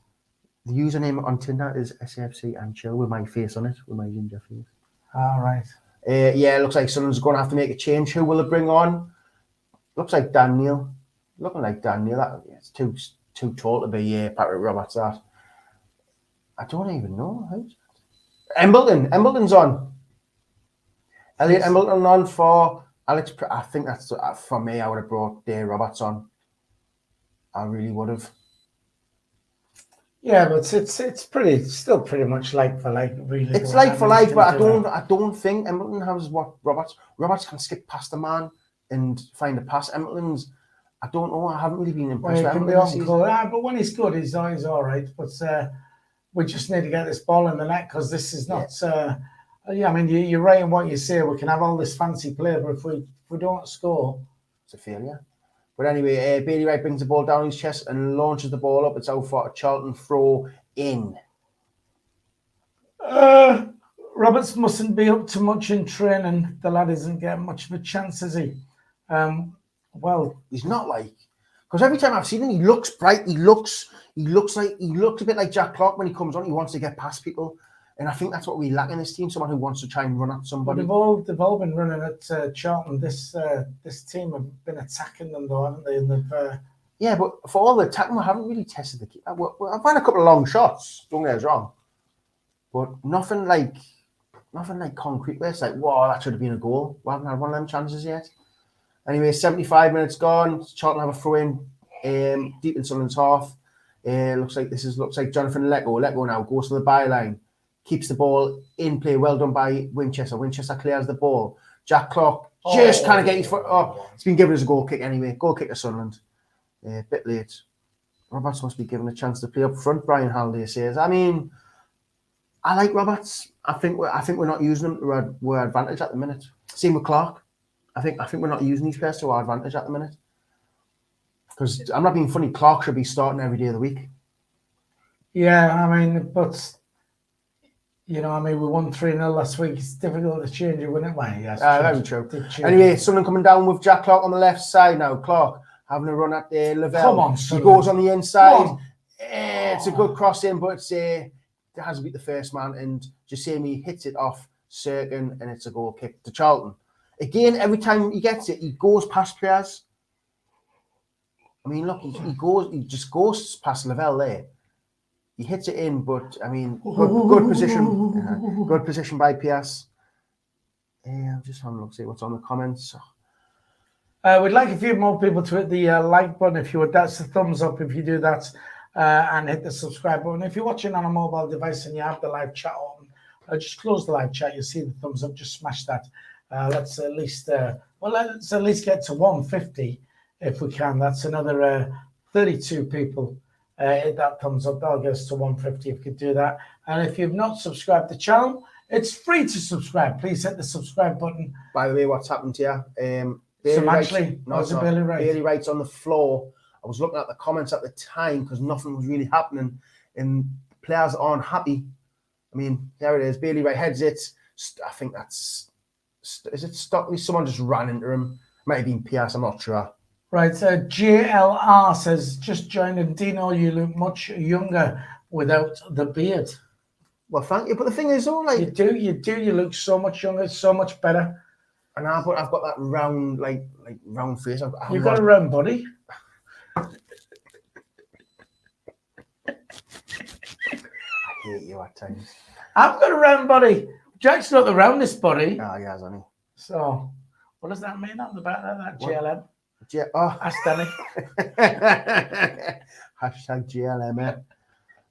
The username on Tinder is SAFC and chill, with my face on it, with my ginger face. All right. Yeah, it looks like someone's going to have to make a change. Who will it bring on? Looks like Dan Neil. Looking like Dan Neil. It's too tall to be Patrick Roberts. That. I don't even know. Embleton's on. Elliot Embleton on for Alex. I think that's for me. I would have brought Roberts on. I really would have. Yeah, but it's still pretty much like for like, really. It's like for like, but I don't think Embleton has what Roberts can skip past the man and find a pass. Embleton's, I don't know. I haven't really been impressed. Well, but when he's good, he's all right. But we just need to get this ball in the net, because this is not. I mean, you're right in what you say. We can have all this fancy play, but if we don't score, it's a failure. But anyway, Bailey Wright brings the ball down his chest and launches the ball up. It's out for a Charlton throw in. Roberts mustn't be up to much in training. The lad isn't getting much of a chance, is he? Well, he's not because every time I've seen him, he looks bright. He looks a bit like Jack Clark when he comes on. He wants to get past people. And I think that's what we lack in this team, someone who wants to try and run at somebody. They've all been running at Charlton. This team have been attacking them, though, haven't they? And yeah, but for all the attacking, we haven't really tested the keeper. I've had a couple of long shots, don't get us wrong. But nothing like concrete where it's like, wow, that should have been a goal. We haven't had one of them chances yet. Anyway, 75 minutes gone. Charlton have a throw in deep in Sunderland's half. Looks like Jonathan Lecco. Lecco now goes to the byline. Keeps the ball in play. Well done by Winchester. Winchester clears the ball. Jack Clark just kind of get his foot. Oh, it's been given as a goal kick anyway. Goal kick to Sunderland. A bit late. Roberts must be given a chance to play up front, Brian Halliday says. I mean, I like Roberts. I think we're not using him to our advantage at the minute. Same with Clark. I think we're not using these players to our advantage at the minute. Because I'm not being funny, Clark should be starting every day of the week. Yeah, I mean, but we won 3-0 last week. It's difficult to change it, wouldn't it? Yes, very true. Anyway, Sunderland coming down with Jack Clark on the left side now. Clark having a run at Lavelle. Come on, he goes on the inside. It's a good cross in, but it hasn't beat the first man. And Jasemi hits it off Sirkin, and it's a goal kick to Charlton. Again, every time he gets it, he goes past players. I mean, look, he just goes past Lavelle there. He hits it in, but I mean, good position. Good position by PS. I'm just having a look, see what's on the comments. We'd like a few more people to hit the like button if you would. That's the thumbs up if you do that, and hit the subscribe button. If you're watching on a mobile device and you have the live chat on, just close the live chat. You'll see the thumbs up. Just smash that. Let's at least get to 150. if we can. That's another 32 people. Hit that thumbs up. That'll get us to 150 if you could do that. And if you've not subscribed to the channel, it's free to subscribe. Please hit the subscribe button. By the way, what's happened here? Bailey Wright's on the floor. I was looking at the comments at the time because nothing was really happening, and players aren't happy. I mean, there it is. Bailey Wright heads it. I think that's... Is it Stockley? Someone just ran into him. Might have been Pierce, I'm not sure. Right, JLR says, just joined in. Dino, you look much younger without the beard. Well, thank you. But the thing is, though, like... You do. You look so much younger, so much better. And I've got that round, like round face. You've got a round body. I hate you at times. I've got a round body. Jack's got the roundest body. Oh, yeah, honey. So, what does that mean on the back of that? JLM? Ask Danny. Hashtag JLM, eh?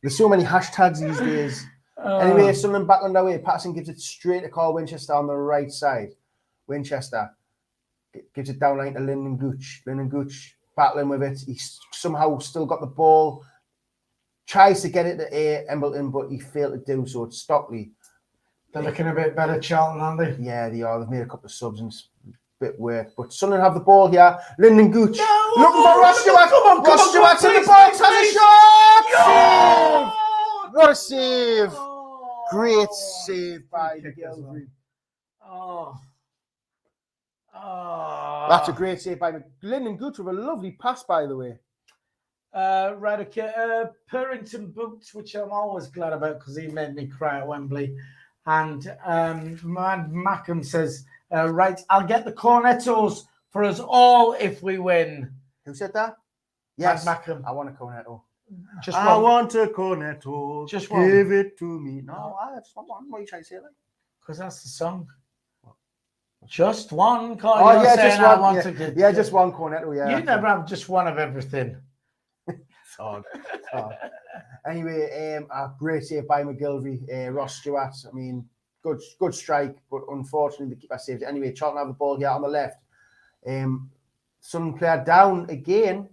There's so many hashtags these days. Anyway, Sunderland back underway. Patterson gives it straight to Carl Winchester on the right side. Winchester gives it down line to Lyndon Gooch. Lyndon Gooch battling with it. He's somehow still got the ball. Tries to get it to Embleton, but he failed to do so. It's Stockley. They're looking a bit better, Charlton, aren't they? Yeah, they are. They've made a couple of subs and it's a bit weird. But Sunderland have the ball here. Lyndon Gooch. No, looking for Ross Stewart. Ross Stewart's in the box. Has a shot. Save. What a save. Great save by McGillivray. That's a great save by Lyndon Gooch with a lovely pass, by the way. Right, okay. Purrington Boots, which I'm always glad about because he made me cry at Wembley. And Mad Mackham says, right, I'll get the cornettos for us all if we win. Who said that? Yes, Mad Mackham. I want a cornetto. I want a cornetto. Just one. Give it to me. No, I just want one. What are you trying to say? Like? Because that's the song. Just one cornetto. Oh, yeah, just one. Yeah, just one cornetto. Yeah. You never have just one of everything. It's hard. Anyway, a great save by McGillivray. Ross Stewart. I mean, good strike, but unfortunately the keeper saved it. Anyway, Charlton have the ball here on the left. Some player down again.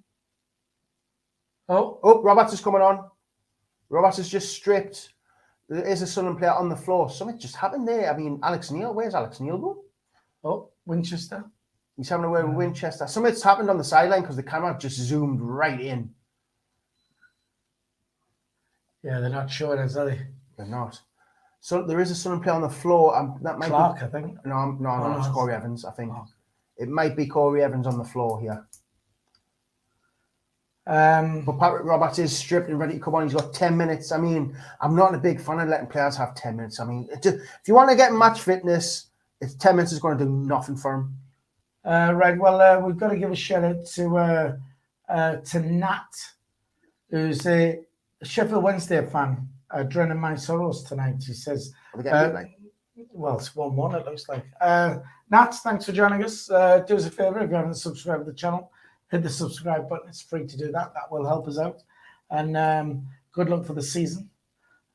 Oh, Roberts is coming on. Roberts is just stripped. There is a Sunderland player on the floor. Something just happened there. I mean, Alex Neil. Where's Alex Neil going? Oh, Winchester. He's having a word with Winchester. Something's happened on the sideline because the camera just zoomed right in. Yeah, they're not showing us, are they? They're not. So there is a Sunderland player on the floor. That might Clark, be... I think. No, it's Corey Evans, I think. Oh. It might be Corey Evans on the floor here. But Patrick Roberts is stripped and ready to come on. He's got 10 minutes. I mean, I'm not a big fan of letting players have 10 minutes. I mean, if you want to get match fitness, 10 minutes is going to do nothing for him. Right. Well, we've got to give a shout out to Nat, who's a Sheffield Wednesday fan, drowning my sorrows tonight. He says, well, it's 1-1, it looks like. Nat, thanks for joining us. Do us a favour if you haven't subscribed to the channel. Hit the subscribe button. It's free to do that. That will help us out. And good luck for the season.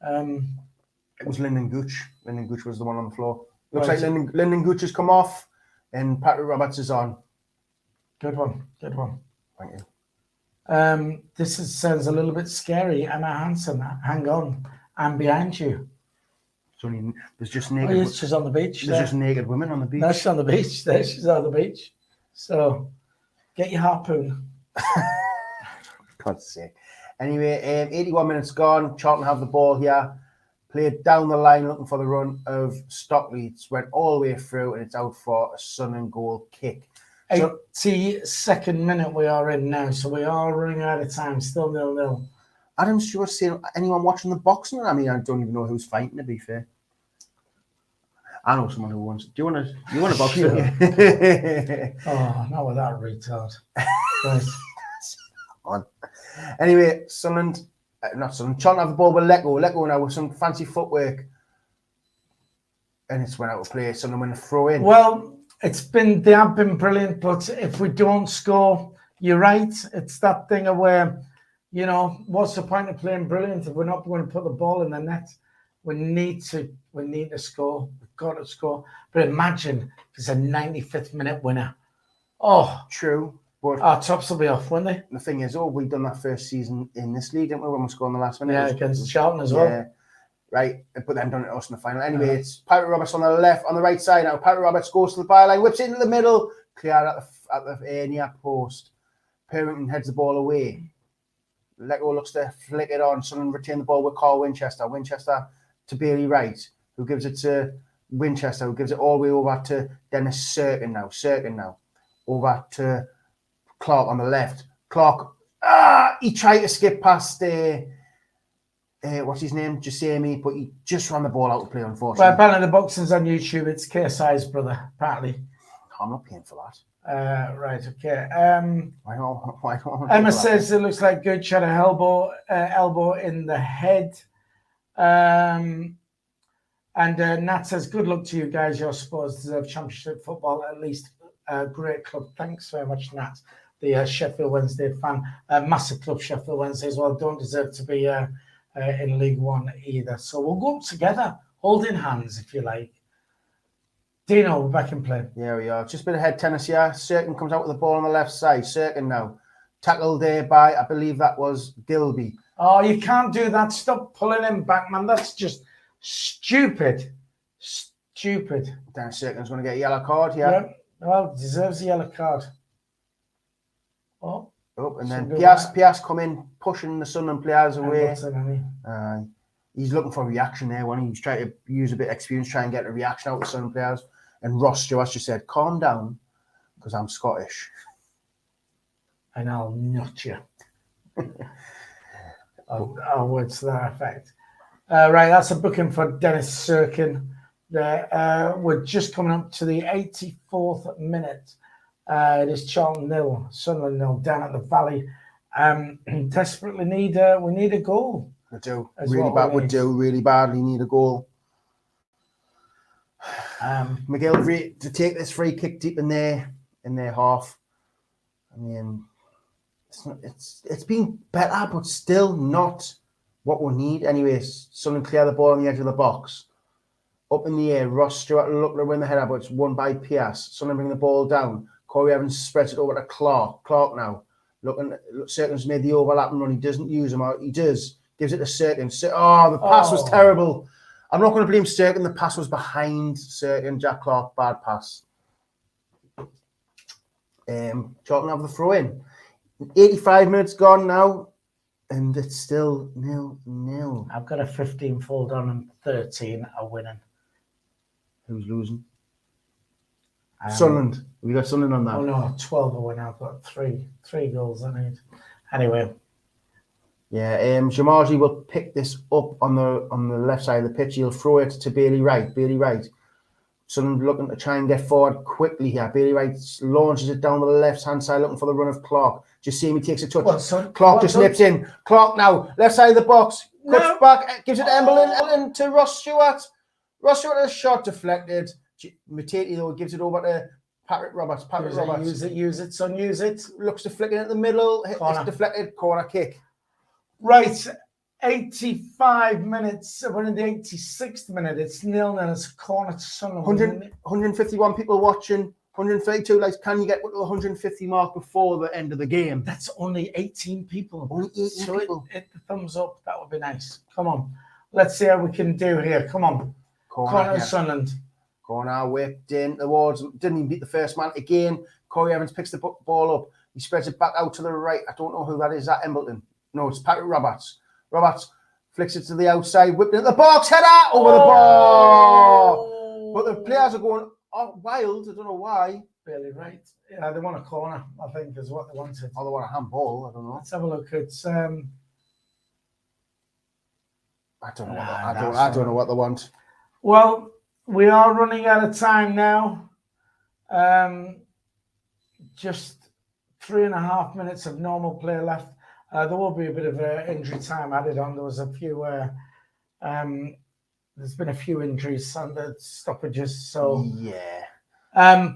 It was Lyndon Gooch. Lyndon Gooch was the one on the floor. Looks like Lyndon Gooch has come off and Patrick Roberts is on. Good one. Thank you. This sounds a little bit scary. Emma Hansen, hang on. I'm behind you. There's just naked. Oh, yes, she's on the beach. There's just naked women on the beach. No, she's on the beach. There, she's on the beach. So, get your harpoon. God's sake. Anyway, 81 minutes gone. Charlton have the ball here. Played down the line looking for the run of Stockley. It's went all the way through and it's out for a Sunderland goal kick. 82nd minute we are in now, so we are running out of time. Still 0-0. Adam Stewart saying, anyone watching the boxing? I mean, I don't even know who's fighting, to be fair. I know someone who wants. You want a box? Sure. Oh, not with that retard. Right. Anyway, Sunderland, not Sunderland, Charlton have the ball with Let go now with some fancy footwork. And it's went out of play. Sunderland went to throw in. Well, they have been brilliant, but if we don't score, you're right. It's that thing of where, you know, what's the point of playing brilliant if we're not going to put the ball in the net? We need to score. We've got to score. But imagine if it's a 95th minute winner. Oh, true. But our tops will be off, won't they? the thing is, we've done that first season in this league, didn't we? When we scored in the last minute. Yeah, against Charlton as well. Yeah, right. But then done it us in the final. Anyway, it's Patrick Roberts on the left, on the right side now. Patrick Roberts goes to the byline, whips it into the middle, clear at the near post. Perrington heads the ball away. Lecco looks to flick it on. Sunderland retain the ball with Carl Winchester. Winchester to Bailey Wright, who gives it to Winchester, who gives it all the way over to Dennis Sirkin now. Over to Clark on the left. Clark, he tried to skip past what's his name? Jasemi, but he just ran the ball out of play, unfortunately. Well, apparently the boxing's on YouTube. It's KSI's brother, apparently. I'm not paying for that. Right, okay. Why not? Emma says it looks like good. She had a elbow in the head. And Nat says, good luck to you guys. Your Spurs deserve championship football, at least. Great club. Thanks very much, Nat. The Sheffield Wednesday fan. Massive club, Sheffield Wednesday as well. Don't deserve to be in League One either. So we'll go up together, holding hands, if you like. Dino, we're back in play. Yeah, we are. Just a bit of head tennis here. Sirkin comes out with the ball on the left side. Sirkin now. Tackled there by, I believe that was Gilby. Oh, you can't do that. Stop pulling him back, man. That's just stupid. Stupid. Dan Sirkin's going to get a yellow card here. Yeah. Well, deserves a yellow card. Oh. And then Pias come in, pushing the Sunderland players away. He's looking for a reaction there. When he's trying to use a bit of experience, try and get a reaction out of the Sunderland players. And Ross Stewart just said, calm down, because I'm Scottish. And I'll nut you. Words to that effect. Right, that's a booking for Dennis Sirkin. We're just coming up to the 84th minute. It is Charlton 0, Sunderland 0, down at the Valley. Desperately we need a goal. We do. Really badly need a goal. McGillivray to take this free kick deep in their half. I mean, it's been better, but still not what we need. Anyways, Sunderland clear the ball on the edge of the box. Up in the air, Ross Stewart looking to win the header, but it's won by Pias. Sunderland bring the ball down. Corey Evans spreads it over to Clark. Clark now. Sirkin's made the overlapping run. He doesn't use him. He does. Gives it to Sirkin. The pass was terrible. I'm not going to blame Sirkin. The pass was behind Sirkin. Jack Clark, bad pass. Charlton have the throw in. 85 minutes gone now, and it's still 0-0. I've got a 15 fold on and 13 are winning. Who's losing? Sunderland. We got Sunderland on that. Oh no, 12 are winning. I've got three goals I need. Anyway. Yeah, Jamaji will pick this up on the left side of the pitch. He'll throw it to Bailey Wright. Sunderland looking to try and get forward quickly here. Bailey Wright launches it down the left-hand side, looking for the run of Clark. Just see him, he takes a touch. Clark just nips in. Clark now, left side of the box. Cuts back, gives it to Emblen to Ross Stewart. Ross Stewart has a shot deflected. Matete, though, gives it over to Patrick Roberts. Use it, son, use it. Looks to flick it at the middle. It's deflected, corner kick. Right, 85 minutes. We're in the 86th minute. It's 0-0. It's a corner to Sunderland. 151 people watching. 132 likes. Can you get to the 150 mark before the end of the game? That's only 18 people. Only 18 people. Hit the thumbs up. That would be nice. Come on. Let's see how we can do here. Come on. Corner to Sunderland. Corner whipped in towards. Didn't even beat the first man again. Corey Evans picks the ball up. He spreads it back out to the right. I don't know who that is. Is that Embleton? No, it's Patrick Roberts. Roberts flicks it to the outside, whipped it at the box, header over the bar. But the players are going wild. I don't know why. Really right. Yeah, they want a corner, I think, is what they wanted. Or they want a handball. I don't know. Let's have a look. It's I don't know. I don't know what they want. Well, we are running out of time now. Just 3.5 minutes of normal play left. There will be a bit of injury time added on. There was a few. There's been a few injuries and stoppages. So yeah.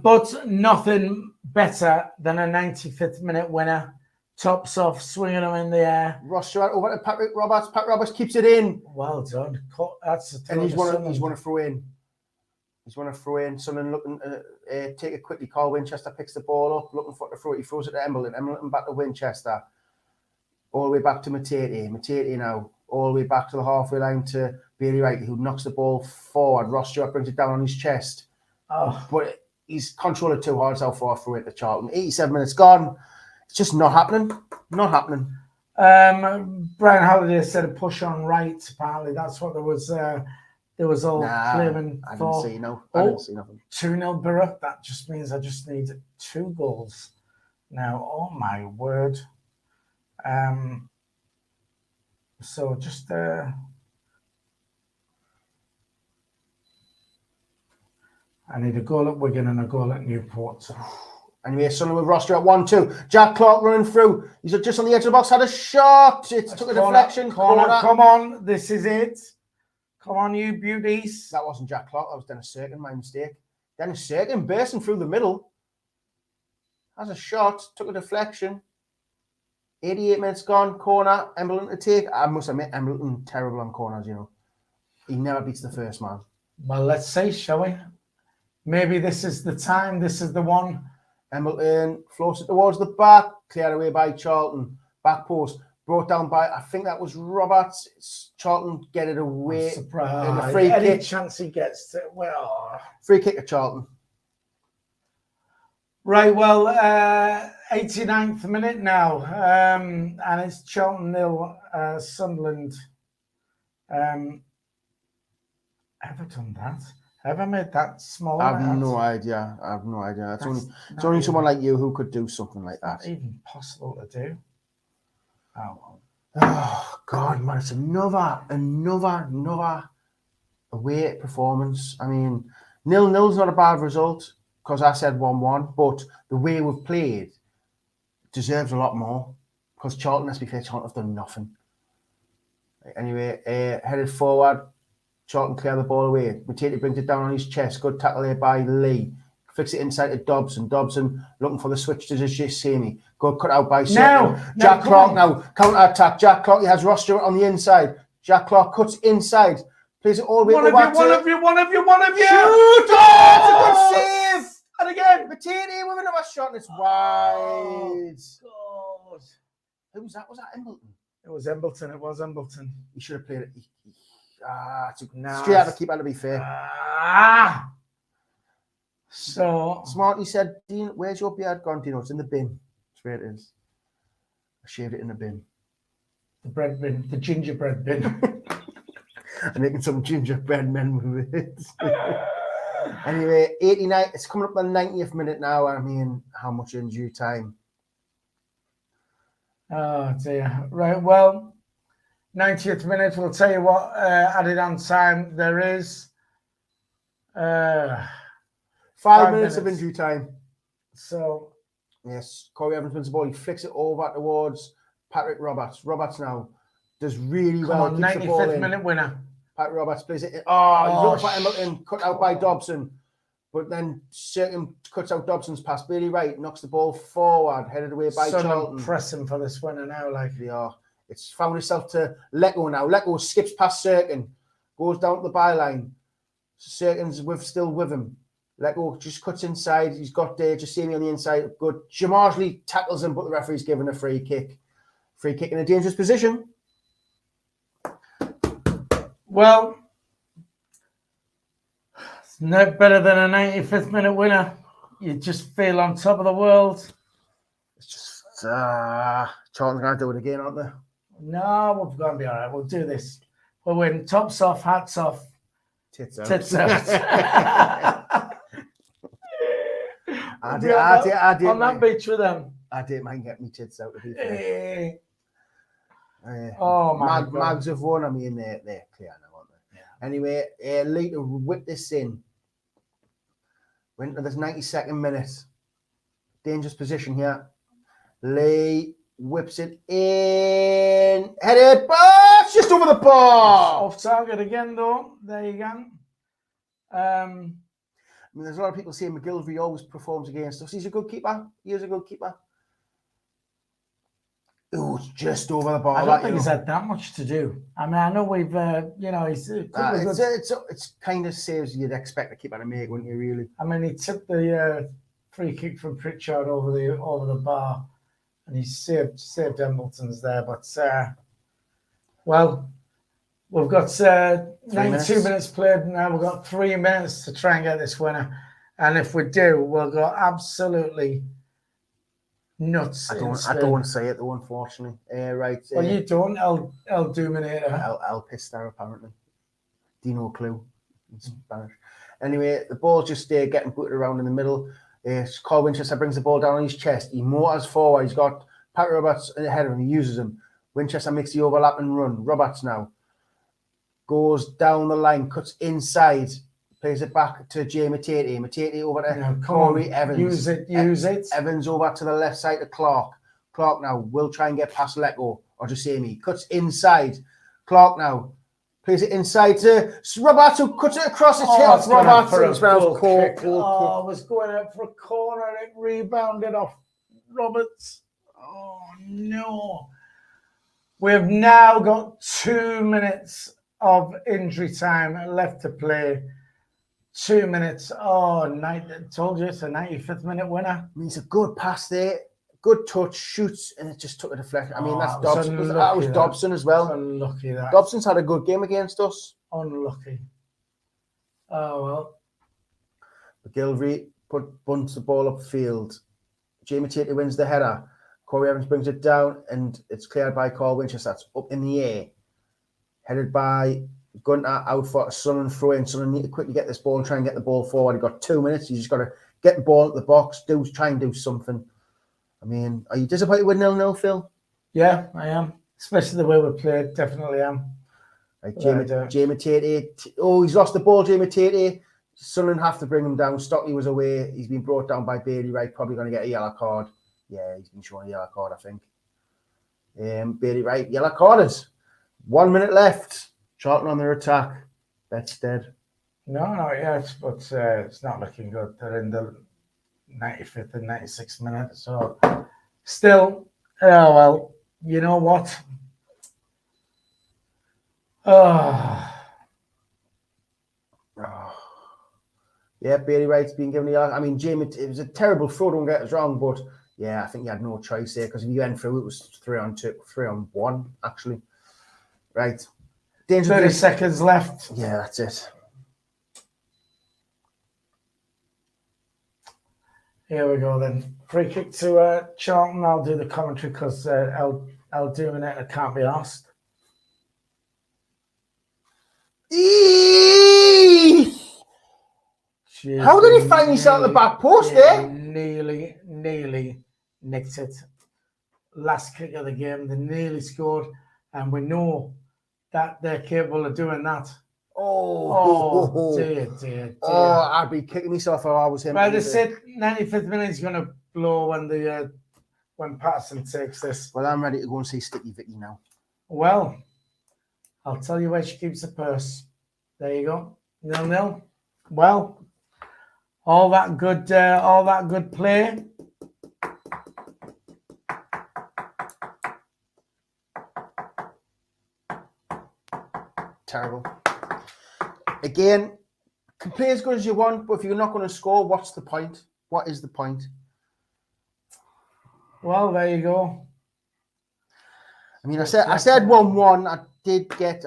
But nothing better than a 95th minute winner. Tops off, swinging them in the air. Ross Stewart over to Patrick Roberts. Patrick Roberts keeps it in. Well done. That's and he's won a throw in. He's going to throw in. Sunderland looking to take it quickly. Carl Winchester picks the ball up, looking for the throw. He throws it to Embleton. Embleton back to Winchester. All the way back to Matete. Matete now. All the way back to the halfway line to Bailey Wright, who knocks the ball forward. Ross Stewart brings it down on his chest. Oh. But he's controlled it too hard, so far through it to Charlton. 87 minutes gone. It's just not happening. Not happening. Brian Halliday said a push on right. Apparently, that's what there was all claiming for. I didn't see nothing. 2-0 Borough. That just means I just need 2 goals. Now, oh my word. So just I need a goal at Wigan and a goal at Newport. Anyway, Sunderland with Roster at 1-2. Jack Clark running through. He's just on the edge of the box. Had a shot. It took a deflection. Corner. Come on. This is it. Come on, you beauties. That wasn't Jack Clark. That was Dennis Serkin. My mistake. Dennis Serkin bursting through the middle. Has a shot. Took a deflection. 88 minutes gone. Corner. Embleton to take. I must admit, Embleton terrible on corners, you know. He never beats the first man. Well, let's see, shall we? Maybe this is the time. This is the one. Embleton floats it towards the back. Cleared away by Charlton. Back post. Brought down by, I think that was Roberts. Charlton get it away. Surprise. In a free Any kick. chance he gets to, well. Free kick at Charlton. Right, well, 89th minute now. And it's Charlton 0, Sunderland. Ever done that? Ever made that small? I have no idea. It's only someone like you who could do something like that. Not even possible to do. Oh, God, man, it's another away performance. I mean, 0-0's not a bad result because I said 1-1, but the way we've played deserves a lot more because Charlton, let's be fair, Charlton have done nothing. Anyway, headed forward. Charlton clear the ball away. Matete brings it down on his chest. Good tackle there by Lee. Flicks it inside to Dobson. Dobson looking for the switch to Jamie. Good cut out by Serkin. Jack Clark now. Counter attack. Jack Clark. He has Ross Stewart on the inside. Jack Clark cuts inside. Plays it all the way one of you. Shoot! Oh, it's a good save. And again, Matete with another shot and it's wide. God. Who was that? Was that Embleton? It was Embleton. He should have played it. Nice. Straight out of the keeper, to be fair. So Smarty said, Dean, where's your beard gone, Dino? It's in the bin. That's where it is. I shaved it in the bin. The bread bin, the gingerbread bin. I'm making some gingerbread men with it. Anyway, 89. It's coming up on the 90th minute now. I mean, how much in due time? Oh dear. Right, well, 90th minute, we'll tell you what added on time there is. 5 minutes of injury time. So, yes, Corey Evans wins the ball. He flicks it over towards Patrick Roberts. Roberts now does really well. On, 95th minute winner. Patrick Roberts plays it in. Oh, for Embleton, cut out by Dobson. But then Serkin cuts out Dobson's pass. Bailey Wright knocks the ball forward, headed away by Charlton. Pressing for this winner now, like they are. It's found itself to Lecco now. Lecco skips past Serkin, goes down to the byline. Serkin's still with him. Lecco just cuts inside. He's got Jamie on the inside. Good. Jamarsley tackles him, but the referee's given a free kick. Free kick in a dangerous position. Well, it's no better than a 95th minute winner. You just feel on top of the world. It's just Charlton's going to do it again, aren't they? No, we're going to be all right. We'll do this. We'll win. Tops off, hats off. Tits out. Tits out. I did. On that beach with them. I did mind get me tits out. To be fair. Oh my God. Mags have won. I mean, they're clear now, aren't they? Yeah. Anyway, Lee to whip this in. Went to this 92nd minute. Dangerous position here. Lee whips it in. Headed, but just over the bar. Off target again, though. There you go. I mean, there's a lot of people saying McGillivray always performs against us. He's a good keeper. He is a good keeper. Oh, it's just over the bar. I don't think he's had that much to do. I mean, I know we've, he's it's kind of saves you'd expect to keep on a make, wouldn't you? Really? I mean, he took the free kick from Pritchard over the bar, and he saved Embleton's there. But we've got 92 minutes played now. We've got 3 minutes to try and get this winner, and if we do, we'll go absolutely nuts. I don't want to say it though, unfortunately. Right. Well, you don't. El Dominator. El Pistar, apparently. Dino Clue in Spanish. Anyway, the ball's just getting booted around in the middle. Carl Winchester brings the ball down on his chest. He motors forward. He's got Pat Roberts ahead of him. He uses him. Winchester makes the overlap and run. Roberts now goes down the line, cuts inside, plays it back to Jay Matete. Matete over to Corey Evans. Use it. Evans over to the left side to Clark. Clark now will try and get past Lecco or Jusemi. Cuts inside. Clark now plays it inside to Roberts, who cuts it across his tail. Roberts was going out for a corner and it rebounded off Roberts. Oh no. We've now got 2 minutes of injury time left to play. 2 minutes. Oh, I told you it's a 95th minute winner. I mean, it's a good pass there. Good touch, shoots, and it just took a deflection. I mean, that's Dobson. That was Dobson as well. Unlucky that. Dobson's had a good game against us. Unlucky. Oh, well. McGilvery bunts the ball upfield. Jamie Tate wins the header. Corey Evans brings it down, and it's cleared by Carl Winchester. That's up in the air. Headed by Gunter, out for Sunderland throw in. Sunderland need to quickly get this ball and try and get the ball forward. You've got 2 minutes. You just got to get the ball at the box, try and do something. I mean, are you disappointed with 0-0, Phil? Yeah, I am. Especially the way we played. Definitely am. Right, Jamie Tate. Oh, he's lost the ball, Jamie Tate. Sunderland have to bring him down. Stockley was away. He's been brought down by Bailey Wright. Probably going to get a yellow card. Yeah, he's been shown a yellow card, I think. Bailey Wright, yellow carders. 1 minute left. Charlton on their attack. Bet's dead. No, not yet, but it's not looking good. They're in the 95th and 96th minute. So, still, well, you know what? Yeah, Bailey Wright's been given the. I mean, Jamie, it was a terrible throw, don't get us wrong, but yeah, I think he had no choice there because if you went through, it was 3-on-1, actually. Right. 30 seconds left. Yeah, that's it. Here we go then. Free kick to Charlton. I'll do the commentary because El Dominator can't be asked. How did he find himself at the back post there? Nearly nicked it. Last kick of the game. They nearly scored. And we know that they're capable of doing that. Oh, dear. Oh, I'd be kicking myself if I was him. Well, they said 95th minute is going to blow when Patterson takes this. Well, I'm ready to go and see Sticky Vicky now. Well, I'll tell you where she keeps the purse. There you go. 0-0. Well, all that good play. Terrible. Again, can play as good as you want, but if you're not going to score, what's the point? What is the point? Well, there you go. I mean, I said 1-1. I did predict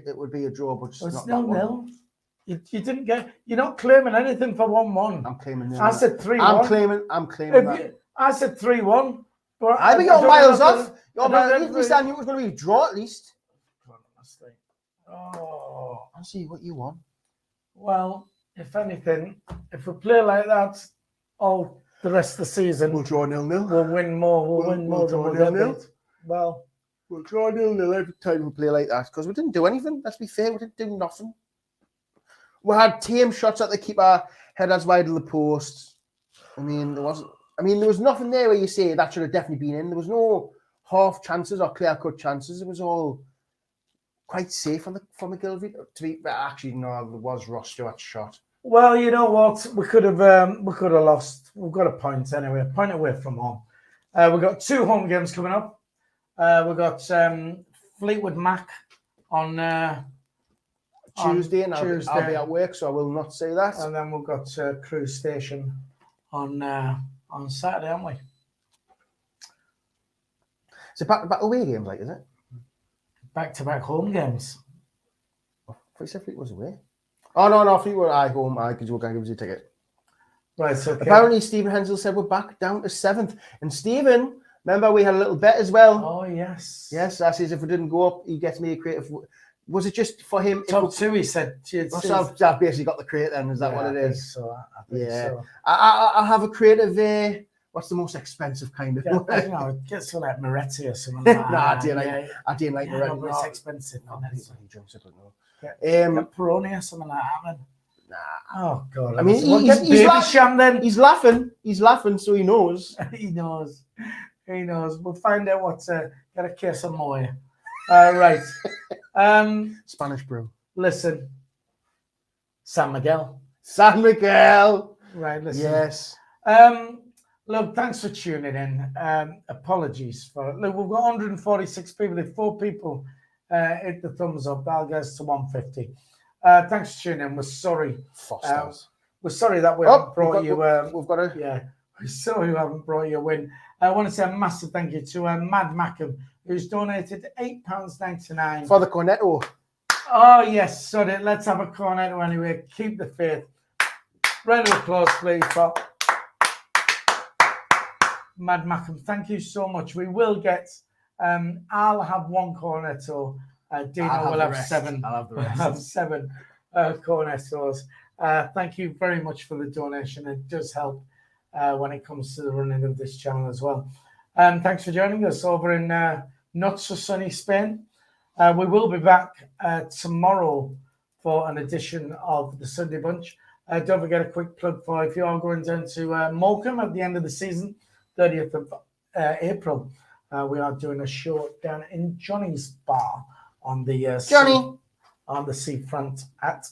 it would be a draw, but it's not 0-0. You didn't get. You're not claiming anything for 1-1. I'm claiming 0-0. I said 3-1. I'm claiming that. I said 3-1. But I think you're miles off. At least I knew it was going to be a draw. At least. Oh, I'll see what you want. Well, if anything, if we play like that all the rest of the season, we'll draw 0-0. We'll win more. We'll win more than we'll get beat. Well, we'll draw 0-0 every time we play like that because we didn't do anything. Let's be fair, we didn't do nothing. We had tame shots at the keeper, headers wide of the post. I mean, there was nothing there where you say that should have definitely been in. There was no half chances or clear cut chances. It was all quite safe from McGilvery. Actually, no, there was Ross Stewart's shot. Well, you know what? We could have lost. We've got a point anyway. A point away from home. We've got 2 home games coming up. We've got Fleetwood Mac on Tuesday, and Tuesday. I'll be at work, so I will not say that. And then we've got Cruise Station on Saturday, haven't we? It's a back away game, like, is it? Back-to-back home games. I thought you said Fleetwood was away. Oh, no, Fleetwood home, because you're going to give us a ticket. Right, so apparently Stephen Hensel said we're back down to 7th. And Stephen, remember we had a little bet as well. Oh, yes. Yes, that says if we didn't go up, he gets me a crate of... Was it just for him? Top 2, he said. So I've basically got the crate then, is that what it is? I think so. I have a crate of... what's the most expensive kind of? Get some like Moretti or something like that. No, I didn't like Moretti. No, but it's expensive. Get Peroni or something like that, man. Nah. Oh God. I mean, he's laughing, so he knows. He knows. We'll find out what. Get a case of Moy. Right. Spanish brew. Listen. San Miguel. Right. Listen. Yes. Look, thanks for tuning in. Apologies for it. Look, we've got 146 people. If 4 people hit the thumbs up, that'll get us to 150. Thanks for tuning in. We're sorry. We're sorry that we haven't brought you. We've got a. Yeah, we're sorry we haven't brought you a win. I want to say a massive thank you to Mad Mackham, who's donated £8.99 for the cornetto. Oh yes, sorry. Let's have a cornetto anyway. Keep the faith. Round of applause, please, for Mad Mackham. Thank you so much. We will get. I'll have 1 cornetto. Dino will have 7. I'll have the rest. I'll have 7 cornettos. Thank you very much for the donation. It does help when it comes to the running of this channel as well. Thanks for joining us over in not so sunny Spain. We will be back tomorrow for an edition of the Sunday Bunch. Don't forget a quick plug for if you are going down to Morecambe at the end of the season, 30th of April. We are doing a show down in Johnny's Bar on the seafront at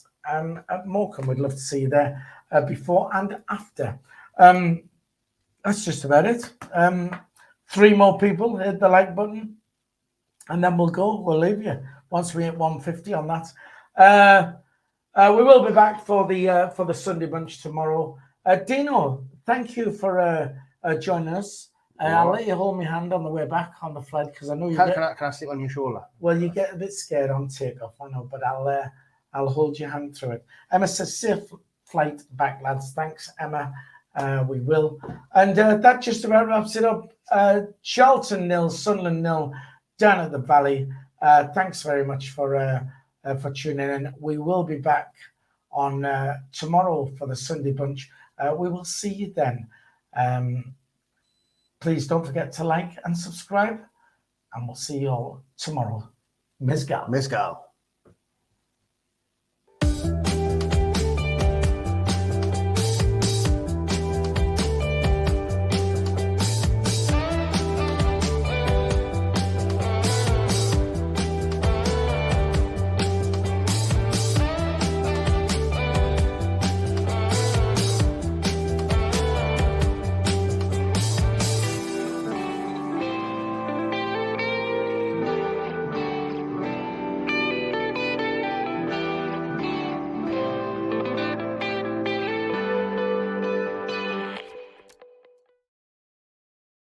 Morecambe. We'd love to see you there before and after. That's just about it. 3 more people hit the like button, and then we'll leave you once we hit 150 on that. We will be back for the Sunday Bunch tomorrow. Dino, thank you for joining us. I'll let you hold my hand on the way back on the flight because I know you. Can I sleep on your shoulder? Well, you get a bit scared on takeoff, I know, but I'll hold your hand through it. Emma says, safe flight back, lads. Thanks, Emma. We will. And that just about wraps it up. Charlton 0, Sunderland 0, down at the Valley. Thanks very much for tuning in. We will be back on tomorrow for the Sunday Bunch. We will see you then. Please don't forget to like and subscribe, and we'll see you all tomorrow. Mizgal.